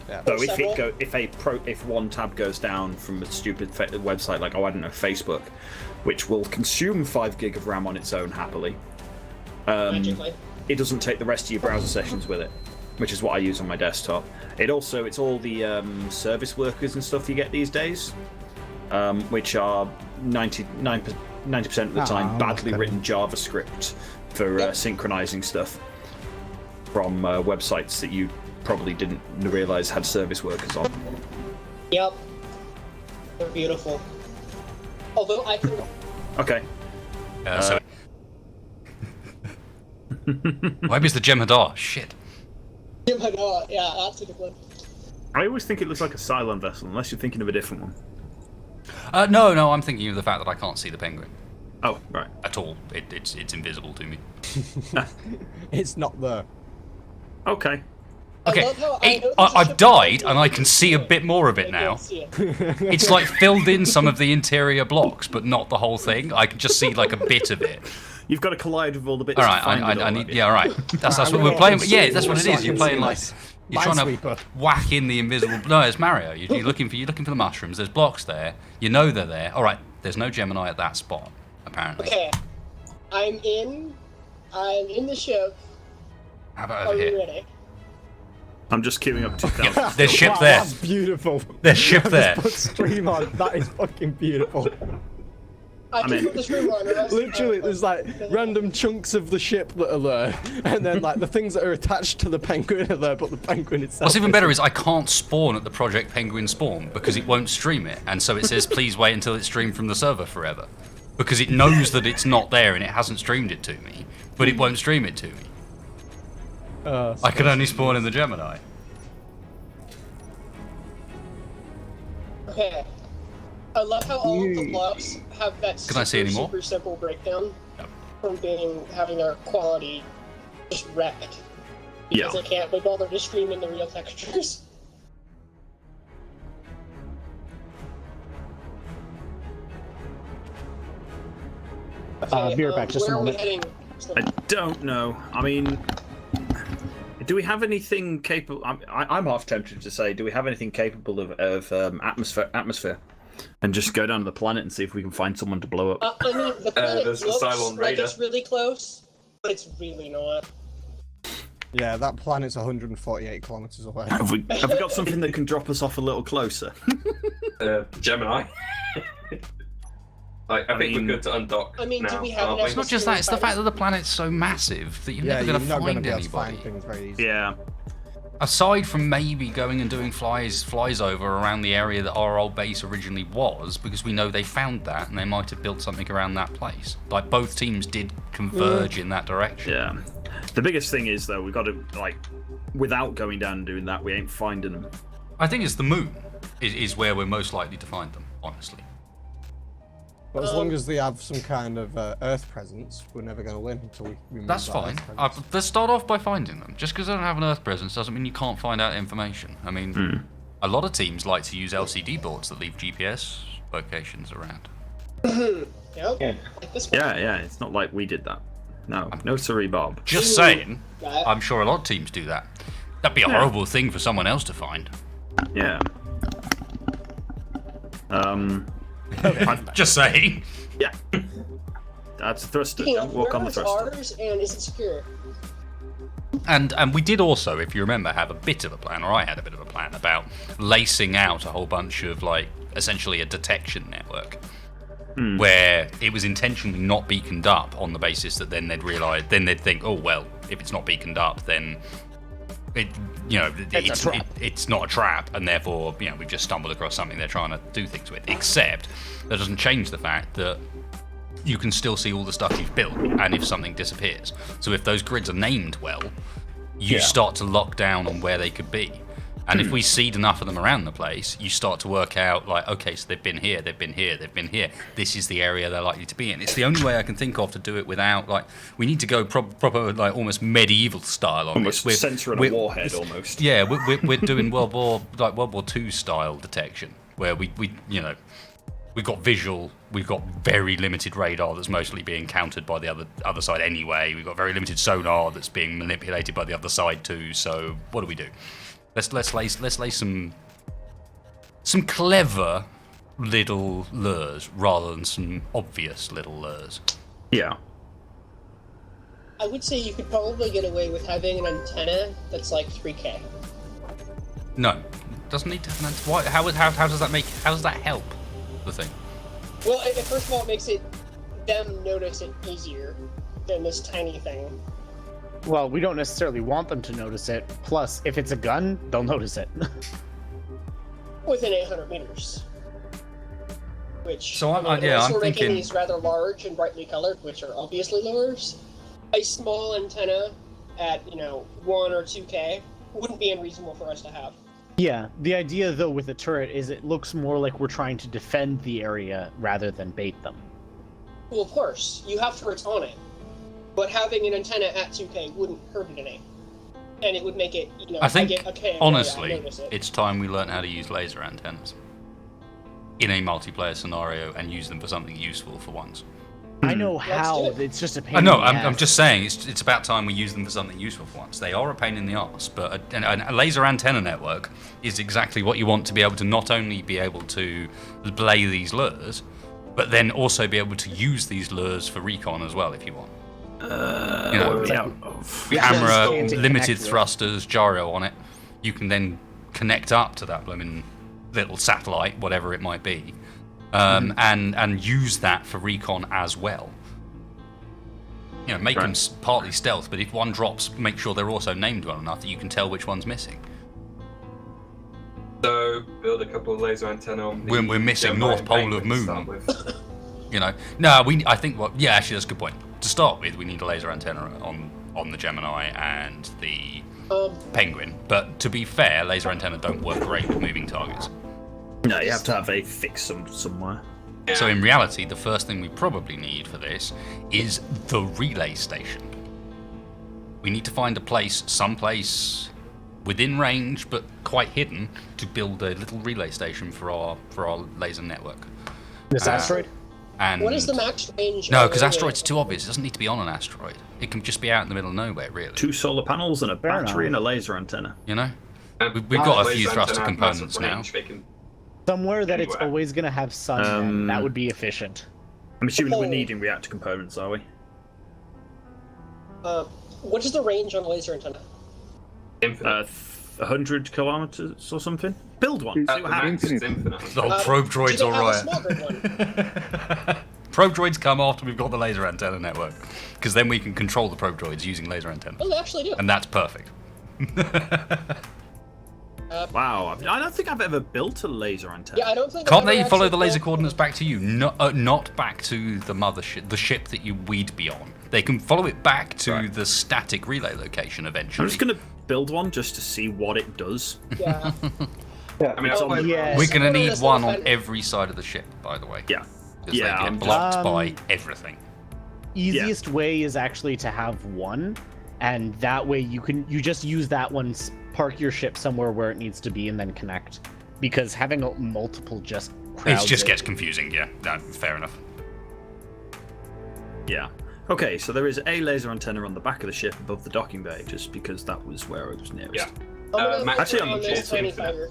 Yeah. So if one tab goes down from a stupid website like Facebook, which will consume 5 gig of RAM on its own happily, Magically. it doesn't take the rest of your browser sessions with it, which is what I use on my desktop. It's all the service workers and stuff you get these days, which are 90% of the time badly written JavaScript for synchronizing stuff from websites that you probably didn't realize had service workers on. Yep. They're beautiful. Although I think Okay. Maybe it's the Jem'Hadar. Shit. yeah, that's a good one. I always think it looks like a Cylon vessel, unless you're thinking of a different one. No, I'm thinking of the fact that I can't see the penguin. Oh, right. At all. It's invisible to me. It's not there. Okay. Okay, I've died and I can see a bit more of it now. It's like filled in some of the interior blocks, but not the whole thing. I can just see like a bit of it. You've got to collide with all the bits. All right, I need. Yeah, all right. That's what we're playing. Yeah, that's what it is. You're playing like you're trying to whack in the invisible. No, it's Mario. You're looking for the mushrooms. There's blocks there. You know they're there. All right. There's no Gemini at that spot apparently. Okay. I'm in the ship. How about Are over you here? ready? I'm just queuing up 2,000. There's ship Wow, there. That's beautiful. There's ship there. Just put stream on. That is fucking beautiful. I can put the stream on. Literally, there's like random chunks of the ship that are there, and then like the things that are attached to the penguin are there, but the penguin itself. What's even better is I can't spawn at the Project Penguin spawn because it won't stream it, and so it says please wait until it's streamed from the server forever, because it knows that it's not there and it hasn't streamed it to me, but it won't stream it to me. I can only spawn in the Gemini. Okay. I love how all of the blocks have that Can I see any more? super simple breakdown from having their quality just wrecked. Because they can't be bothered to stream in the real textures. Be right back, just a where are we moment. heading? I don't know. I mean, do we have anything capable? I'm half tempted to say, do we have anything capable of atmosphere, and just go down to the planet and see if we can find someone to blow up? I mean, the planet there's the looks Cylon like Raider. it's really close, but it's really not. Yeah, that planet's 148 kilometers away. Have we got something that can drop us off a little closer? Gemini. I think we're good to undock. I mean, now, do we have aren't an we? It's not just that; it's the fact that the planet's so massive that you're Yeah, never you're going to not going to find be able to anybody. find things very easily. Yeah. Aside from maybe going and doing flies over around the area that our old base originally was, because we know they found that and they might have built something around that place. Like both teams did converge in that direction. Yeah. The biggest thing is though, we got to like, without going down and doing that, we ain't finding them. I think it's the moon is where we're most likely to find them, honestly. But as long as they have some kind of Earth presence, we're never going to win until we remove That's that fine. Earth presence. Let's start off by finding them. Just because they don't have an Earth presence doesn't mean you can't find out information. I mean, a lot of teams like to use LCD boards that leave GPS locations around. Yep. Yeah, it's not like we did that. No sorry, Bob. Just saying, I'm sure a lot of teams do that. That'd be a horrible thing for someone else to find. Yeah. Just saying. Yeah. That's thruster. Don't walk on the thruster. Ours, and is it secure? And we did also, if you remember, have a bit of a plan, or I had a bit of a plan about lacing out a whole bunch of like essentially a detection network. Where it was intentionally not beaconed up on the basis that then they'd think, oh well, if it's not beaconed up, then it's not a trap, and therefore we've just stumbled across something they're trying to do things with. Except that doesn't change the fact that you can still see all the stuff you've built, and if something disappears. So if those grids are named well, you start to lock down on where they could be. And if we seed enough of them around the place, you start to work out, like, okay, so they've been here, they've been here, they've been here. This is the area they're likely to be in. It's the only way I can think of to do it without, like, we need to go proper, like, almost medieval style on almost this. censoring a warhead, almost. Yeah, we're doing World War II style detection, where we've got visual, we've got very limited radar that's mostly being countered by the other side anyway. We've got very limited sonar that's being manipulated by the other side too. So what do? Let's lay some clever little lures rather than some obvious little lures. Yeah. I would say you could probably get away with having an antenna that's like 3K. No, doesn't need to. Why? How does that make? How does that help the thing? Well, first of all, it makes them notice it easier than this tiny thing. Well, we don't necessarily want them to notice it. Plus, if it's a gun, they'll notice it. Within 800 meters. Which, so I'm we're making thinking these rather large and brightly colored, which are obviously lures. A small antenna at 1 or 2K wouldn't be unreasonable for us to have. Yeah, the idea though with a turret is it looks more like we're trying to defend the area rather than bait them. Well, of course, you have turrets on it. But having an antenna at 2K wouldn't hurt it any. And it would make it, I think, honestly, I notice it. it's time we learn how to use laser antennas in a multiplayer scenario and use them for something useful for once. I know how, it's just a pain I know, in the I'm ass. just saying, it's about time we use them for something useful for once. They are a pain in the arse, but a laser antenna network is exactly what you want to be able to not only be able to lay these lures, but then also be able to use these lures for recon as well if you want. Camera, limited thrusters, gyro on it. You can then connect up to that blooming little satellite, whatever it might be, and use that for recon as well. Make them partly stealth, but if one drops, make sure they're also named well enough that you can tell which one's missing. So build a couple of laser antenna on the We're missing Gemini North Pole Penguin of to Moon. start with. I think actually that's a good point. To start with, we need a laser antenna on the Gemini and the Penguin. But to be fair, laser antenna don't work great with moving targets. No, you have to have a fix somewhere. So in reality, the first thing we probably need for this is the relay station. We need to find someplace within range but quite hidden to build a little relay station for our laser network. This asteroid? And what is the max range? No, because asteroid's too obvious. It doesn't need to be on an asteroid. It can just be out in the middle of nowhere, really. 2 solar panels and a battery and a laser antenna. We've got a few thruster components now. Somewhere that it's always going to have sun, then. That would be efficient. I'm assuming we're needing reactor components, are we? What is the range on a laser antenna? Infinite. 100 kilometers or something. Build one. See what happens. It's infinite. Oh, probe droids, do they have a alright. small grid one? Probe droids come after we've got the laser antenna network, because then we can control the probe droids using laser antenna, Oh, they actually do. and that's perfect. Wow, I don't think I've ever built a laser antenna. Yeah, I don't think. Can't I've they ever follow actually the laser built- coordinates back to you? Not back to the mothership, the ship that we'd be on. They can follow it back to the static relay location eventually. I'm just gonna build one just to see what it does. Yeah. I mean, We're gonna need This one little on every side of the ship, by the way. Yeah. Because Yeah, they I'm get just- blocked by everything. Easiest way is actually to have one, and that way you just use that one, park your ship somewhere where it needs to be, and then connect. Because having multiple just crowds It just it. gets confusing, yeah. No, fair enough. Yeah. Okay, so there is a laser antenna on the back of the ship above the docking bay, just because that was where it was nearest. Yeah. I'm gonna actually, put it I'm on this just tiny infinite. fighter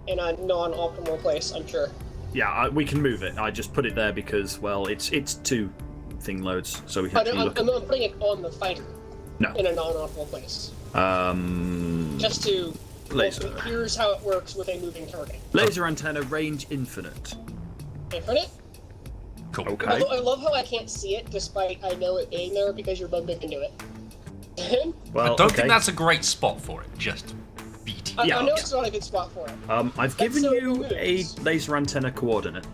in a non-optimal place, I'm sure. Yeah, we can move it. I just put it there because, well, it's 2 thing loads, so we can But actually I'm, look I'm at... not putting it on the fighter. No. In a non-optimal place. Just to. Laser. Well, here's how it works with a moving target. Laser antenna, range infinite. Infinite? Cool. Okay. I love how I can't see it, despite I know it being there because you're bumping into it. Well, I don't think that's a great spot for it, just BT. I know it's not a good spot for it. I've given you a laser antenna coordinate,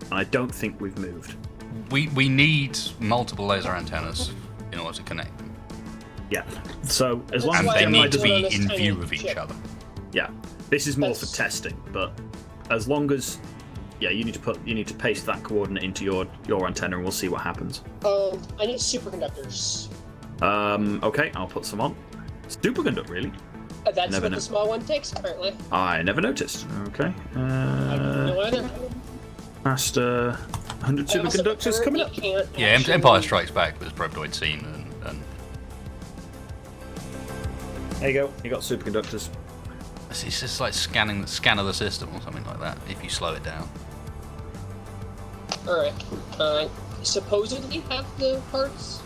and I don't think we've moved. We need multiple laser antennas in order to connect them. Yeah. So as long And as they Gemini need to doesn't- be in view of each other. Yeah. This is more for testing, but as long as you need to paste that coordinate into your antenna, and we'll see what happens. I need superconductors. Okay, I'll put some on. Superconductor, really? That's Never what know. the small one takes, apparently. I never noticed. Okay. No either. Past 100 I also superconductors coming up. can't Yeah, actually- Empire Strikes Back was probe droid scene, and There you go. You got superconductors. it's just like scan of the system or something like that. If you slow it down. Alright. Supposedly have the parts.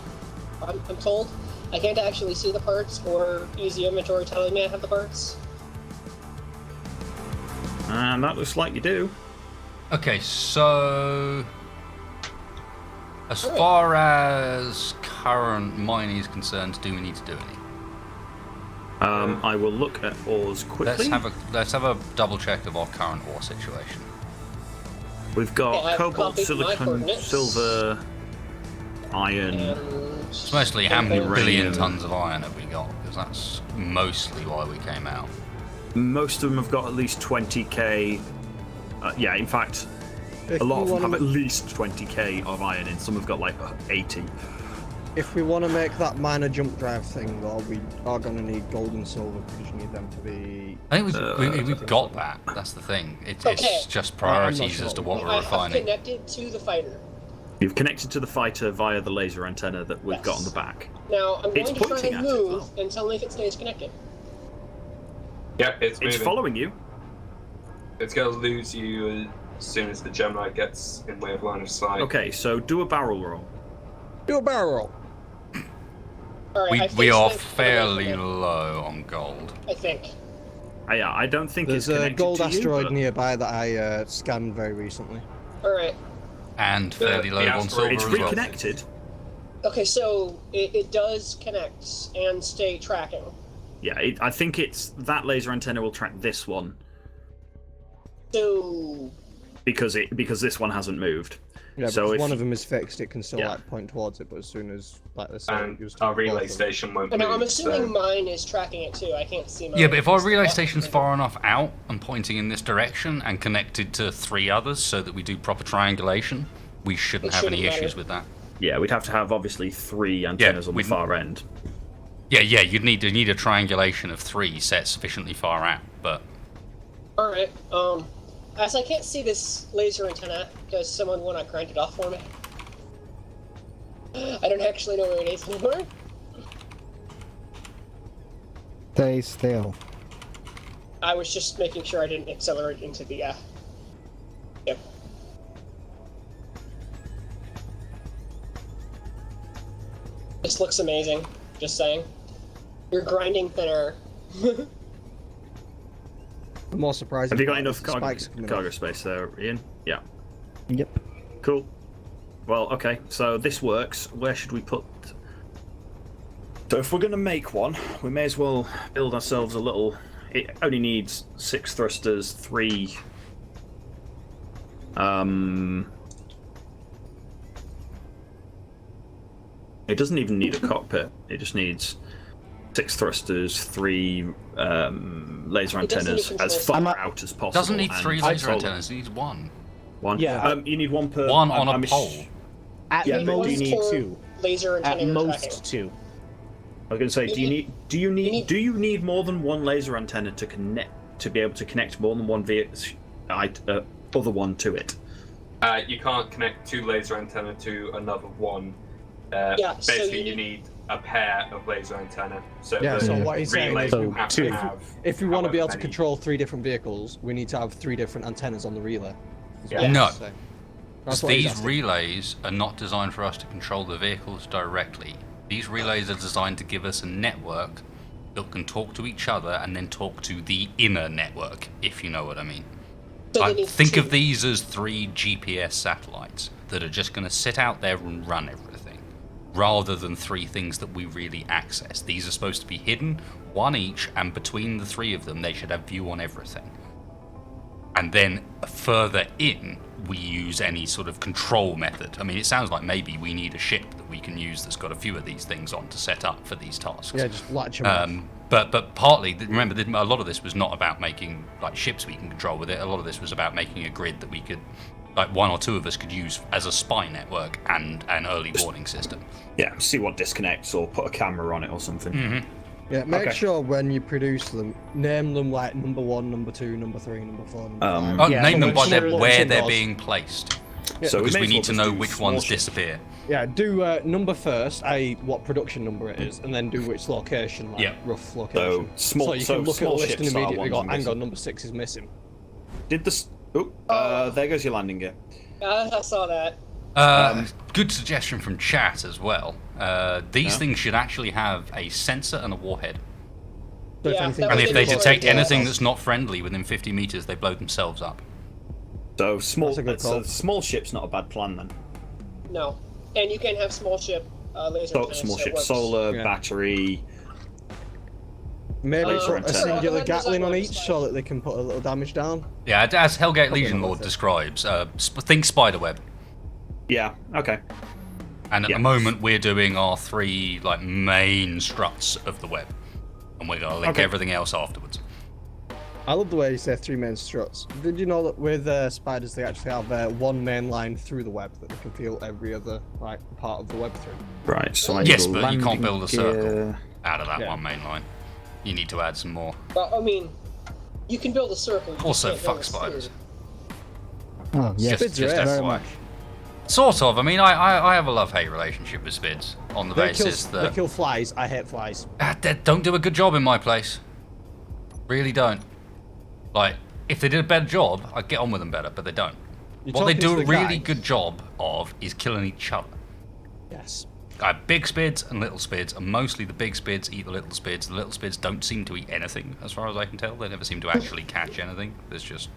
I'm told. I can't actually see the parts or use the inventory telling me I have the parts. And that looks like you do. Okay, so as far as current mining is concerned, do we need to do any? I will look at ores quickly. Let's have a double check of our current ore situation. We've got Okay, I've cobalt, copied my silicon, coordinates. silver, iron. It's mostly how many billion Uranium. tons of iron have we got? Because that's mostly why we came out. Most of them have got at least 20k. Yeah, in fact, If a lot we of them have wanna- at least 20k of iron in. Some have got like 80. If we want to make that minor jump drive thing, though, we are going to need gold and silver because you need them to be. I think we've got that. That's the thing. It's Okay. just I'm priorities not as to sure. what we're I've refining. connected to the fighter. You've connected to the fighter via the laser antenna that we've got on the back. Now, I'm It's going to try pointing and at it, move and tell me if it stays connected. Yeah, it's moving. It's following you. It's going to lose you as soon as the Gemini gets in way of line of sight. Okay, so do a barrel roll. Do a barrel roll. Alright, We are fairly low on gold. I think. Yeah, I don't think There's it's a connected gold to you, asteroid but- nearby that I scanned very recently. Alright. And fairly low on silver It's as well. reconnected. Okay, so it does connect and stay tracking. Yeah, I think it's that laser antenna will track this one So because this one hasn't moved. Yeah, so but if if one of them is fixed, it can still Yeah. like point towards it. But as soon as like let's say And it goes our to relay both of them- station won't and move. I'm assuming so- mine is tracking it too. I can't see mine. Yeah, but if our relay station's far enough out and pointing in this direction and connected to 3 others so that we do proper triangulation, we shouldn't It have any shouldn't issues matter. with that. Yeah, we'd have to have obviously 3 antennas on the we'd- far end. Yeah, you'd need a triangulation of 3 set sufficiently far out, but Alright, as I can't see this laser antenna, does someone want to grind it off for me? I don't actually know where it is anymore. Stay still. I was just making sure I didn't accelerate into the, Yep. This looks amazing, just saying. You're grinding thinner The more surprising. Have you got part enough is the spikes coming cargo off. space there, Ian? Yeah. Yep. Cool. Well, okay, so this works. Where should we put... So if we're going to make one, we may as well build ourselves a little... It only needs 6 thrusters, 3... It doesn't even need a cockpit. It just needs 6 thrusters, 3 laser antennas as far out as possible. Doesn't need 3 laser solar. antennas. It needs 1. One. Yeah. You need 1 per. One on a pole. At Yeah, but most, do you need 2. Laser At antenna most, tracking. 2. I was going to say, do you need more than 1 laser antenna to be able to connect more than one other one to it? You can't connect 2 laser antenna to another one. Yeah, so basically, you you need a pair of laser antenna. So Yeah, the so what he's saying relay is, will have to have. if we want to be able to however many- control 3 different vehicles, we need to have 3 different antennas on the relay. Yeah. No. That's what he's These asking. relays are not designed for us to control the vehicles directly. These relays are designed to give us a network that can talk to each other and then talk to the inner network, if you know what I mean. So they need Think 2. of these as 3 GPS satellites that are just going to sit out there and run everything, rather than 3 things that we really access. These are supposed to be hidden, 1 each, and between the 3 of them, they should have view on everything. And then further in, we use any sort of control method. I mean, it sounds like maybe we need a ship that we can use that's got a few of these things on to set up for these tasks. Yeah, just latch them off. But partly, remember, a lot of this was not about making like ships we can control with it. A lot of this was about making a grid that we could, like 1 or 2 of us could use as a spy network and an early warning system. Yeah, see what disconnects or put a camera on it or something. Mm-hmm. Yeah, make Okay. sure when you produce them, name them like number 1, number 2, number 3, number 4, number 5. Oh, name them by Similar where they're symbols. being placed. Yeah. So we because may we as need well to just know do which small ones ships. disappear. Yeah, do number first, i.e. what production number it is, and then do which location, like Yeah. rough location. small- so you so can look at the small list ships and are immediately ones go, I'm hang guessing. on, number 6 is missing. Did this? There goes your landing gear. I saw that. Good suggestion from chat as well. These things should actually have a sensor and a warhead. So Yeah, anything that And was if they before detect it did. anything that's not friendly within 50 meters, they blow themselves up. So small. That's a good So call. small ship's not a bad plan then. No. And you can have small ship laser So antennas. small so it ship, works. solar, Yeah. battery. Maybe Laser put a antenna. singular Yeah, Gatling on that each so that they can put a little damage down. Yeah, as Hellgate Legion not Lord worth it. describes, think spiderweb. Yeah. Okay. And at Yeah. the moment, we're doing our 3 like main struts of the web, and we're gonna link Okay. everything else afterwards. I love the way you say 3 main struts. Did you know that with spiders they actually have 1 main line through the web that they can feel every other like part of the web through? Right. So I Yes, need a but you can't landing build a circle gear. out of that Yeah. one main line. You need to add some more. But, I mean, you can build a circle. You just Also, can't build fuck a spiders. sphere. Oh, yes, Just Spids are FYI. very much. Sort of. I mean, I have a love-hate relationship with Spids on the basis They that kill flies. I hate flies. They don't do a good job in my place. Really don't. Like, if they did a better job, I'd get on with them better, but they don't. You're What they talking do to a the really guy- good job of is killing each other. Yes. I have big spids and little spids, and mostly the big spids eat the little spids. The little spids don't seem to eat anything, as far as I can tell. They never seem to actually catch anything. There's just...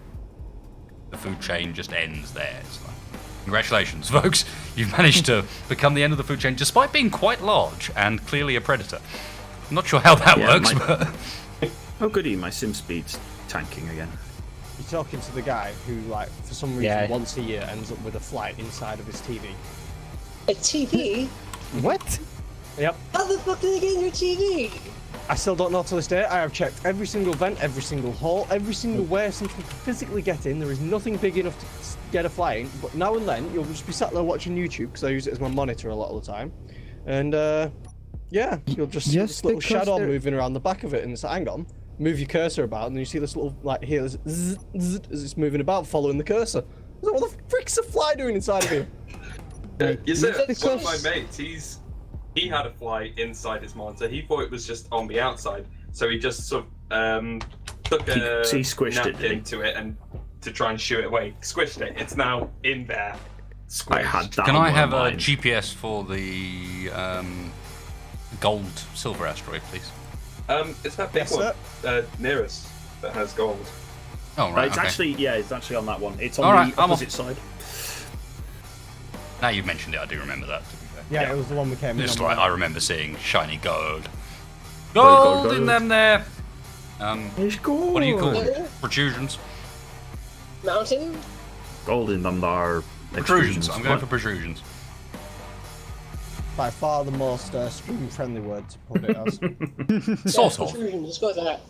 the food chain just ends there. It's like, congratulations, folks. You've managed to become the end of the food chain, despite being quite large and clearly a predator. I'm not sure how that Yeah, works, but... Oh goody, my sim speed's tanking again. You're talking to the guy who, like, for some reason, Yeah. once a year ends up with a flight inside of his TV. A TV? What? Yep. How the fuck did they get in your TV? I still don't know to this day. I have checked every single vent, every single hole, every single way something can physically get in. There is nothing big enough to get a fly in. But now and then, you'll just be sat there watching YouTube, because I use it as my monitor a lot of the time. And, yeah, you'll just see Just this little because shadow they're- moving around the back of it. And it's like, hang on, move your cursor about, and then you see this little, like, here, this zzz, zzz, as it's moving about, following the cursor. I was like, what the frick's a fly doing inside of here? You see, That's one of my because- mates, he had a fly inside his monitor. He thought it was just on the outside, so he just sort of took a He squished it, did he? napkin to it and to try and shoo it away. Squished it. It's now in there. Squished. I had that. Can on I one have of a mine. GPS for the gold silver asteroid, please? It's that big one near us that has gold. Oh, right. It's actually on that one. It's on All right, the opposite side. Now you've mentioned it, I do remember that. To be fair. Yeah, it was the one we came in. Just on like right. I remember seeing shiny gold. Gold in them there. It's gold. What do you call it? Protrusions. Mountain. Gold in them there. Protrusions. I'm going for protrusions. By far the most stream-friendly word to put it as. Sort of. Protrusion, let's go with that.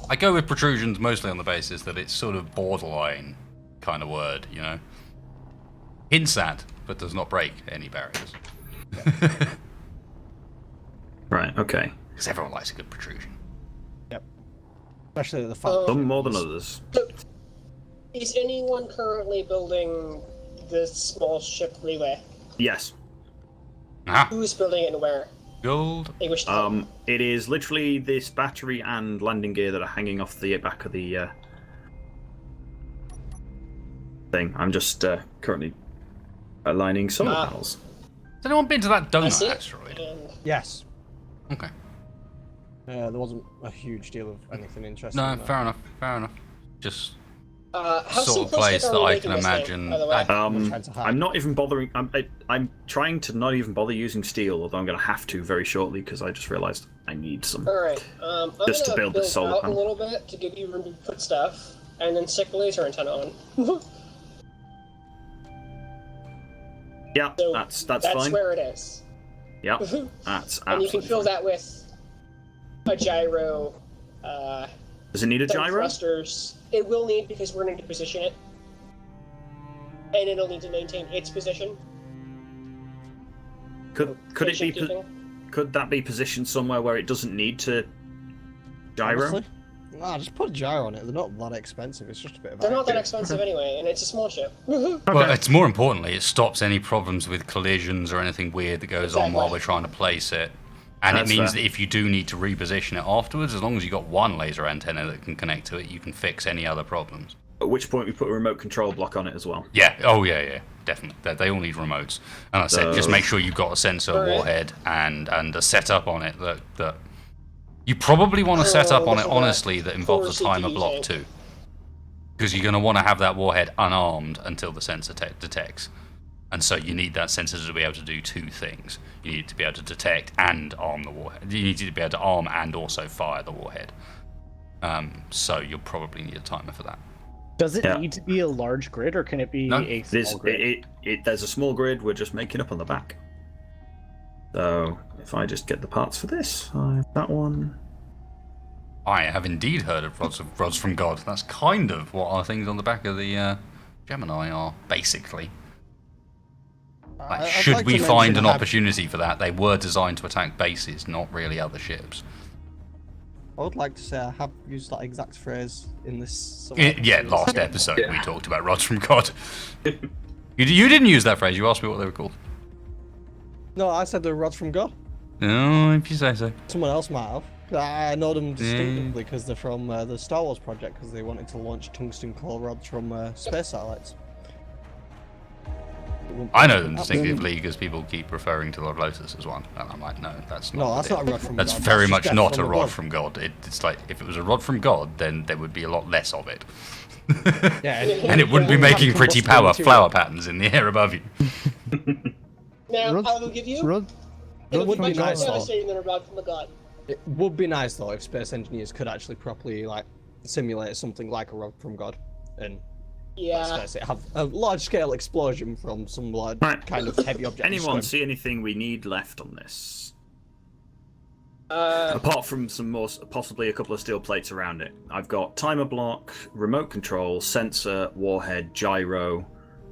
I go with protrusions mostly on the basis that it's sort of borderline kind of word, you know. Hints at, but does not break any barriers. Right, okay. Because everyone likes a good protrusion. Yep. Especially the fact. Some more than others. Is anyone currently building this small ship relay? Yes. Who's building it and where? Gold. It is literally this battery and landing gear that are hanging off the back of the thing. I'm just currently aligning solar panels. Has anyone been to that donut asteroid? Yes. Okay. There wasn't a huge deal of anything interesting. No, there. fair enough. Fair enough. Just how sort of simplistic place are that we I making can this thing, imagine. by the way? I'm not even bothering. I'm trying to not even bother using steel, although I'm going to have to very shortly because I just realised I need some. All right. I'm Just to gonna build the solar out panel. a little bit to give you room to put stuff, and then stick the laser antenna on. Yeah, So that's that's fine. where it is. Yeah, that's And you absolutely can fill fine. that with a gyro. Does it need a some gyro? Thrusters. It will need because we're going to position it, and it'll need to maintain its position. Could it be? Shifting. Could that be positioned somewhere where it doesn't need to gyro? Honestly? Nah, just put a gyro on it. They're not that expensive. It's just a bit of. They're not that expensive anyway, and it's a small ship. Well, it's more importantly, it stops any problems with collisions or anything weird that goes on while we're trying to place it. And That's it means fair. that if you do need to reposition it afterwards, as long as you've got one laser antenna that can connect to it, you can fix any other problems. At which point we put a remote control block on it as well. Yeah, oh yeah, definitely. They all need remotes. And I said, just make sure you've got a sensor warhead and a setup on it that you probably want to set up on it, honestly, that involves a timer block too. Because you're going to want to have that warhead unarmed until the sensor detects. And so you need that sensor to be able to do two things. You need to be able to detect and arm the warhead. You need to be able to arm and also fire the warhead. So you'll probably need a timer for that. Does it need to be a large grid, or can it be a small grid? There's a small grid. We're just making up on the back. So if I just get the parts for this, I have that one. I have indeed heard of rods from God. That's kind of what our things on the back of the Gemini are, basically. Like, should like we to find mention an I have- opportunity for that, they were designed to attack bases, not really other ships. I would like to say I have used that exact phrase in this. Yeah, last episode we talked about rods from God. You didn't use that phrase. You asked me what they were called. No, I said they're rods from God. Oh, if you say so. Someone else might have. I know them distinctively because they're from the Star Wars project, because they wanted to launch tungsten core rods from space satellites. I know them distinctively because people keep referring to Lord Lotus as one, and I'm like, no, that's not. No, that's not a rod from That's God. very That's much just not death a from rod above. from God. It's like if it was a rod from God, then there would be a lot less of it. Yeah, and it wouldn't be making pretty flower patterns in the air above you. Now, I will give you. It would be much more devastating than a rod from the god. It would be nice though if space engineers could actually properly simulate something like a rod from God, and have a large-scale explosion from some large kind of heavy object. Anyone see anything we need left on this? Apart from some more, possibly a couple of steel plates around it. I've got timer block, remote control, sensor, warhead, gyro.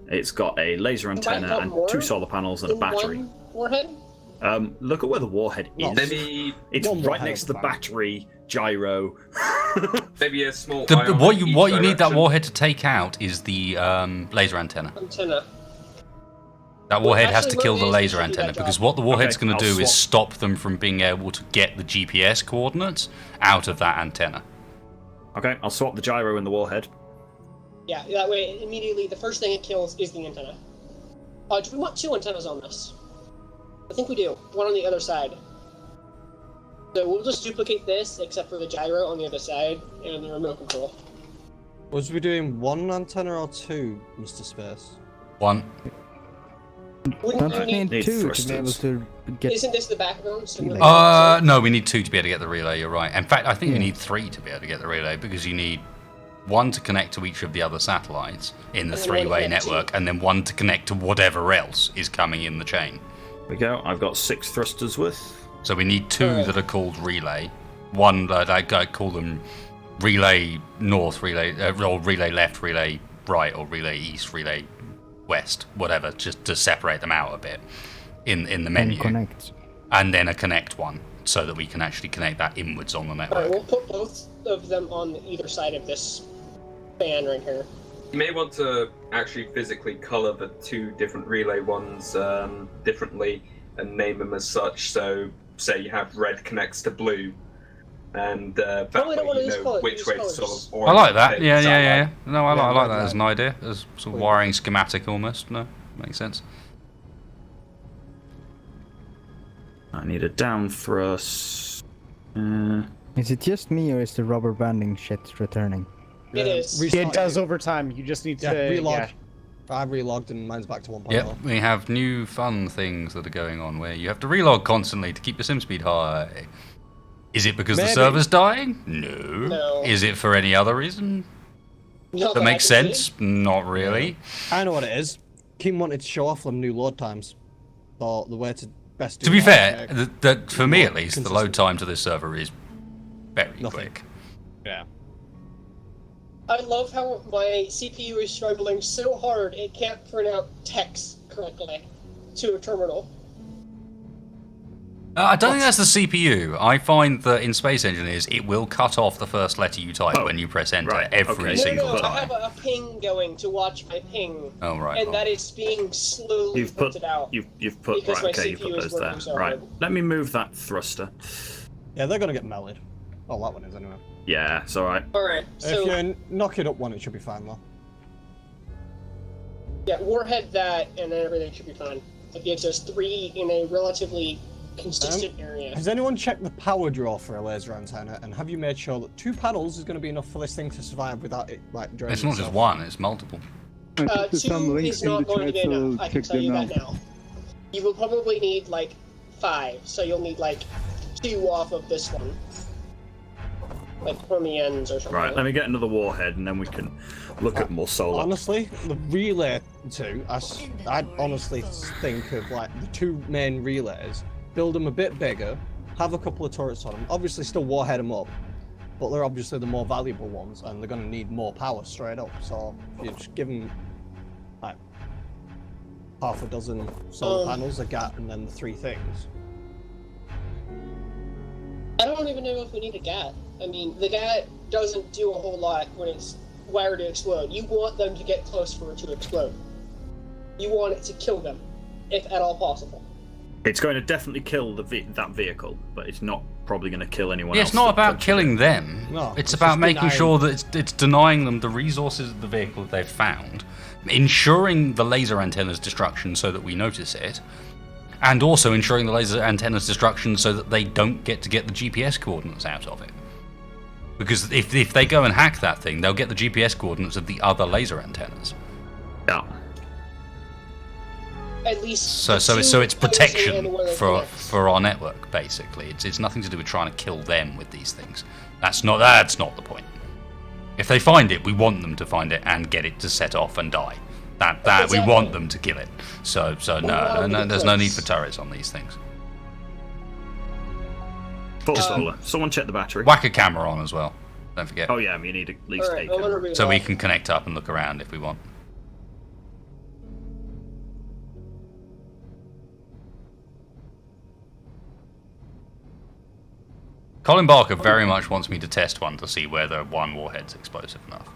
It's got a laser antenna and two solar panels and a battery. One warhead? Look at where the warhead is. Maybe it's right next to the battery, gyro. Maybe a small. What you need that warhead to take out is the laser antenna. That warhead has to kill the laser antenna, because what the warhead's going to do is stop them from being able to get the GPS coordinates out of that antenna. Okay, I'll swap the gyro and the warhead. Yeah, that way immediately the first thing it kills is the antenna. Do we want two antennas on this? I think we do. One on the other side. So we'll just duplicate this, except for the gyro on the other side, and the remote control. Was we doing 1 antenna or 2, Mr. Space? 1. Wouldn't Don't you you need 2 to be able to get... Isn't this the backbone? So No, we need 2 to be able to get the relay, you're right. In fact, I think you need 3 to be able to get the relay, because you need 1 to connect to each of the other satellites in the And then 1 to three-way connect network, and then 1 to connect to whatever else is coming in the chain. There we go. I've got 6 thrusters worth. So we need 2 that are called relay. 1 that I call them relay north, relay or relay left, relay right, or relay east, relay west, whatever, just to separate them out a bit in the menu. And connect. And then a connect one, so that we can actually connect that inwards on the network. Alright, we'll put both of them on either side of this fan right here. You may want to actually physically color the 2 different relay ones differently and name them as such. So, say you have red connects to blue, and that way you know which way to sort of. I like that. Yeah. No, I like that as an idea, as sort of wiring schematic almost. No, makes sense. I need a down thrust. Is it just me, or is the rubber banding shit returning? It is. It does over time. You just need to relog. yeah. I've relogged and mine's back to 1.0. Yep, we have new fun things that are going on where you have to relog constantly to keep your sim speed high. Is it because the server's dying? No. Is it for any other reason? That makes sense? Not really. I know what it is. Kim wanted to show off them new load times. Thought the way to best do To be that, fair, that for me at least, the load time to this server is very quick. Yeah. I love how my CPU is struggling so hard it can't print out text correctly to a terminal. I don't think that's the CPU. I find that in Space Engineers, it will cut off the first letter you type when you press enter every single No, I time. have a ping going to watch my ping. Oh, right. And that is being slowly printed out. You've put because right. my Okay, you CPU put is those there. working so Right. hard. Let me move that thruster. Yeah, they're gonna get melted. Oh, that one is anyway. Yeah, it's all right. Alright, so If you knock it up one, it should be fine though. yeah, warhead that, and then everything should be fine. It gives us 3 in a relatively consistent area. Has anyone checked the power draw for a laser antenna, and have you made sure that 2 panels is going to be enough for this thing to survive without it like draining It's not just itself? one, it's multiple. 2 is not going to be enough, I can tell you that now. You will probably need like 5, so you'll need like 2 off of this one. Like from the ends or something. Right, let me get another warhead, and then we can look at more solar. Honestly, the relay 2, I'd honestly think of like the 2 main relays, build them a bit bigger, have a couple of turrets on them, obviously still warhead them up, but they're obviously the more valuable ones, and they're going to need more power straight up, so if you just give them like half a dozen solar panels, a GAT, and then the 3 things. I don't even know if we need a GAT. I mean, the GAT doesn't do a whole lot when it's wired to explode. You want them to get close for it to explode. You want it to kill them, if at all possible. It's going to definitely kill that vehicle, but it's not probably going to kill anyone Yeah, else. it's not about killing them. No, it's it's about just making denying- sure that it's denying them the resources of the vehicle that they've found, ensuring the laser antenna's destruction so that we notice it, and also ensuring the laser antenna's destruction so that they don't get to get the GPS coordinates out of it. Because if they go and hack that thing, they'll get the GPS coordinates of the other laser antennas. Yeah. At least So it's protection for our network, basically. It's nothing to do with trying to kill them with these things. That's not the point. If they find it, we want them to find it and get it to set off and die. That we want them to kill it. So no, there's no need for turrets on these things. Full solar. Someone check the battery. Whack a camera on as well. Don't forget. Oh yeah, we need at least 8 cameras. So we can connect up and look around if we want. Colin Barker very much wants me to test one to see whether one warhead's explosive enough.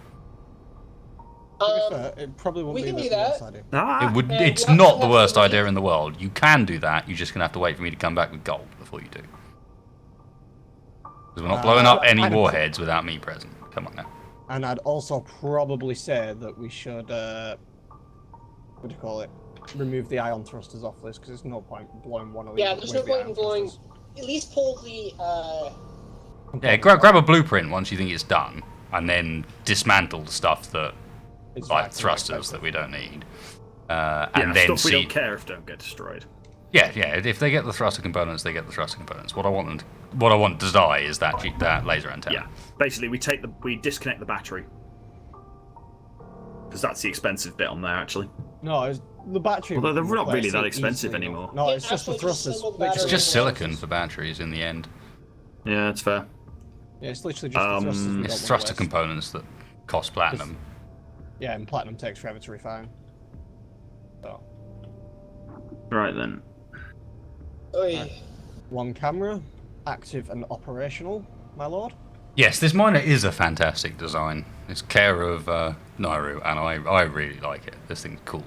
To be fair, it probably wouldn't we be can the do worst that. idea. It would. It's not the worst idea in the world. You can do that. You're just gonna have to wait for me to come back with gold before you do. Because we're not blowing up any warheads without me present. Come on now. And I'd also probably say that we should, what do you call it? Remove the ion thrusters off this, because there's no point blowing one of these. Yeah, there's no point in blowing at least pull the. Yeah, grab a blueprint once you think it's done, and then dismantle the stuff that, like thrusters that we don't need, and then stuff we see. don't care if don't get destroyed. Yeah. If they get the thruster components, they get the thruster components. What I want to die is that laser antenna. Yeah. Basically, we disconnect the battery because that's the expensive bit on there, actually. No, it's the battery. Although they're we can not really replace that it expensive easily. anymore. No, it's just the thrusters. It's just silicon for batteries in the end. Yeah, that's fair. Yeah, it's literally just the thrusters. We It's don't thruster waste. components that cost platinum. Yeah, and platinum takes forever to refine. So. Right then. One camera, active and operational, my lord. Yes, this miner is a fantastic design. It's care of Nairu, and I really like it. This thing's cool.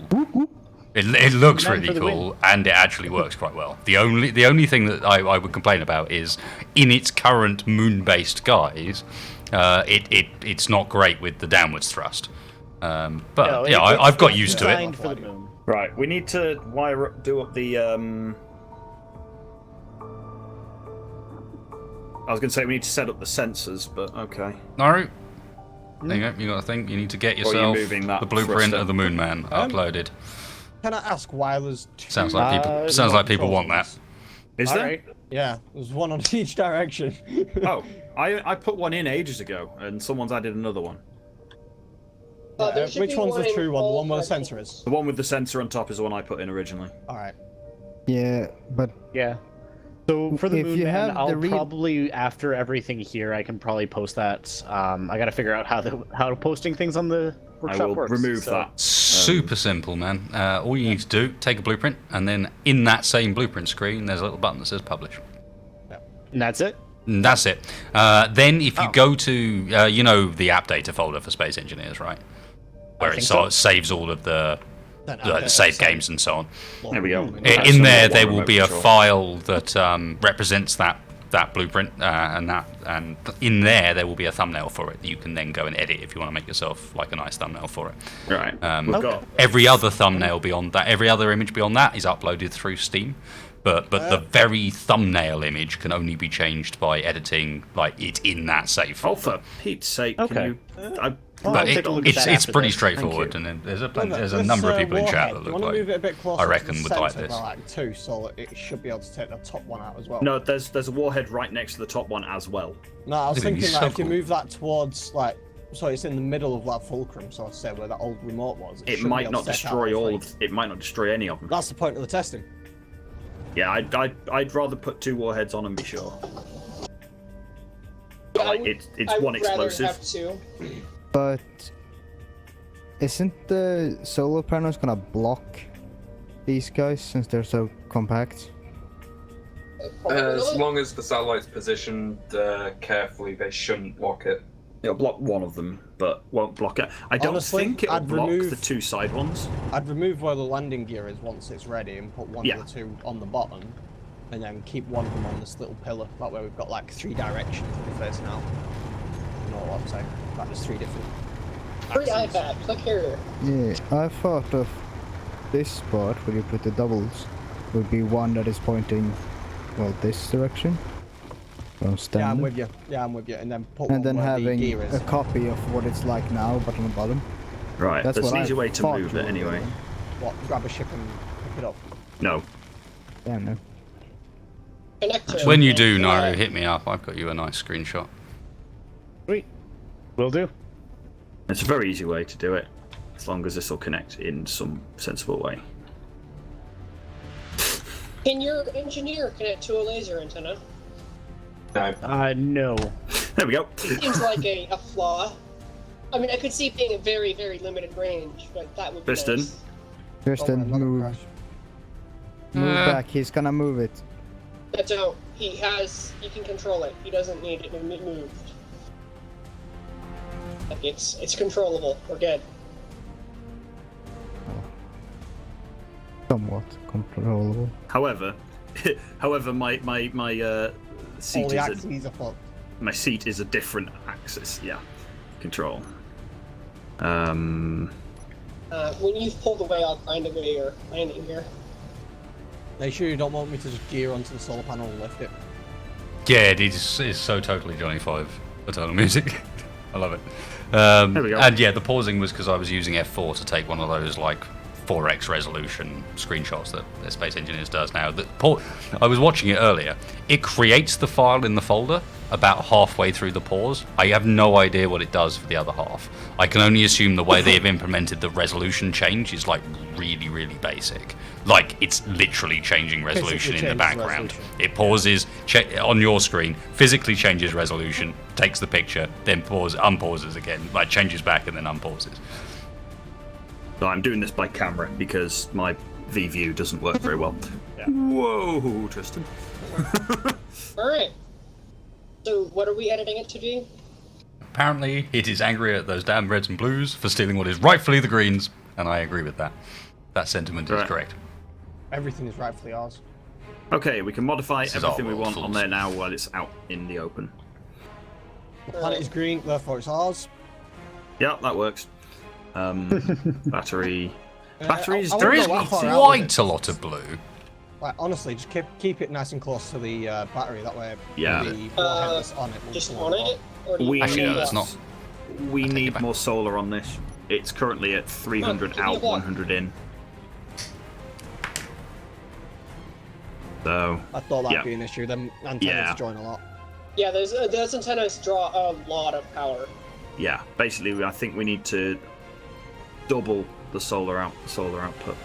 It looks Man really for the cool, and it actually works quite well. The only thing that I would complain about is, in its current moon-based guise, it's not great with the downwards thrust. But No, yeah, I've got used to it. For the moon. Right, we need to do up the. I was going to say we need to set up the sensors, but okay. Nairu, there you go. You got a thing. You need to get Or are you yourself moving that the blueprint thruster? of the Moon Man uploaded. Can I ask why there's two? Sounds like people want that. Is there? Alright. Yeah, there's one on each direction. Oh, I put one in ages ago, and someone's added another one. Which one's the true one? The one where the sensor is? The one with the sensor on top is the one I put in originally. Alright. Yeah, but Yeah. So for the If moon you man, have the I'll re- probably after everything here, I can probably post that. I got to figure out how posting things on the workshop I will works. remove so. that. Super simple, man. All you need to do, take a blueprint, and then in that same blueprint screen, there's a little button that says publish. And that's it. And that's it. Then if you go to, you know, the app data folder for Space Engineers, right? Where it think sort so. of saves all of the save games and so on. There we go. In there will be a file that represents that blueprint, and in there will be a thumbnail for it that you can then go and edit if you want to make yourself like a nice thumbnail for it. Right. We've got Every other thumbnail beyond that, every other image beyond that is uploaded through Steam, but the very thumbnail image can only be changed by editing like it in that save Oh, folder. for Pete's sake! Okay. Can you? But take a look at that it's after pretty this. straightforward, and then there's a number of people in chat that look move it a like bit closer I reckon to the would like center this. by like 2, so it should be able to take the top one out as well. No, there's a warhead right next to the top one as well. No, I was Dude, thinking he's that so if you cool. move that towards like, so it's in the middle of that fulcrum, so to say, where that old remote was. It should be might able not to take out destroy all all three. of. It might not destroy any of them. That's the point of the testing. Yeah, I'd rather put 2 warheads on and be sure. I Like, would- it's I one would rather explosive. have two. but isn't the solar panels gonna block these guys since they're so compact? As long as the satellite's positioned carefully, they shouldn't block it. It'll block one of them, but won't block it. I don't Honestly, think it'll I'd block remove- the 2 side ones. I'd remove where the landing gear is once it's ready and put one Yeah. of the 2 on the bottom, and then keep one of them on this little pillar. That way we've got like 3 directions to be facing out. You know what I'm saying? Like there's 3 different. Free axes. iPad, click here. Yeah, I thought of this spot where you put the doubles would be one that is pointing, well, this direction. From Yeah, I'm standard. with you. Yeah, I'm with you. And then put And one then where the having gear is. a copy of what it's like now, but on the bottom. Right, That's there's what an I easy way to thought move you it were anyway. doing. What? Grab a ship and pick it up. No. Damn no. Connect to When it, you and, do, Nairu, hit me up. I've got you a nice screenshot. Sweet. Will do. It's a very easy way to do it, as long as this will connect in some sensible way. Can your engineer connect to a laser antenna? No. No. There we go. It seems like a flaw. I mean, I could see it being a very, very limited range, but that would be Piston. nice. Kirsten, Another move. crash. Move back, he's gonna move it. But don't. He can control it. He doesn't need it moved. Like, it's controllable. We're good. Somewhat controllable. However, my seat All the is axes are fucked. my seat is a different axis. Yeah, control. When you've pulled away, I'll find a way or landing here. Make sure you don't want me to just gear onto the solar panel and lift it. Yeah, it's so totally Johnny 5 Eternal music. I love it. There we go. And yeah, the pausing was because I was using F4 to take one of those like 4x resolution screenshots that the Space Engineers does now. I was watching it earlier. It creates the file in the folder about halfway through the pause. I have no idea what it does for the other half. I can only assume the way they've implemented the resolution change is like really, really basic. Like it's literally changing resolution in the background. It pauses on your screen, physically changes resolution, takes the picture, then unpauses again, like changes back and then unpauses. So I'm doing this by camera because my V-View doesn't work very well. Yeah. Whoa, Tristan. Alright. So what are we editing it to be? Apparently, it is angry at those damn reds and blues for stealing what is rightfully the greens, and I agree with that. That sentiment is correct. Everything is rightfully ours. Okay, we can modify This is everything we our want rules. on there now while it's out in the open. The planet is green, therefore it's ours. Yeah, that works. Battery. Batteries. I There is wouldn't go that far out with quite a lot of blue. Like, honestly, just keep it nice and close to the battery. That way, Yeah. the warhead that's on it will Just pull on it it? Or do you Actually, no, need that's blocks? not. We take it need back. more solar on this. It's currently at 300 give me a out, block. 100 in. So, I thought that'd yeah. be an issue. Them antennas Yeah. join a lot. Yeah, those antennas draw a lot of power. Yeah, basically, I think we need to double the solar output.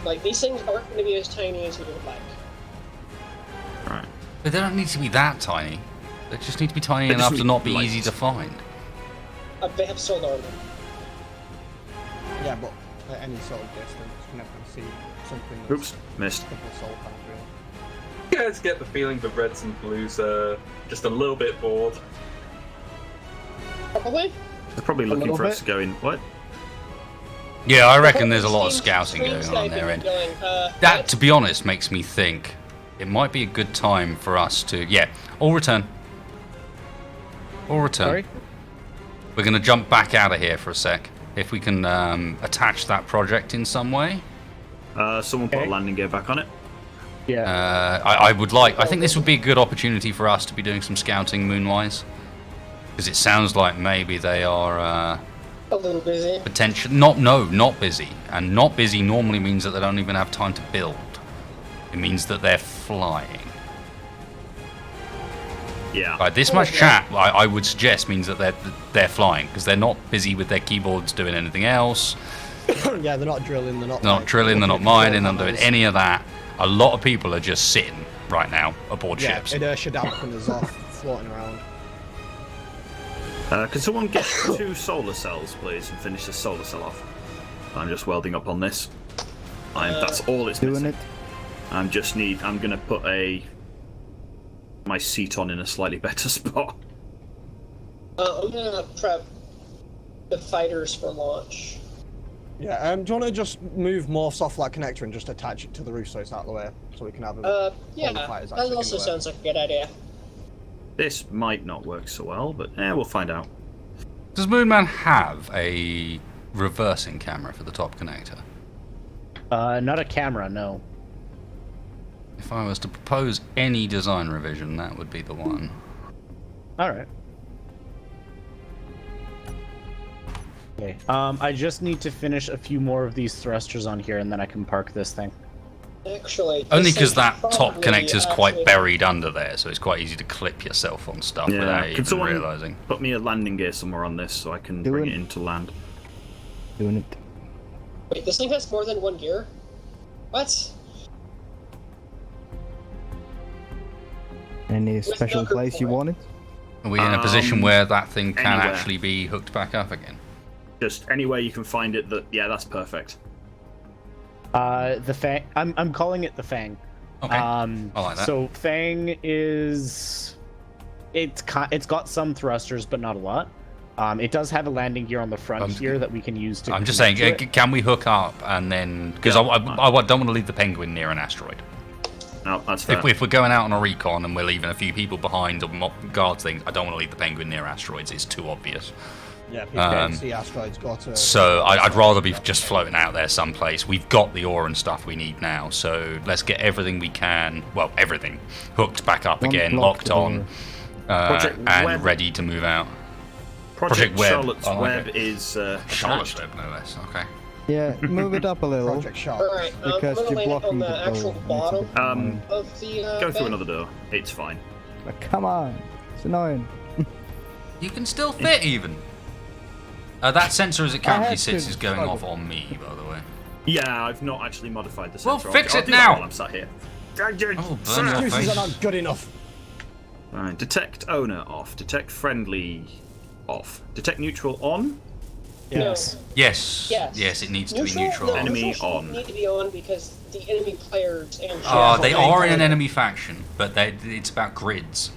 Like, these things aren't going to be as tiny as we would like. Right. But they don't need to be that tiny. They just need to be tiny They just enough to need not be light. easy to find. They have solar on them. Yeah, but at any sort of distance, you're never going to see something that's Oops, missed. a couple of solar panels, really. You guys get the feeling the reds and blues are just a little bit bored. Probably? They're probably looking little for us bit. to go in. What? Yeah, I reckon there's a lot of Stream- scouting stream going on their sniping end. going, That, to be honest, makes me think it might be a good time for us to... Yeah, all return. All return. Sorry? We're going to jump back out of here for a sec. If we can attach that project in some way. Someone put a Okay. landing gear back on it. Yeah. I would like... I think this would be a good opportunity for us to be doing some scouting moonwise. Because it sounds like maybe they are... a little busy. potential... not busy. And not busy normally means that they don't even have time to build. It means that they're flying. Yeah. Like this much chat, I would suggest means that they're flying because they're not busy with their keyboards doing anything else. Yeah, they're not drilling, they're not... They're not like, drilling, they're not looking at mining, they're solar not doing panels. any of that. A lot of people are just sitting right now aboard Yeah, ships. inertia dampeners off, floating around. Can someone get 2 solar cells, please, and finish this solar cell off? I'm just welding up on this. That's all it's Doing missing. it. I'm gonna put my seat on in a slightly better spot. I'm gonna prep the fighters for launch. Yeah, do you want to just move Morph's off that connector and just attach it to the roof so it's out of the way? So we can have Yeah, all the fighters that actually also in the way. sounds like a good idea. This might not work so well, but we'll find out. Does Moonman have a reversing camera for the top connector? Not a camera, no. If I was to propose any design revision, that would be the one. Alright. Okay. I just need to finish a few more of these thrusters on here and then I can park this thing. Actually, Only this because thing's that top probably connector's quite actually- buried under there, so it's quite easy to clip yourself on stuff without Can even someone realizing. put me a landing gear somewhere on this so I can bring it into land? Doing it. Wait, this thing has more than one gear? What? Any special Joker place you for it? want it? Are we in a position where that thing can anywhere. actually be hooked back up again? Just anywhere you can find it. That's perfect. The Fang. I'm calling it the Fang. Okay. I like that. So Fang is, it's got some thrusters, but not a lot. It does have a landing gear on the front here that we can use to. I'm just saying, connect to it. can we hook up and then... Because I don't want to leave the Penguin near an asteroid. No, that's fair. If we're going out on a recon and we're leaving a few people behind or guards things, I don't want to leave the Penguin near asteroids. It's too obvious. Yeah, people can see asteroids go to... So I'd rather be just floating out there someplace. We've got the ore and stuff we need now, so let's get everything we can, well, everything, hooked back up again, locked on, and ready to move out. Project Web. Charlotte's Web okay. is Charlotte's Web, no less. Okay. Yeah, move it up a little. Project Charlotte. Alright, Because I'm you're gonna land blocking on the the actual door. bottom of the go through bay. another door. It's fine. But come on, it's annoying. You can still fit even. That sensor as it currently had sits to is going struggle. off on me, by the way. Yeah, I've not actually modified the Well, sensor. fix I'll it do that now. while I'm sat here. Oh, burn your Excuses are face. not good enough. Right, detect owner off. Detect friendly off. Detect neutral on. Yes. Yes. Yes. Yes, it needs to be neutral. No, Enemy neutral on. need to be on because the enemy players and They are in an enemy faction, but it's about grids.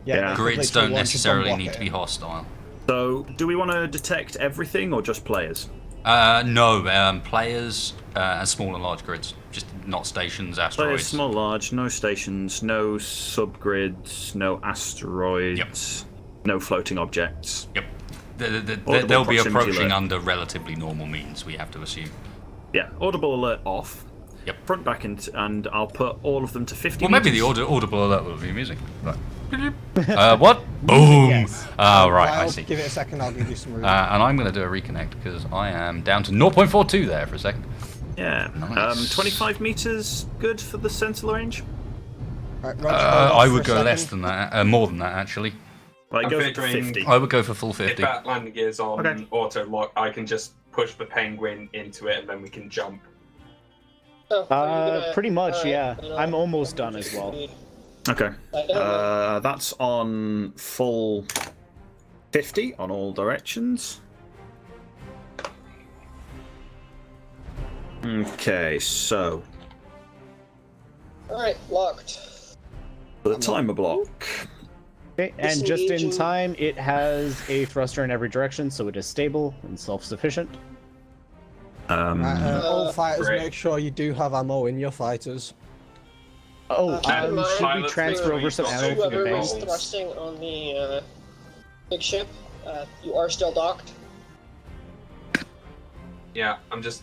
Yeah. Grids don't necessarily need to be hostile. So, do we want to detect everything or just players? No, players and small and large grids, just not stations, Players, asteroids. small, large, no stations, no subgrids, no asteroids, no floating objects. Yep. Audible They'll be proximity approaching alert. under relatively normal means, we have to assume. Yeah, audible alert off. Yep. Front, back, and I'll put all of them to 50 Well, maybe the meters. audible alert will be amusing. What? Boom! Yes. Oh, right, I'll I see. Give it a second, I'll give you some room. And I'm going to do a reconnect because I am down to 0.42 there for a second. Yeah. Nice. 25 meters, good for the sentinel range. Right, Roger, hold off I for would a go second. less than that, more than that actually. Like, I'm go for figuring 50. I would go for full If 50. that landing gear is on Okay. auto lock, I can just push the penguin into it and then we can jump. Oh, are you gonna- Pretty much, alright, yeah. then I'm I'll- almost done as well. Okay. I That's on full 50 on all directions. Okay, so Alright, locked. the timer block. Okay, and just in Disengaging. time, it has a thruster in every direction, so it is stable and self-sufficient. Right, all fighters, great. make sure you do have ammo in your fighters. Oh, Keep in mind, should we pilots, transfer make sure over you've some got ammo for the whoever is base? thrusting on the big ship, you are still docked. Yeah, I'm just.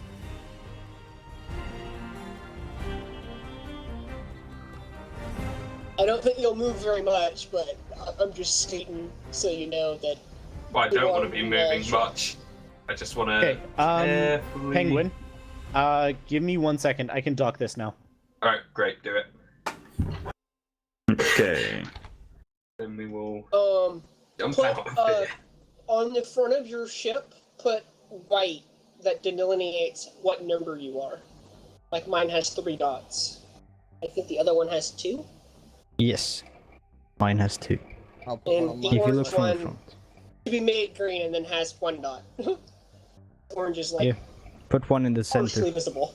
I don't think you'll move very much, but I'm just stating so you know that. Well, I you don't are want to be moving sure. much. I just want to. Okay, Penguin, give me 1 second. I can dock this now. Alright, great, do it. Okay. Then we will jump Put, out of it. on the front of your ship, put white that delineates what number you are. Like mine has 3 dots. I think the other one has 2. Yes. Mine has 2. I'll put one And on the mine. If you look orange from the one front. should be made green and then has 1 dot. Orange is like Yeah. Put one in the partially center. visible.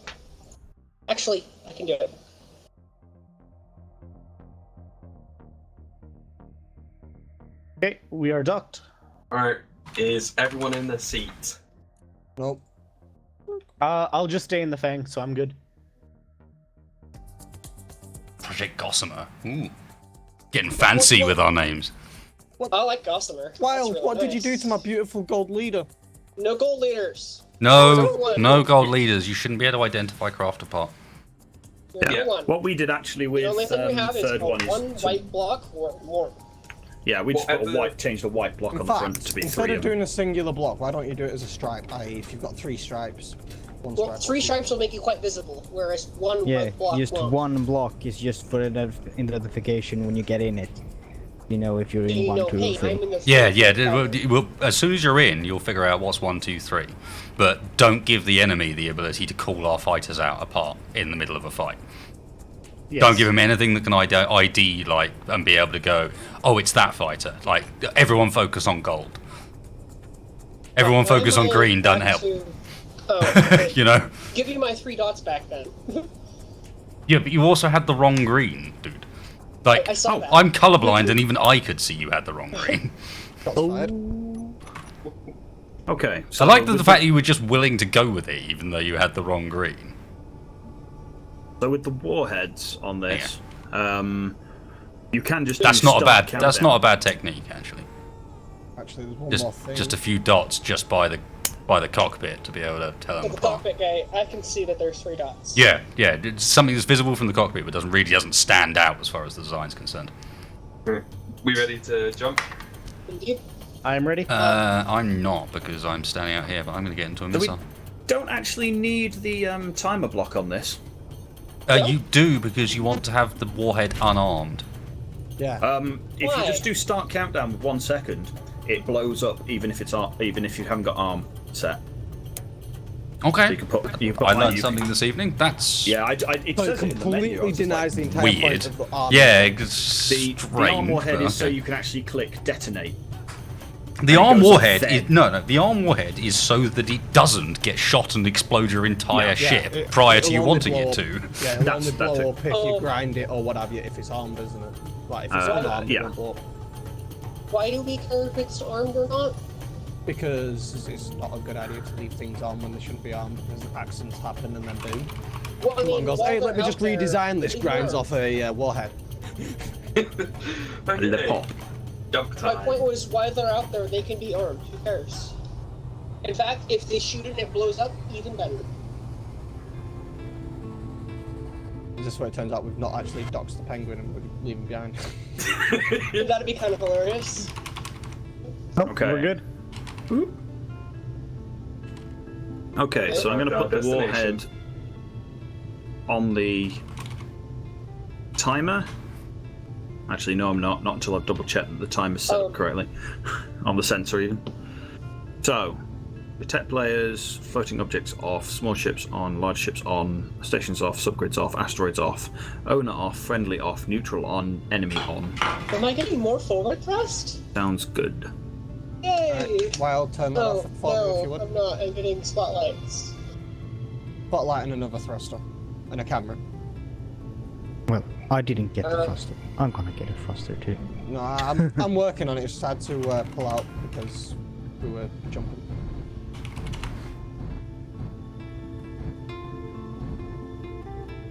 Actually, I can do it. Okay, we are docked. Alright, is everyone in the seat? Nope. I'll just stay in the Fang, so I'm good. Project Gossamer. Ooh. Getting fancy with our names. I like Gossamer. That's Wild, really what did you do nice. to my beautiful gold leader? No gold leaders. No gold leaders. You shouldn't be able to identify craft apart. Yeah. One. What we did actually The with only thing we have is third one one is white block or more. yeah, we just put a Whatever. white, changed the white block In on the front fact, to be instead 3 of doing a singular block, why don't you do it as a stripe? I.e., if you've got 3 stripes, 1 Well, stripe. 3 stripes will make you quite visible, whereas one Yeah, white block just won't. one block is just for identification when you get in it. You know if you're So in you 1, know, 2, hey, or 3. I'm in the Yeah, third yeah. block. Well, as soon as you're in, you'll figure out what's 1, 2, 3. But don't give the enemy the ability to call our fighters out apart in the middle of a fight. Yes. Don't give him anything that can ID like and be able to go, oh, it's that fighter. Like everyone focus on gold. Everyone focus on green. Doesn't help. Okay. You know. Give you my 3 dots back then. Yeah, but you also had the wrong green, dude. Like, I saw that. I'm colorblind, and even I could see you had the wrong green. Okay. I like the fact that you were just willing to go with it, even though you had the wrong green. So with the warheads on this, you can just. That's do not a start bad. That's countdown. not a bad technique, actually. actually. There's one more thing. Just a few dots just by the cockpit to be able to tell them The apart. cockpit guy, I can see that there's 3 dots. Yeah, it's something that's visible from the cockpit, but doesn't stand out as far as the design's concerned. We ready to jump? Indeed. I'm ready. I'm not because I'm standing out here, but I'm going to get into a missile. Don't actually need the timer block on this. You do because you want to have the warhead unarmed. Yeah. If you just do start countdown with 1 second, it blows up even if you haven't got arm set. Okay. So you can put I learned something this evening. That's it So says it it in the menu. completely denies the entire point weird. of the arm. Yeah, it's The strange. arm warhead but is so okay. you can actually click detonate. The and it arm goes warhead off is then. the arm warhead is so that it doesn't get shot and explode your entire ship prior to it'll you only wanting blow it up- to. Yeah, it'll That's only blow it. up if you grind it or what have you, if it's armed, isn't it? Like, if it's unarmed, it won't blow up. Why do we care if it's armed or not? Because it's not a good idea to leave things on when they shouldn't be armed, because accidents happen and then boom. Well, I mean, Someone goes, while hey, let me they're just out there, redesign this, they grinds work. off a warhead. The pop. Jump My time. point was, while they're out there, they can be armed. Who cares? In fact, if they shoot it and it blows up, even better. Is this where it turns out we've not actually doxed the penguin and we're leaving behind? That'd be kind of hilarious. Okay. We're good. Okay, so I'm going to put the Destination. warhead on the timer. Actually, no, I'm not. Not until I've double checked that the timer's set up correctly. On the sensor, even. So, detect players, floating objects off, small ships on, large ships on, stations off, subgrids off, asteroids off, owner off, friendly off, neutral on, enemy on. Am I getting more forward thrust? Sounds good. Yay! Wild, turn that off for me if you No, would. I'm not. I'm getting spotlights. Spotlight and another thruster. And a camera. Well, I didn't get the thruster. I'm gonna get a thruster too. No, I'm working on it. It's just had to pull out because we were jumping.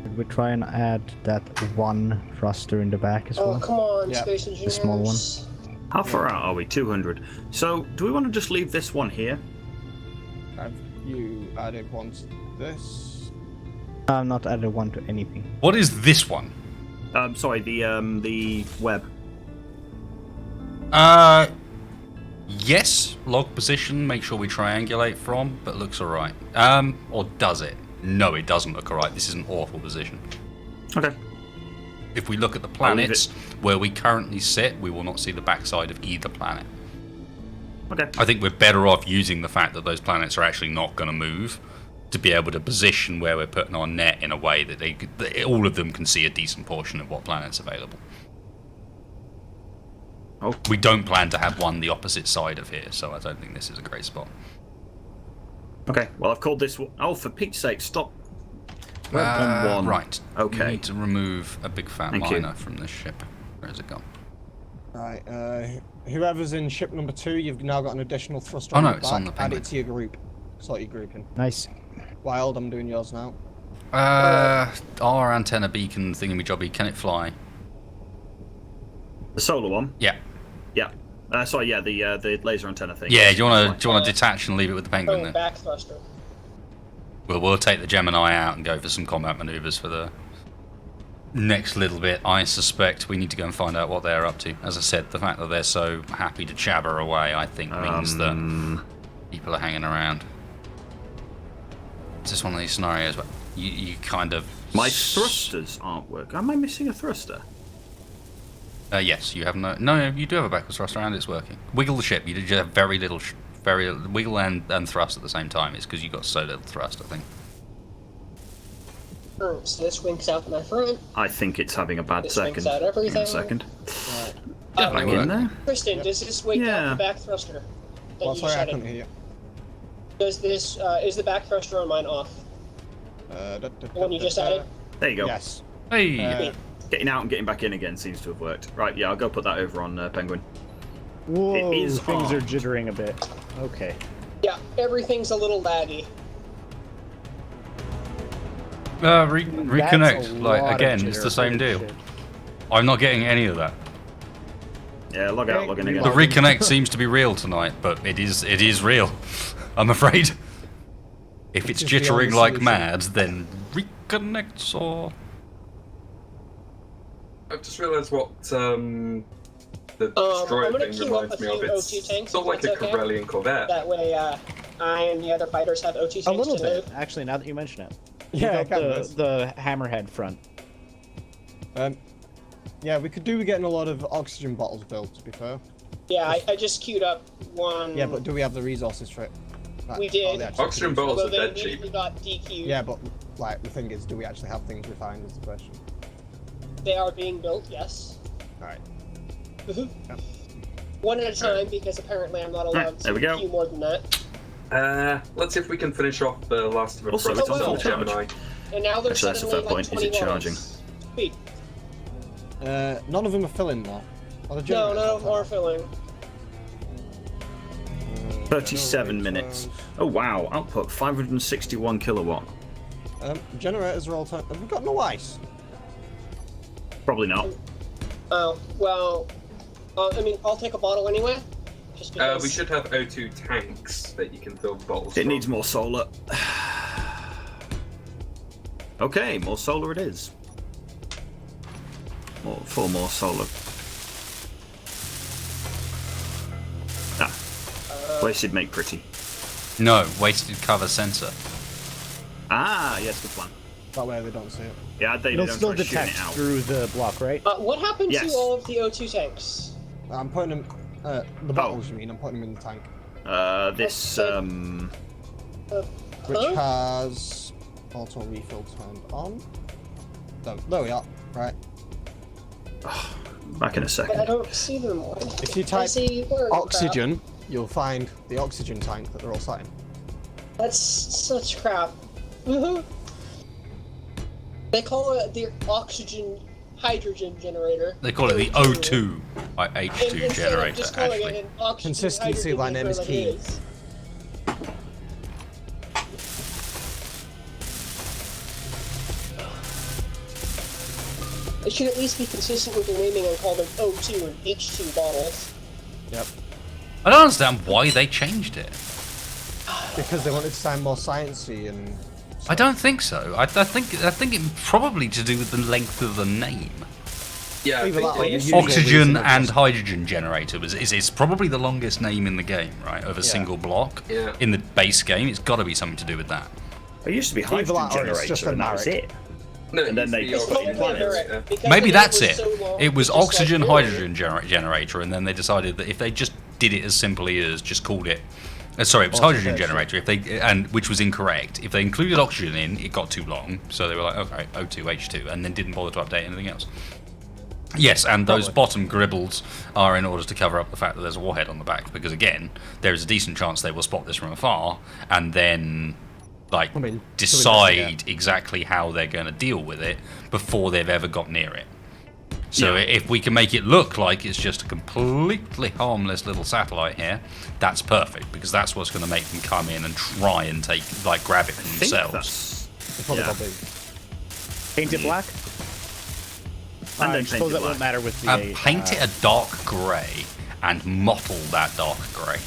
Could we try and add that one thruster in the back as Oh, well? come on, Yeah. Space Engineers. The small one. How far out are we? 200. So, do we want to just leave this one here? Have you added one to this? I've not added one to anything. What is this one? Sorry, the web. Yes, log position, make sure we triangulate from, but looks alright. Or does it? No, it doesn't look alright. This is an awful position. Okay. If we look at the I'll leave planets where we currently sit, we will not see the backside of either planet. Okay. I think we're better off using the fact that those planets are actually not going to move to be able to position where we're putting our net in a way that that all of them can see a decent portion of what planet's available. Oh. We don't plan to have one the opposite side of here, so I don't think this is a great spot. Okay, well, I've called this one. Oh, for Pete's sake, stop. We're on one. Right. Okay. You need to remove a big fat Thank you. liner from this ship. Where has it gone? Right, whoever's in ship number 2, you've now got an additional thruster Oh, no, the it's back. on the Add penguin. it to your group. Sort your grouping. Nice. Wild, I'm doing yours now. Our antenna beacon thingamajobby, can it fly? The solar one? Yeah. Yeah. Sorry, yeah, the laser antenna thing. Yeah, do you want to detach and leave it with the penguin Oh, then? back thruster. We'll take the Gemini out and go for some combat maneuvers for the next little bit. I suspect we need to go and find out what they're up to. As I said, the fact that they're so happy to jabber away, I think means that people are hanging around. It's just one of these scenarios where you kind of... My thrusters aren't working. Am I missing a thruster? Yes, you have no, you do have a backwards thruster and it's working. Wiggle the ship. You did have very little, wiggle and thrust at the same time. It's because you got so little thrust, I think. So this winks out my front. I think it's having a bad This second. winks out Hang on everything. a second. Definitely Back in work. there. Kristen, does this wake out the back thruster? That Well, you sorry, I said it? couldn't hear you. Does this is the back thruster on mine off? The one you just added? There you go. Yes. Hey. Getting out and getting back in again seems to have worked. Right, yeah, I'll go put that over on Penguin. Whoa, It is things are armed. jittering a bit. Okay. Yeah, everything's a little laggy. Reconnect. That's a Like lot of again, it's jitter. the same Holy deal. shit. I'm not getting any of that. Yeah, log out, log in again. The reconnect seems to be real tonight, but it is real. I'm afraid. If it's jittering like mad, then reconnect or. I've just realised what the destroyer thing reminds me of. It's sort of like a Corellian Corvette. That way, I and the other fighters have OT tanks. A little to bit, move. actually. Now that you mention it. Yeah, the hammerhead front. Yeah, we could do with getting a lot of oxygen bottles built, to be fair. Yeah, I just queued up one. Yeah, but do we have the resources for it? We did. Oxygen bottles are dead cheap. We got DQ'd. Yeah, but like the thing is, do we actually have things refined? Is the question. They are being built, yes. All right. One at a time, because apparently I'm not allowed to queue more than that. Let's see if we can finish off the last of the Also, it's on full charge. Gemini. And now there's Actually, that's a fair point. Is it charging? Sweet. None of them are filling though. No, none of them are filling. 37 minutes. Oh wow, output 561 kilowatt. Generators are all time. Have we got no ice? Probably not. Oh, well, I mean, I'll take a bottle anyway. Just because. We should have O2 tanks that you can fill bottles It from. needs more solar. Okay, more solar it is. Four more solar. Wasted make pretty. No, wasted cover sensor. Ah, yes, good plan. That way they don't see it. Yeah, they It'll don't still try shooting detect it out. through the block, right? What happened Yes. to all of the O2 tanks? I'm putting them. The bottles, you mean? I'm putting them in the tank. Which has auto refill turned on. There we are. Right. Back in a But I second. don't see them. If you I type see word oxygen, you'll find the oxygen tank that they're all sat in. That's such crap. They call it the hydrogen generator. They call it the O2 H2 Instead of generator, just calling actually. it an oxygen Consistency, my name is hydrogen key. generator It should at least be consistent with their naming and call them O2 and H2 bottles. Yep. I don't understand why they changed it. Because they wanted to sound more sciencey and. I don't think so. I think it's probably to do with the length of the name. Yeah, I think they used Oxygen and hydrogen generator is probably the longest name in the game, right? Of a single block. Yeah. In the base game, it's got to be something to do with that. It used to be Either that hydrogen or it's just generator, a and that was Marek. it. No, And then they it's put the in oxygen planets. generator. Because Maybe the that's name it. was so long, It was just like oxygen Warrior. hydrogen generator, and then they decided that if they just did it as simply as just called it. Sorry, it was hydrogen generator. If they which was incorrect. If they included oxygen in, it got too long. So they were like, okay, O2, H2, and then didn't bother to update anything else. Yes, and those bottom gribbles are in order to cover up the fact that there's a warhead on the back, because again, there is a decent chance they will spot this from afar and then decide exactly how they're going to deal with it before they've ever got near it. So if we can make it look like it's just a completely harmless little satellite here, that's perfect, because that's what's going to make them come in and try and grab it for themselves. Paint it black? And then I suppose that won't matter with the. Paint it a dark grey and mottle that dark grey.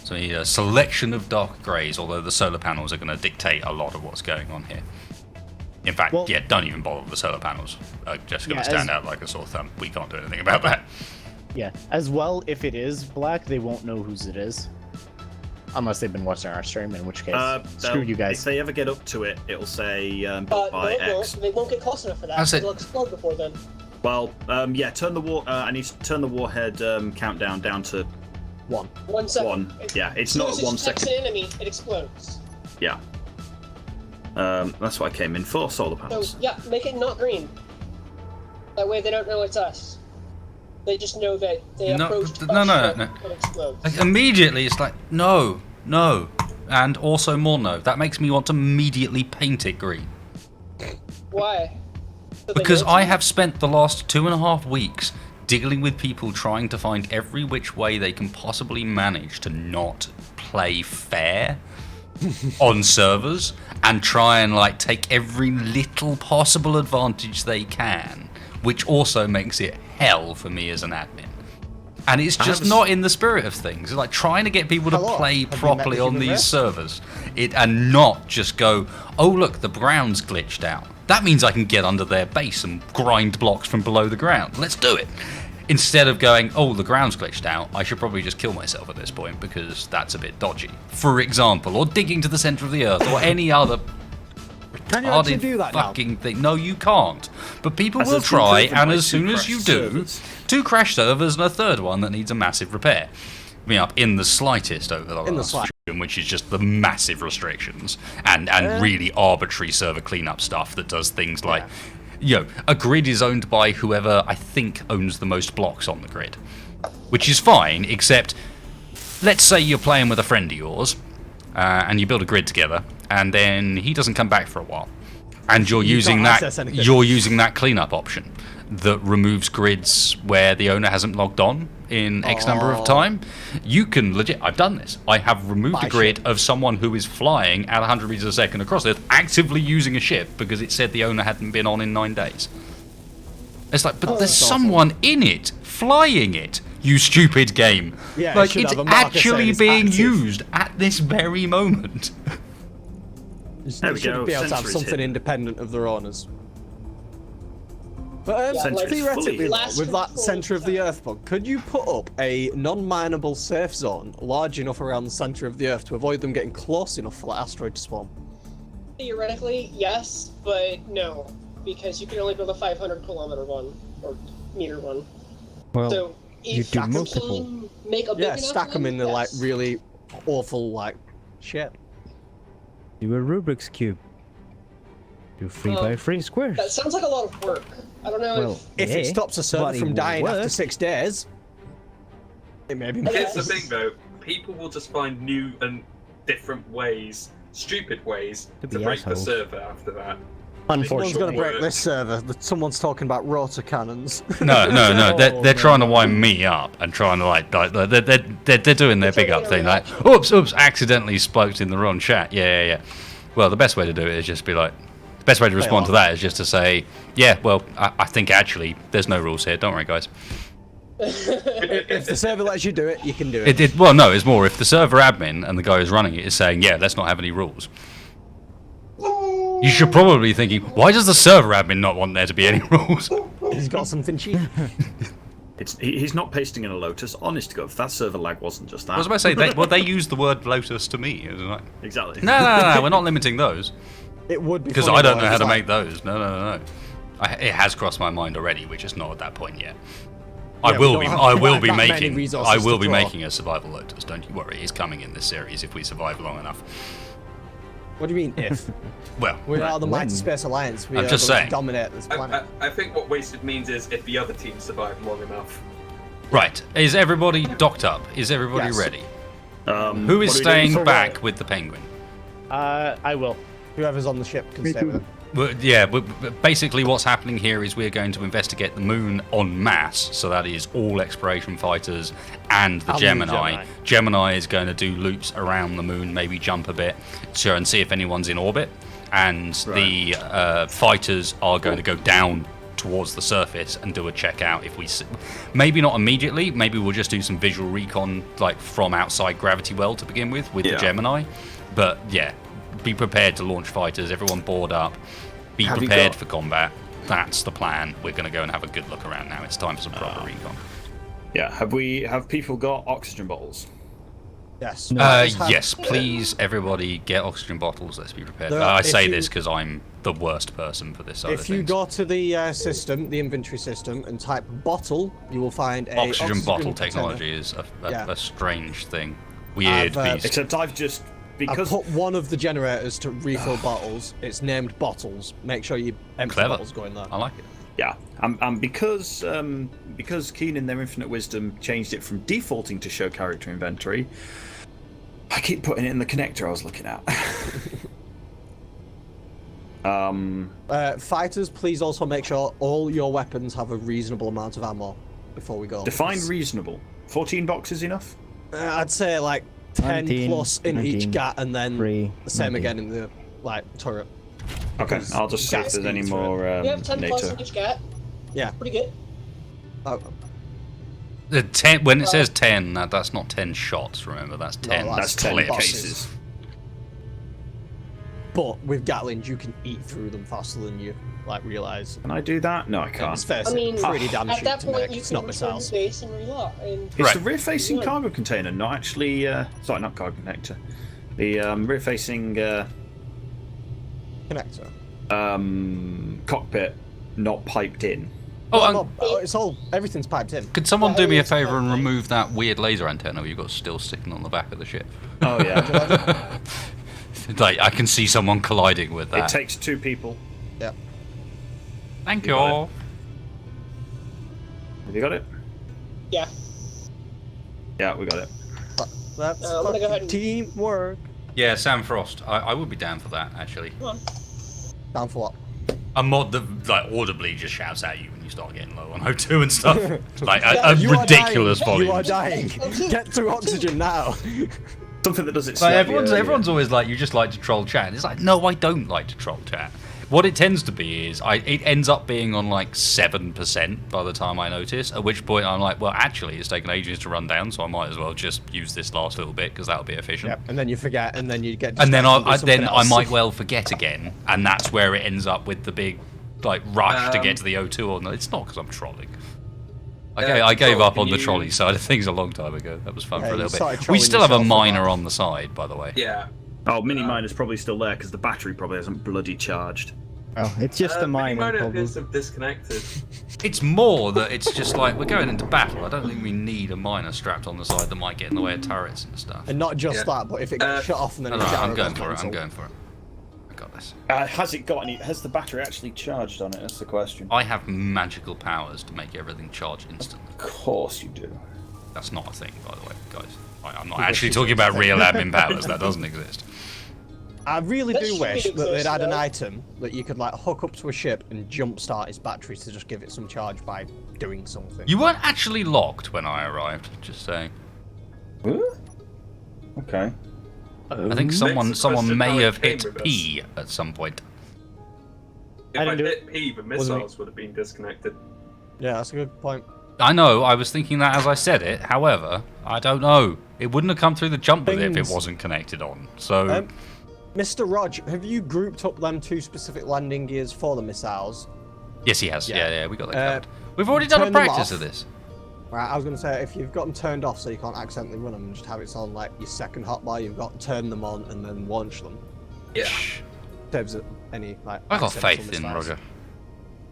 So you need a selection of dark greys, although the solar panels are going to dictate a lot of what's going on here. In fact, don't even bother with the solar panels. Just going to stand out like a sore thumb. We can't do anything about that. Yeah, as well, if it is black, they won't know whose it is. Unless they've been watching our stream, in which case, screw you guys. If they ever get up to it, it'll say built No, by X. they won't get close enough for that. They'll explode before then. Well, yeah, turn the I need to turn the warhead countdown down to 1. 1 second. 1. Yeah, it's As soon not as at 1 it detects second. an enemy, it explodes. Yeah. That's what I came in for, solar panels. So, yeah, make it not green. That way they don't know it's us. They just know that they approached us no. it explodes. Like, immediately, it's like, no, and also more no. That makes me want to immediately paint it green. Why? So they Because know I it's have spent the last 2.5 weeks dealing with people trying to find every which way they can possibly manage to not play fair on servers and try and take every little possible advantage they can, which also makes it hell for me as an admin. And it's just not in the spirit of things. It's like trying to get people to play Have you met properly the on human these race? servers, and not just go, oh look, the ground's glitched out. That means I can get under their base and grind blocks from below the ground. Let's do it. Instead of going, oh, the ground's glitched out, I should probably just kill myself at this point because that's a bit dodgy. For example, or digging to the center of the earth, or any other Can you actually do that fucking thing. No, you can't. But people As will has been try, proven and by as soon two as you crashed do, servers. 2 crash servers and a third one that needs a massive repair. Me up in the slightest over the last few, which is just the massive restrictions and really arbitrary server cleanup stuff that does things like, you know, a grid is owned by whoever I think owns the most blocks on the grid, which is fine, except let's say you're playing with a friend of yours and you build a grid together, and then he doesn't come back for a while, and you're using that cleanup option that removes grids where the owner hasn't logged on in X number of time. You can legit, I've done this. I have removed a grid of someone who is flying at 100 meters a second across Earth, actively using a ship because it said the owner hadn't been on in 9 days. It's like, but there's someone in it, flying it, you stupid game. Yeah, like, it it's should have a marker actually saying it's being active. used at this very moment. There we Should go. be able to have Sensor is something hidden. independent of their owners. But theoretically, with that centre of the Earth bug, could you put up a non-mineable safe zone large enough around the centre of the Earth to avoid them getting close enough for that asteroid to spawn? Theoretically, yes, but no, because you can only build a 500-kilometer one or meter one. Well, so you if do you multiple. can make a big enough stack them one, in the like yes. really awful like shit. Do a Rubik's Cube. Do 3 by 3 squares. That sounds like a lot of work. I don't know Well, If it yeah, stops a server but it from will dying after work. 6 days, it may be. Here's the thing, though: people will just find new and different ways, stupid ways, To to be break the assholes. server after that. Someone's going to break Work. this server. Someone's talking about rotor cannons. No. They're trying to wind me up and trying to like they're doing their big up thing. Like, oops, accidentally spoke in the wrong chat. Yeah. Well, the best way to do it is just be like, the best way to respond to that is just to say, yeah. Well, I think actually there's no rules here. Don't worry, guys. If the server lets you do it, you can do it. Well, no, it's more if the server admin and the guy who's running it is saying, yeah, let's not have any rules. You should probably be thinking, why does the server admin not want there to be any rules? He's got something cheap. He's not pasting in a Lotus. Honest to God, if that server lag wasn't just that. I was about to say, they used the word Lotus to me. It was like, Exactly. No, we're not limiting those. It would be Because funny I don't though, know how it's to like- make those. No. It has crossed my mind already. We're just not at that point yet. Yeah, I we will don't be. have I will quite be that many making. resources I will to be draw. making a survival Lotus. Don't you worry. It's coming in this series if we survive long enough. What do you mean if? Well, We are the when? Mighty Space Alliance. We I'm are just the saying. dominate this planet. I think what wasted means is if the other team survive long enough. right. Is everybody docked up? Is everybody Yes. ready? Who What is are we doing staying for back with the penguin? I will. Whoever's on the ship can Me stay too. with it. Well, yeah, but basically what's happening here is we're going to investigate the moon en masse, so that is all exploration fighters and the And the Gemini. Gemini. Gemini is going to do loops around the moon, maybe jump a bit, and see if anyone's in orbit, and the fighters are going to go down towards the surface and do a check out. If we maybe not immediately, maybe we'll just do some visual recon like from outside gravity well to begin with the Gemini, but yeah, be prepared to launch fighters, everyone board up, be Have you prepared got- for combat. That's the plan. We're going to go and have a good look around now. It's time for some proper recon. Yeah. Have people got oxygen bottles? Yes. Yes, please, everybody, get oxygen bottles. Let's be prepared. There- I if say you- this because I'm the worst person for this side of If you things. go to the system, the inventory system, and type bottle, you will find a Oxygen bottle container. technology is Yeah. a strange thing. Weird I've, beast. Except I've just I because put one of the generators to refill bottles. It's named bottles. Make sure you empty Clever. bottles going there. I like it. yeah, and because Keen in their infinite wisdom changed it from defaulting to show character inventory, I keep putting it in the connector I was looking at. Fighters, please also make sure all your weapons have a reasonable amount of ammo before we go. Define reasonable. 14 boxes enough? I'd say like 10 19, plus in 19, each gat, and then 3, the same 19. again in the turret. Okay, Because I'll just see if gas there's any speeds, more We have 10 plus NATO. in each gat. Yeah. Pretty good. Oh, The 10, when it says 10, that's not 10 shots, remember, that's 10. No, That's 10 clips. cases. But with Gatlings, you can eat through them faster than you realise. Can I do that? No, I can't. It's fair. I mean, pretty damn at cheap that to point, make. you It's can not return to missiles. base and reload. And It's the rear-facing cargo container, not actually... sorry, not cargo connector. The rear-facing Connector. cockpit not piped in. Oh, it's all everything's piped in. could someone do me a favour and remove that weird laser antenna you've got still sticking on the back of the ship? Oh, yeah. Like, I can see someone colliding with that. It takes 2 people. Yep. Thank You you. got Have you got it? Yeah. Yeah, we got it. That's I'm gonna go ahead and... teamwork. Yeah, Sam Frost. I would be down for that, actually. Come on. Down for what? A mod that audibly just shouts at you when you start getting low on O2 and stuff. Like You are ridiculous dying. volume. You are dying. Get to oxygen now. Something that does it Like slightly everyone's always like, you just like to troll chat. It's like, no, I don't like to troll chat. What it tends to be is, it ends up being on like 7% by the time I notice, at which point I'm like, well, actually, it's taken ages to run down, so I might as well just use this last little bit, because that'll be efficient. Yep. And then you forget, and then you get. And then distracted with I something might else. well forget again, and that's where it ends up with the big rush to get to the O2. Or no, it's not because I'm trolling. I gave up on the trolley side of things a long time ago. That was fun for a little bit. We still have a miner on the side, by the way. Yeah. Oh, mini miner's probably still there because the battery probably hasn't bloody charged. Oh, it's just a mining Miner problem. appears to have disconnected. It's more that it's just like, we're going into battle. I don't think we need a miner strapped on the side that might get in the way of turrets and stuff. And not just that, but if it gets shut off and then No, the gyro I'm going goes for it. I'm cancelled. going for it. I got this. Has the battery actually charged on it? That's the question. I have magical powers to make everything charge instantly. Of course you do. That's not a thing, by the way, guys. I'm not actually talking about real admin powers. That doesn't exist. I really That do should wish that exist, they'd add an though. item that you could hook up to a ship and jumpstart its batteries to just give it some charge by doing something. You weren't actually locked when I arrived. Just saying. Okay. I think someone question, may how it have came hit with us. P at some point. If I hit P, the Wasn't missiles would have been disconnected. Yeah, that's a good point. I know, I was thinking that as I said it. However, I don't know. It wouldn't have come through the jump with it if it Things- wasn't connected on. So, Mr. Rog, have you grouped up them 2 specific landing gears for the missiles? yes, he has. Yeah, we got that Uh, covered. We've already done a turn them practice off. of this. Right, I was going to say, if you've got them turned off so you can't accidentally run them, and just have it on your second hotbar, you've got to turn them on and then launch them. Yeah. Saves any, I got accidental faith in missiles. Roger.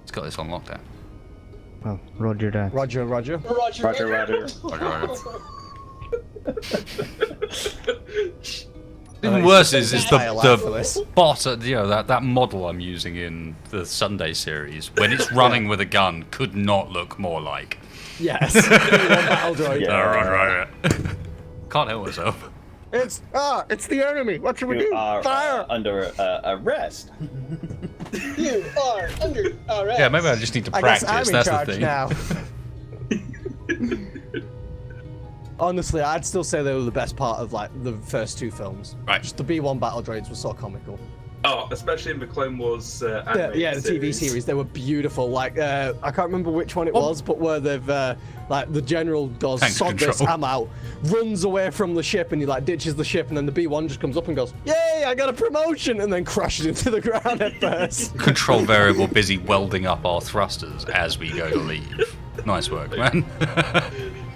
He's got this on lockdown. Well, Roger that. Roger. Roger. Roger. Even Nice. worse is Entire life for this. the bot, that model I'm using in the Sunday series, when it's running with a gun, could not look more like. Yes. Battle droid. Right. Can't help myself. It's the enemy. What should we You do? are Fire! under arrest. You are under arrest. Yeah, maybe I just need to I guess practice. I'm in That's charge the thing. now. Honestly, I'd still say they were the best part of the first 2 films. Right. Just the B1 battle droids were so comical. Oh, especially in the Clone Wars Yeah, animated the TV series, they were beautiful. I can't remember which one it was, but where they've the general goes, Tank "Sod this, control. I'm out," runs away from the ship, and he ditches the ship, and then the B1 just comes up and goes, "Yay, I got a promotion!" and then crashes into the ground at first. Control variable busy welding up our thrusters as we go to leave. Nice work, man.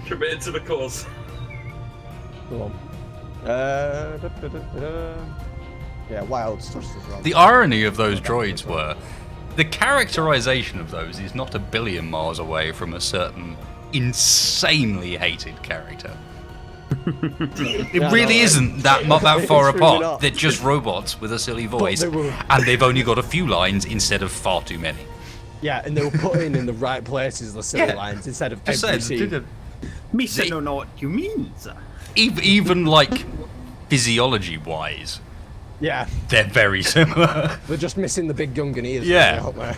Committed to the cause. Go on. Yeah, wild stuff as well. The irony of those droids were, the characterization of those is not a billion miles away from a certain insanely hated character. It really isn't that far It's really apart. not. They're just robots with a silly voice, they were- and they've only got a few lines instead of far too many. Yeah, and they were put in the right places, the silly Yeah. lines, instead of Just every saying, scene. Me say no know what you mean, sir. Even physiology-wise, Yeah, they're very similar. they're just missing the big gungan ears. Yeah. Out there.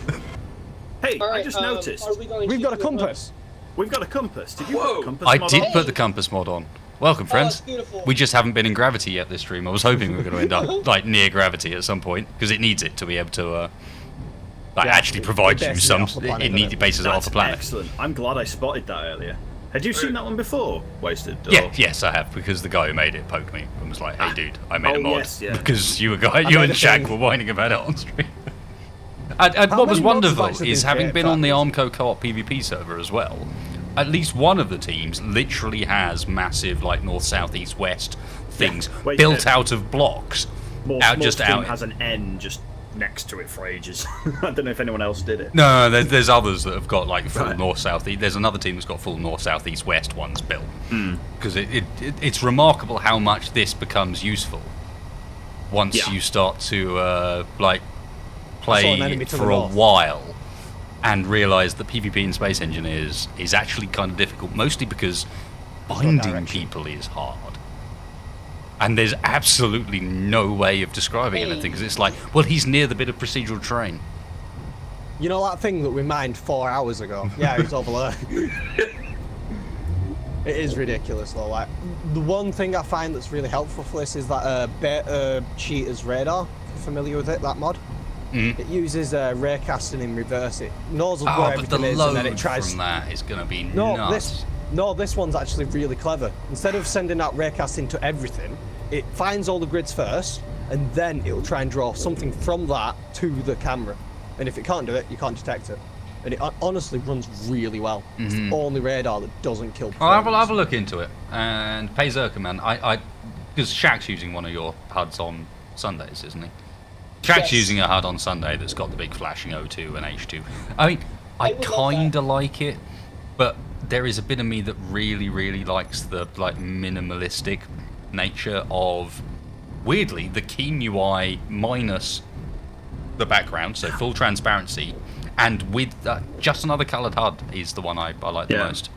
Hey, All right, I just noticed. are we going We've to got a the- compass. We've got a compass. Did you put the compass I mod did on? put the compass mod on. Welcome, friends. it's beautiful. We just haven't been in gravity yet this stream. I was hoping we were going to end up near gravity at some point because it needs it to be able to actually provide you bases it some. off the planet, It doesn't it? bases it off That's the planet. excellent. I'm glad I spotted that earlier. Had you seen that one before, Wasted? Or... Yeah, yes, I have, because the guy who made it poked me and was like, "Hey, dude, I made a mod." Yes, yeah. Because you and Shag were whining about it on stream. And what was wonderful is having been on the Armco co-op PvP server as well. At least one of the teams literally has massive, like north, south, east, west things built out of blocks. Morph's team has an N just next to it for ages. I don't know if anyone else did it. No, there's others that have got like full north, south, east. There's another team that's got full north, south, east, west ones built. Because it's remarkable how much this becomes useful once you start to like play it for a while and realise that PvP in Space Engineers is actually kind of difficult, mostly because finding people is hard. And there's absolutely no way of describing anything, because it's like, well, he's near the bit of procedural terrain. You know that thing that we mined 4 hours ago? Yeah, it's over there. It is ridiculous though. Like, the one thing I find that's really helpful for this is that Beta Cheater's radar. Familiar with it? That mod? It uses raycasting in reverse. It knows where everything is, and then it tries. From that is going to be nuts. This one's actually really clever. Instead of sending out raycasting to everything, it finds all the grids first, and then it'll try and draw something from that to the camera. And if it can't do it, you can't detect it. And it honestly runs really well. It's the only radar that doesn't kill. I'll have a look into it. And Pay Zerkerman, because Shaq's using one of your HUDs on Sundays, isn't he? Shaq's using a HUD on Sunday that's got the big flashing O2 and H2. I mean, I kind of like it, but there is a bit of me that really, really likes the like minimalistic nature of, weirdly, the Keen UI minus the background, so full transparency, and with just another coloured HUD is the one I like the most.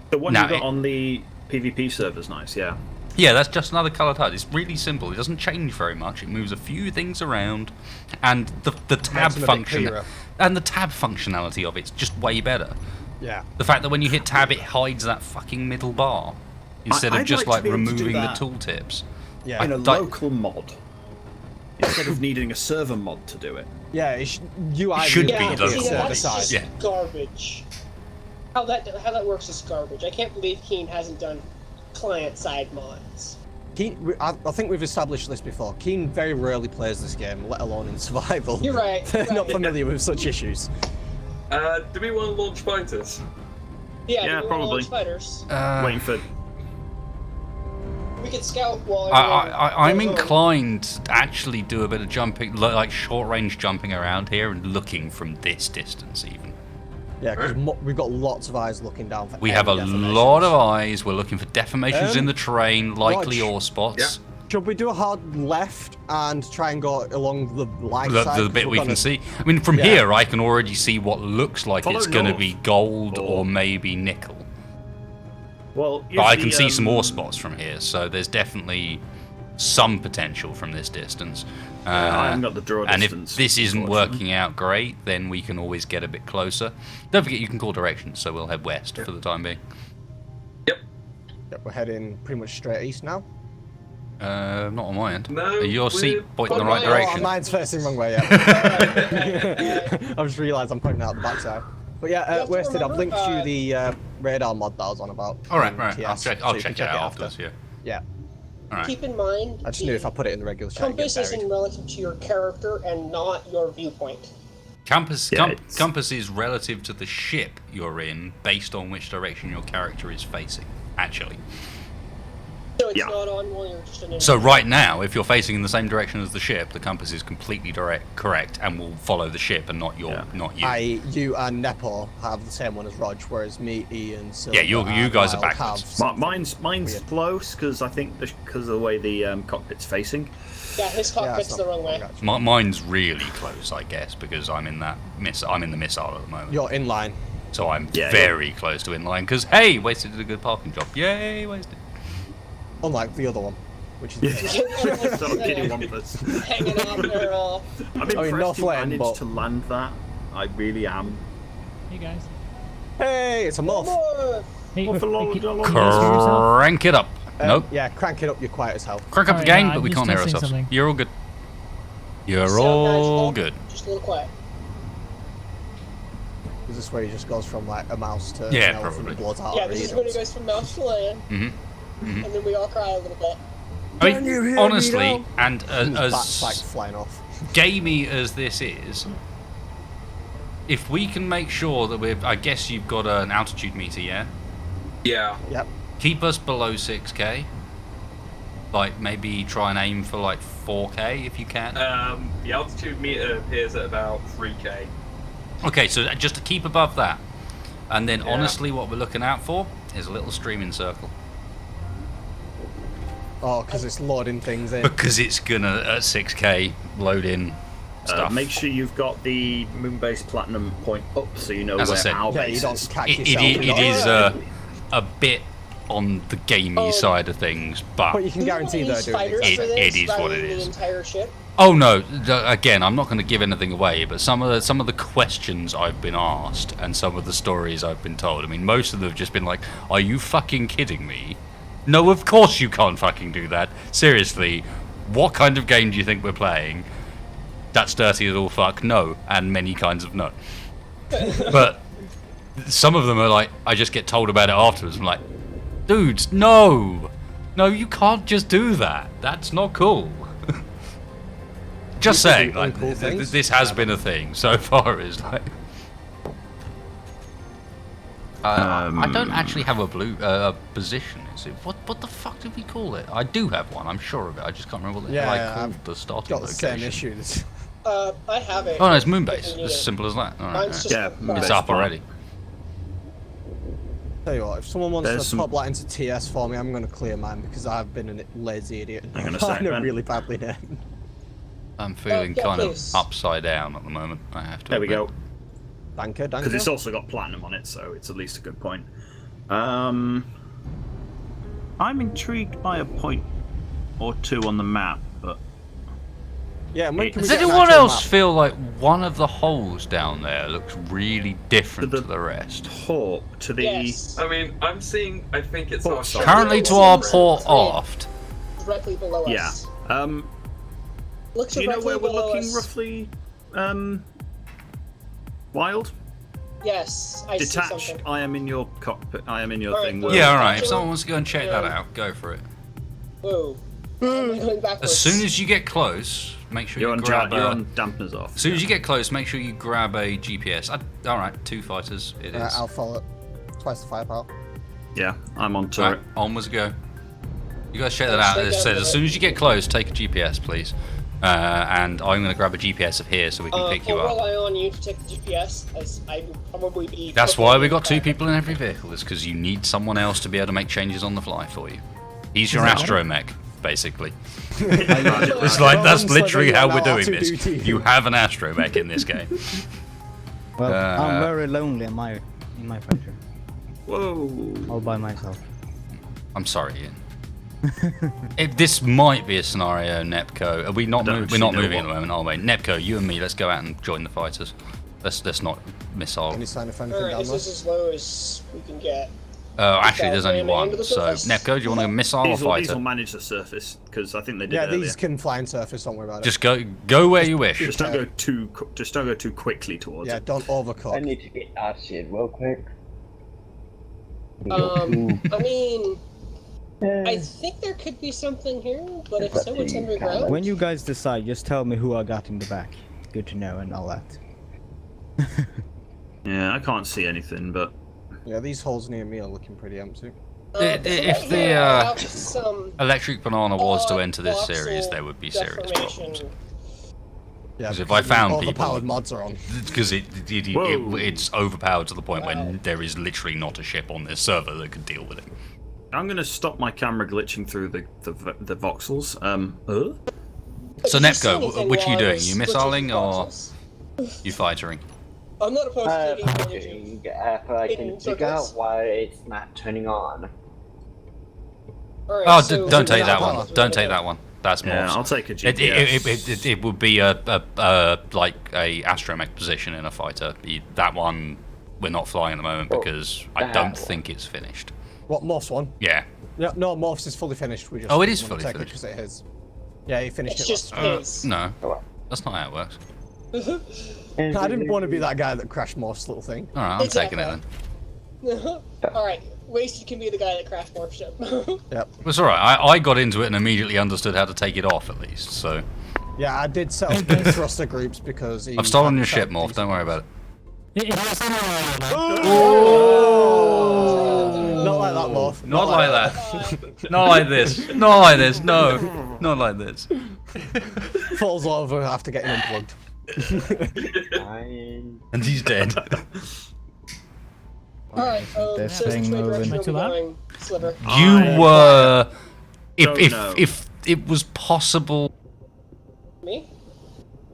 The one you got on the PvP server's nice, yeah. Yeah, that's just another coloured HUD. It's really simple. It doesn't change very much. It moves a few things around, and the tab function and the tab functionality of it's just way better. Yeah. The fact that when you hit tab, it hides that fucking middle bar instead of just like removing the tooltips. Yeah. In a local mod, instead of needing a server mod to do it. Yeah, it should be local. That's just garbage. How that works is garbage. I can't believe Keen hasn't done client-side mods. Keen, I think we've established this before. Keen very rarely plays this game, let alone in survival. You're right. They're not familiar with such issues. Do we want to launch fighters? Yeah, probably. Launch fighters. Waiting for. We could scout while. I'm inclined to actually do a bit of jumping, like short-range jumping around here and looking from this distance, even. Yeah, because we've got lots of eyes looking down for. We have a lot of eyes. We're looking for deformations in the terrain, likely ore spots. Yeah. Should we do a hard left and try and go along the light side? The bit we can see. I mean, from here, I can already see what looks like it's going to be gold or maybe nickel. Well, but I can see some ore spots from here, so there's definitely some potential from this distance. I haven't got the draw distance. And if this isn't working out great, then we can always get a bit closer. Don't forget you can call directions, so we'll head west for the time being. Yep, we're heading pretty much straight east now. Not on my end. No, your seat pointing in the right direction. Oh, mine's facing the wrong way, yeah. I just realised I'm pointing out the backside. But yeah, Wasted, I've linked you the radar mod that I was on about. Alright, I'll check it out afterwards, Yeah. Alright. Keep in mind, I just knew if I put it in the regular chat, compass isn't relative to your character and not your viewpoint. Compass is relative to the ship you're in, based on which direction your character is facing, actually. So it's not on while you're just in. So right now, if you're facing in the same direction as the ship, the compass is completely correct and will follow the ship and not you. You and Nepo have the same one as Rog, whereas me, Ian, Silver, you guys are backwards. Mine's close because I think because of the way the cockpit's facing. Yeah, his cockpit's the wrong way. Mine's really close, I guess, because I'm in the missile at the moment. You're inline. So I'm very close to inline because hey, Wasted did a good parking job. Yay, Wasted. Unlike the other one, which is hanging out there. I'm impressed you managed to land that. I really am. Hey guys. Hey, it's a moth. Hey, crank it up. Nope. Yeah, crank it up. You're quiet as hell. Crank up the game, but we can't hear ourselves. Something. You're all good. You're all good. Just a little quiet. Is this where he just goes from like a mouse to Yeah, an elephant probably. and blows out? Yeah, this is when it goes from mouse to land, Mm-hmm. and then we all cry a little bit. I mean, honestly, and Bats like as flying off. gamey as this is, if we can make sure that we're, I guess you've got an altitude meter, yeah? Yeah. Yep. Keep us below 6k. Like, maybe try and aim for like 4k if you can. The altitude meter appears at about 3k. Okay, so just to keep above that. And then, Yeah. honestly, what we're looking out for is a little streaming circle. Oh, because it's loading things in. Because it's gonna, at 6k, load in stuff. Make sure you've got the Moonbase Platinum point up so you know As I where said, our Yeah, base you don't is. catch It yourself. is a bit on the gamey side of things, but But you can guarantee they're doing Spiders it. for It this is what rather it than is. The entire ship. oh no! Again, I'm not going to give anything away, but some of the questions I've been asked and some of the stories I've been told. I mean, most of them have just been like, "Are you fucking kidding me? No, of course you can't fucking do that. Seriously, what kind of game do you think we're playing? That's dirty as all fuck. No, and many kinds of no." But some of them are like, I just get told about it afterwards. I'm like, dudes, no, you can't just do that. That's not cool. Just People saying, do like, uncool things. this has been a thing so far. Is like, I don't actually have a blue position. Is it what the fuck did we call it? I do have one. I'm sure of it. I just can't remember what I called the starting Got the same location. issues. I have it. Oh no, it's if you Moonbase. need As it. simple as that. All right, Mine's just Yeah, fine. it's Moonbase. up already. Tell you what, if someone wants There's to some- pop that into TS for me, I'm going to clear mine because I've been a lazy idiot. Hang on a sec, I'm man. really badly named. I'm feeling yeah, kind please. of upside down at the moment. I have to. There we admit. go. Danke, danke. Because it's also got platinum on it, so it's at least a good point. I'm intrigued by a point or two on the map, but Yeah, and when can we Does get an anyone actual else map? feel like one of the holes down there looks really different to the rest? port to the Yes. I mean, I'm seeing. I think it's Port our side. Currently to our port aft. Directly below yeah. us. Looks Do you know directly where we're below looking us. roughly? Wild, Yes, I see detached. something. I am in your cockpit. I am in your Alright, thing. well- Yeah, alright. If Actually, someone wants to go and check that yeah. out, go for it. Whoa. I'm going backwards. As soon as you get close, make sure You're you on grab you're a. on dampeners off. As soon as you get close, make sure you grab a GPS. Alright, 2 fighters. It is. I'll follow it. Twice the firepower. Yeah, I'm on Right, turret. onwards go. You guys check that out. It says as soon as you get close, take a GPS, please. And I'm going to grab a GPS of here so we can pick you I'll up. rely on you to take the GPS, as I will probably be... That's why we got 2 people in every vehicle, is because you need someone else to be able to make changes on the fly for you. He's your astromech, basically. It's like, that's literally how we're doing this. You have an astromech in this game. Well, I'm very lonely in my fighter. Whoa. All by myself. I'm sorry, Ian. This might be a scenario, Nepco. Are we not? Don't We're actually not know moving at what. the moment, are we? Nepco, you and me. Let's go out and join the fighters. Let's not missile. Any sign of anything Alright, down this there? is as low as we can get. Actually, there's only Ramming into one. the So, surface. Nepco, do you want to missile or These will fighter? manage the surface because I think they did Yeah, earlier. these can fly in surface, don't worry about it. Just go where you wish. Just don't go too. Just don't go too quickly towards Yeah, it. don't overcook. I need to get that shit real quick. I mean... I think there could be something here, but if so, it's underground. When you guys decide, just tell me who I got in the back. Good to know and all that. Yeah, I can't see anything, but Yeah, these holes near me are looking pretty empty. If the electric banana was to enter this series, there would be serious problems. Yeah, Because if I found people, overpowered mods are on. because it's overpowered to the point when there is literally not a ship on this server that could deal with it. I'm gonna stop my camera glitching through the voxels. So Nepco, which are you doing? You missiling or you fightering? I'm not opposed to taking Fucking, if I can figure out why it's not turning on. Alright, Oh, so don't take that we're one. Don't take that one. That's more. Yeah, I'll take a GPS. It would be a like a astromech position in a fighter. That one we're not flying at the moment because I don't think it's finished. What, Morph's one? Yeah. Yeah, no, Morph's is fully finished. We just Oh, it is wanna fully take it finished. 'cause it is. Yeah, he finished It's it just last time. his. No, that's not how it works. I didn't want to be that guy that crashed Morph's little thing. All right, I'm taking it then. Alright, Wasted can be the guy that crashed Morph's ship. Yep. It's all right. I got into it and immediately understood how to take it off, at least. So Yeah, I did set up the thruster groups because I've stolen your ship, Morph. Don't worry about it. Not like that, Morph. Not like that. Not like this. Not like this. No. Not like this. Falls over after getting unplugged. And he's dead. Alright, so This which thing way moving. direction are we Too loud? going, Sliver? You were. don't know. If it was possible. Me?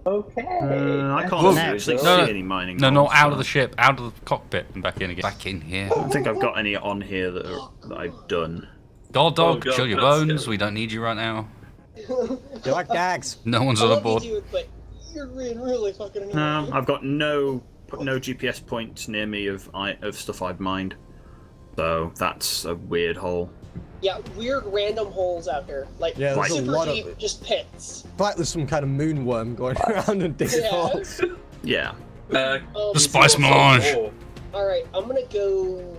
Okay. I can't Well, seriously no, see no. any mining. No, golds, out of so the ship, out of the cockpit, and back in again. Back in here. I don't think I've got any on here that I've done. God, dog, Oh, God, chill your that's bones. scary. We don't need you right now. You like gags? No one's I on love board. you, dude, but you're being really fucking annoying. I've got no GPS points near me of stuff I've mined, so that's a weird hole. Yeah, weird random holes out here. Like, Yeah, there's a super lot of deep, it. just pits. Like there's some kind of moon worm going around and digging Yeah. holes. Yeah. The spice melange. Alright, I'm gonna go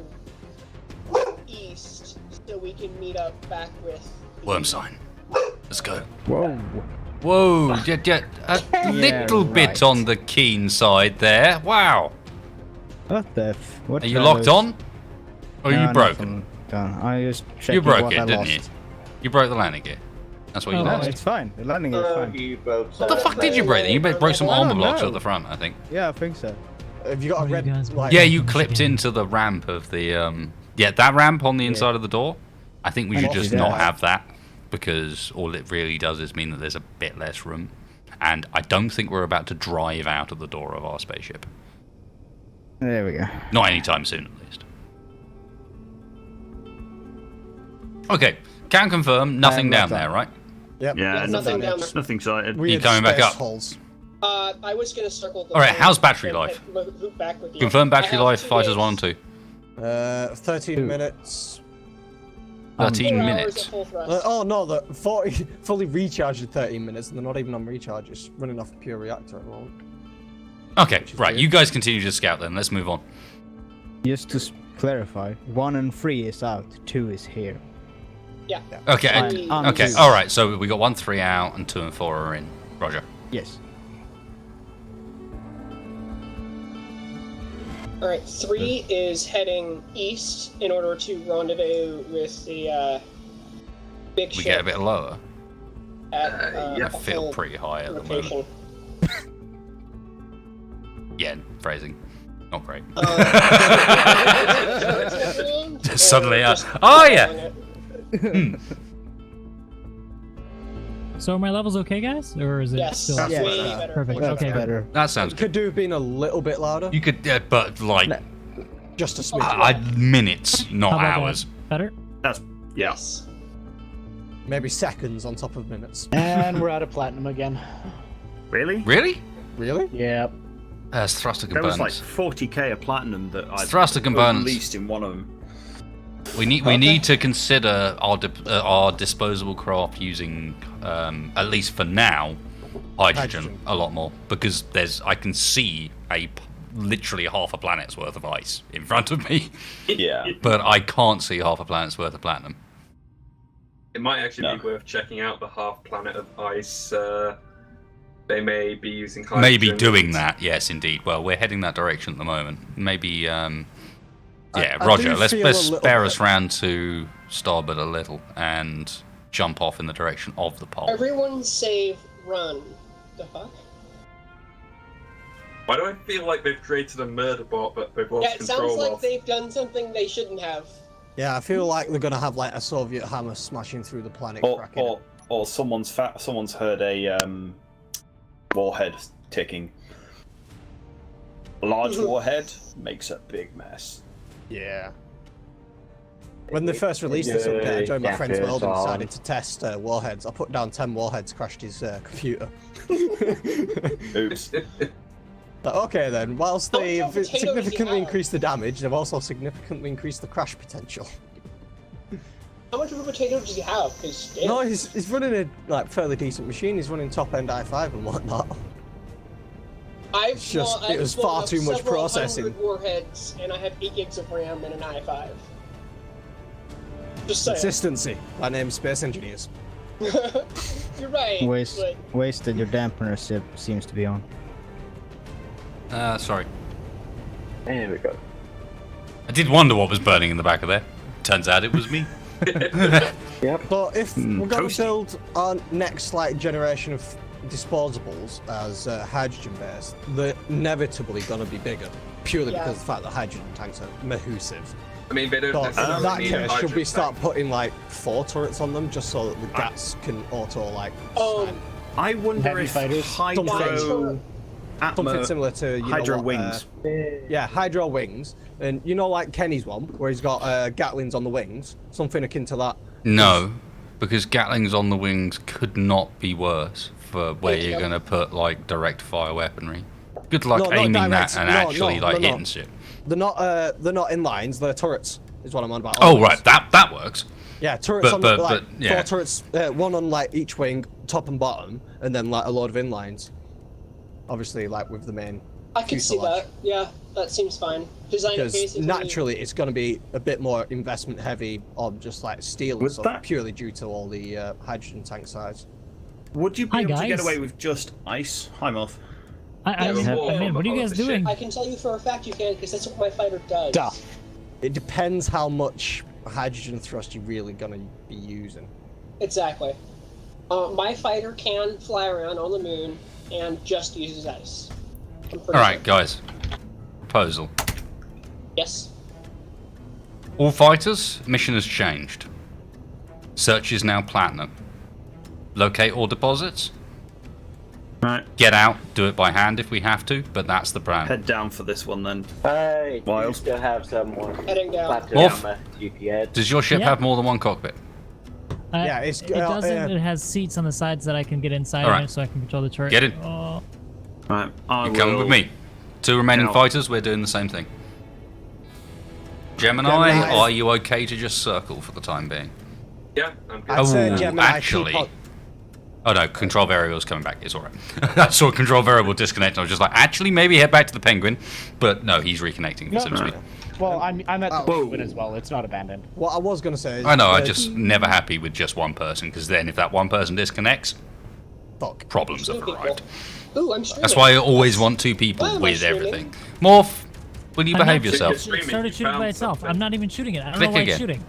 east so we can meet up back with Worm sign. Let's go. Whoa. Whoa, a little bit right. on the keen side there. Wow. What the what? Are you locked on? Or are No, you broken? nothing done. I just You checking broke what it, I didn't lost. you? You broke the landing gear. That's what you Oh, lost. it's fine. The landing is fine. What the fuck did you break then? You broke some I armor don't blocks know. at the front, I think. Yeah, I think so. Have you got a What are you red guys light? Yeah, you clipped into the ramp of the yeah, that ramp on the inside of the door. I think we And should just obviously not that- have that because all it really does is mean that there's a bit less room. And I don't think we're about to drive out of the door of our spaceship. There we go. Not anytime soon, at least. Okay, can confirm nothing down there, right? Yep. Yeah, nothing down nothing, nothing sighted. You coming back up? Holes. I was gonna circle the Alright, phone how's battery and life? loop back with you. Confirm I battery have life, 2 fighters days. 1 and 2. 13 minutes. 13 4 hours minutes. at full thrust. Oh no, the 40 fully recharged in 13 minutes, and they're not even on recharge. It's running off a pure reactor at the moment. Okay, right, weird. you guys continue to scout then. Let's move on. Just to clarify, 1 and 3 is out, 2 is here. Yeah. Okay, Three- okay, alright, so we got 1, 3 out, and 2 and 4 are in. Roger. Yes. Alright, 3 is heading east in order to rendezvous with the big We ship get a bit lower. at I a feel full pretty high at the rotation. moment. Yeah, phrasing. Not great. Just suddenly, oh yeah! So are my levels okay, guys? Or is it Yes, still that's Yeah, way yeah. better. perfect? Way Okay. better. That sounds good. Could do have been a little bit louder. You could, but like, Just a smidge. minutes, not How about hours. that? Better? That's yeah. Yes. Maybe seconds on top of minutes. And we're out of platinum again. Really? Really? Really? Yep. That's thruster There was like components. 40k of platinum that I Thruster components. released in one of them. We need to consider our disposable craft using, at least for now, hydrogen a lot more because I can see literally half a planet's worth of ice in front of me. Yeah. But I can't see half a planet's worth of platinum. It might actually be worth checking out the half planet of ice. They may be using hydrogen. Maybe doing that, yes, indeed. Well, we're heading that direction at the moment. Maybe, yeah, I Roger. do Let's feel a little spare us bit- round to starboard a little and jump off in the direction of the pole. Everyone save run. The fuck? Why do I feel like they've created a murder bot but they've lost Yeah, it sounds control like of? they've done something they shouldn't have. Yeah, I feel like they're gonna have like a Soviet hammer smashing through the planet, cracking it. Or someone's heard a warhead ticking. A large warhead makes a big mess. Yeah. When they first released this update, I joined my friend's world and decided to test warheads. I put down 10 warheads, crashed his computer. Oops. But okay then, whilst they've potatoes you significantly have? increased the damage, they've also significantly increased the crash potential. How much of a potato does he have? Because No, he's running a like fairly decent machine. He's running top-end i5 and whatnot. It was far too much processing. 100 warheads, and I have 8 gigs of RAM and an i5. Just saying. Consistency. My name's Space Engineers. You're right. Wasted your dampener seems to be on. Sorry. There we go. I did wonder what was burning in the back of there. Turns out it was me. Yep. But if we're going toasty. to build our next generation of disposables as hydrogen based, they're inevitably going to be bigger, purely because of the fact that hydrogen tanks are massive. I mean, they don't So in necessarily that need a case, should we hydrogen start tank. putting like 4 turrets on them just so that the gas can auto like I wonder Heavy if fighters. Hydro... something similar to Hydro wings. Yeah, hydro wings, and like Kenny's one where he's got Gatlings on the wings, something akin to that. No, because Gatlings on the wings could not be worse for where you're going to put like direct fire weaponry. Good luck No, not aiming direct. that and No, actually no, like no, hitting no. shit. They're not in lines. They're turrets. Is what I'm on about. Oh right, that works. Yeah, turrets on but 4 yeah. turrets, one on like each wing, top and bottom, and then like a load of inlines. Obviously, like with the main. I can see fuselage. that. Yeah, that seems fine. Design it Because basically. naturally, it's going to be a bit more investment heavy on just like steel and stuff, purely due to all the hydrogen tank size. Would you be Hi, able to get guys. away with just ice? Hi, Moth. I mean, what are you guys doing? I can tell you for a fact you can, because that's what my fighter does. Duh. It depends how much hydrogen thrust you're really going to be using. Exactly. My fighter can fly around on the moon and just uses ice. All right, guys. Proposal. Yes. All fighters, mission has changed. Search is now platinum. Locate all deposits. Right. Get out, do it by hand if we have to, but that's the plan. Head down for this one then. I Wild. still have some more Heading down. platinum Wolf. on my GPS. Does your ship Yeah. have more than one cockpit? Yeah, it's- it doesn't. yeah. It has seats on the sides that I can get inside All right. in, so I can control the turret. Get in. Oh. Right. You're coming with me. 2 remaining Now- fighters, we're doing the same thing. Gemini, Gemini. are you okay to just circle for the time being? Yeah, I'm good. I'd say Oh, Gemini, actually. keep on- Oh no, control variable's coming back. It's alright. I saw control variable disconnect and I was just like, actually, maybe head back to the Penguin. But no, he's reconnecting. No, so to speak. Well, I'm at the Whoa. Penguin as well. It's not abandoned. What I was going to say is... I know, I'm just never happy with just one person, because then if that one person disconnects, Fuck. problems have arrived. Ooh, I'm streaming. That's why I always want 2 people Why am I with streaming? everything. Morph, will you I'm behave not yourself? shooting. It started shooting by itself. I'm not even shooting it. I don't Click know why again. it's shooting.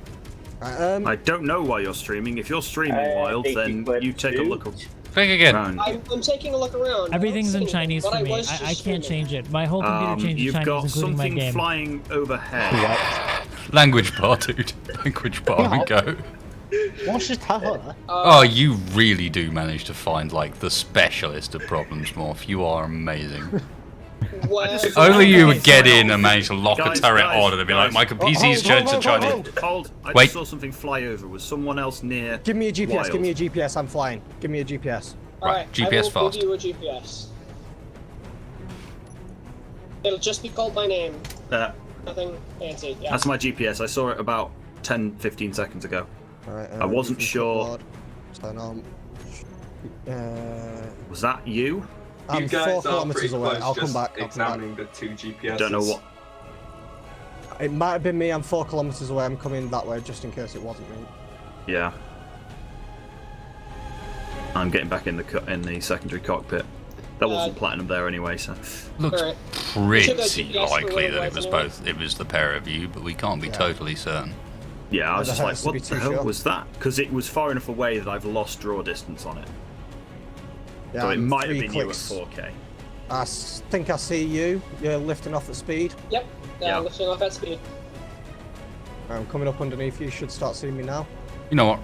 I don't know why you're streaming. If you're streaming, Wild, think then you went you take a to- look Click again. around. I'm taking a look around. Everything's in I don't see Chinese anything, for but me. was just I can't streaming. change it. My whole computer changes You've Chinese, got including my something game. flying overhead. Language bar, dude. Language bar, we go. What's just her? Oh, you really do manage to find, like, the specialist of problems, Morph. You are amazing. Well, Only you would get in and manage to lock Guys, a turret guys, on and be like, my guys. PC's changed to Chinese. Hold. I Wait. just saw something fly over. Was someone else near? Give me a GPS, Wild? give me a GPS, I'm flying. Give me a GPS. Alright, GPS I will fast. give you a GPS. It'll just be called by name. Nothing fancy. Yeah. That's my GPS. I saw it about 10, 15 seconds ago. Alright, I wasn't sure. Turn on. Was that you? I'm You 4 guys are kilometers pretty away. close, I'll come just back. I'll come examining the 2 GPSs. Don't know what. back. It might have been me. I'm 4 kilometers away. I'm coming that way just in case it wasn't me. Yeah. I'm getting back in the secondary cockpit. That wasn't platinum there anyway, so. Looks Alright. pretty Should I guess for likely what that it it was was both. It was the pair of you, but we can't be totally certain. Yeah, I was That just like, has to be what the too hell short. was that? Because it was far enough away that I've lost draw distance on it. Yeah, So it I'm might have 3 been clicks. you at 4K. I think I see you. You're lifting off at speed. Yep. Yeah. Lifting off at speed. I'm coming up underneath you. You should start seeing me now. You know what?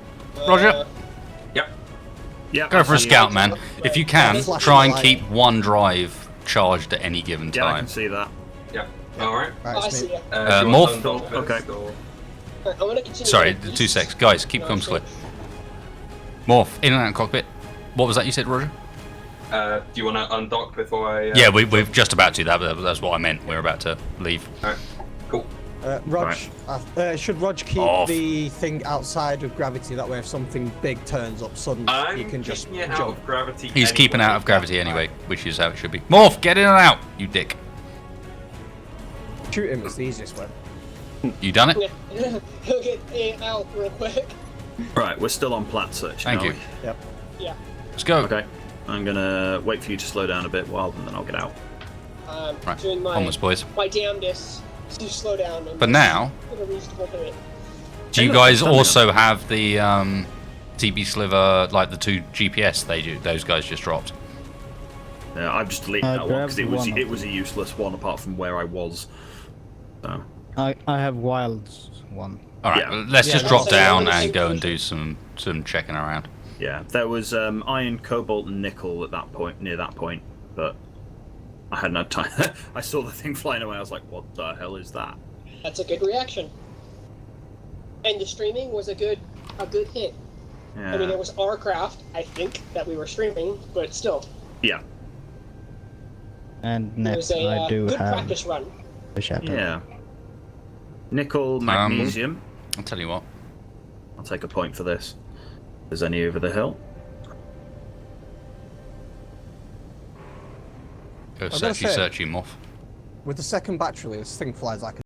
Roger, Yep. Yeah. go for a I see scout, it. man. If you can, Flashing try and light. keep one drive charged at any given Yeah, I time. can see that. Yep. Alright. Right, I it's see me. ya. Do you Morph? want to undock this, Okay. or- Alright, I'm gonna continue. Sorry, with 2 east. secs. Guys, keep No, comms clear. sure. Morph, in and out of cockpit. What was that you said, Roger? Do you want to undock before I... Yeah, we're just about to. That's what I meant. We're about to leave. Alright. Cool. Rog, should Rog keep the thing outside of gravity? That way, if something big turns up suddenly, you can just keeping it out jump. of gravity. He's keeping out of gravity anyway, which is how it should be. Morph, get in and out, you dick. Shoot him is the easiest way. You done it? Yeah. He'll get in out real quick. Right, we're still on plat search. Thank you. Yep. Yeah. Let's go. Okay. I'm gonna wait for you to slow down a bit while, and then I'll get out. Right. Doing my, Onwards, boys. my damnedest to slow down. And But now, get a reasonable rate. do you guys also have the TB sliver, like the 2 GPS those guys just dropped? Yeah, I've just deleted that one because grabbed one it of was a useless one apart from where I was. So. I have Wild's one. All right, Yeah. let's just drop so down that's and go and information. do some checking around. Yeah, there was iron, cobalt, and nickel at that point, near that point, but I hadn't had time. I saw the thing flying away. I was like, "What the hell is that?" That's a good reaction. And the streaming was a good hit. Yeah. I mean, it was our craft, I think, that we were streaming, but still, Yeah. And it next, was a I do good have practice run. the shadow. Yeah. Nickel, magnesium. I'll tell you what. I'll take a point for this. If there's any over the hill. Go I've gotta say- searchy, Morph. With the second battery, this thing flies like a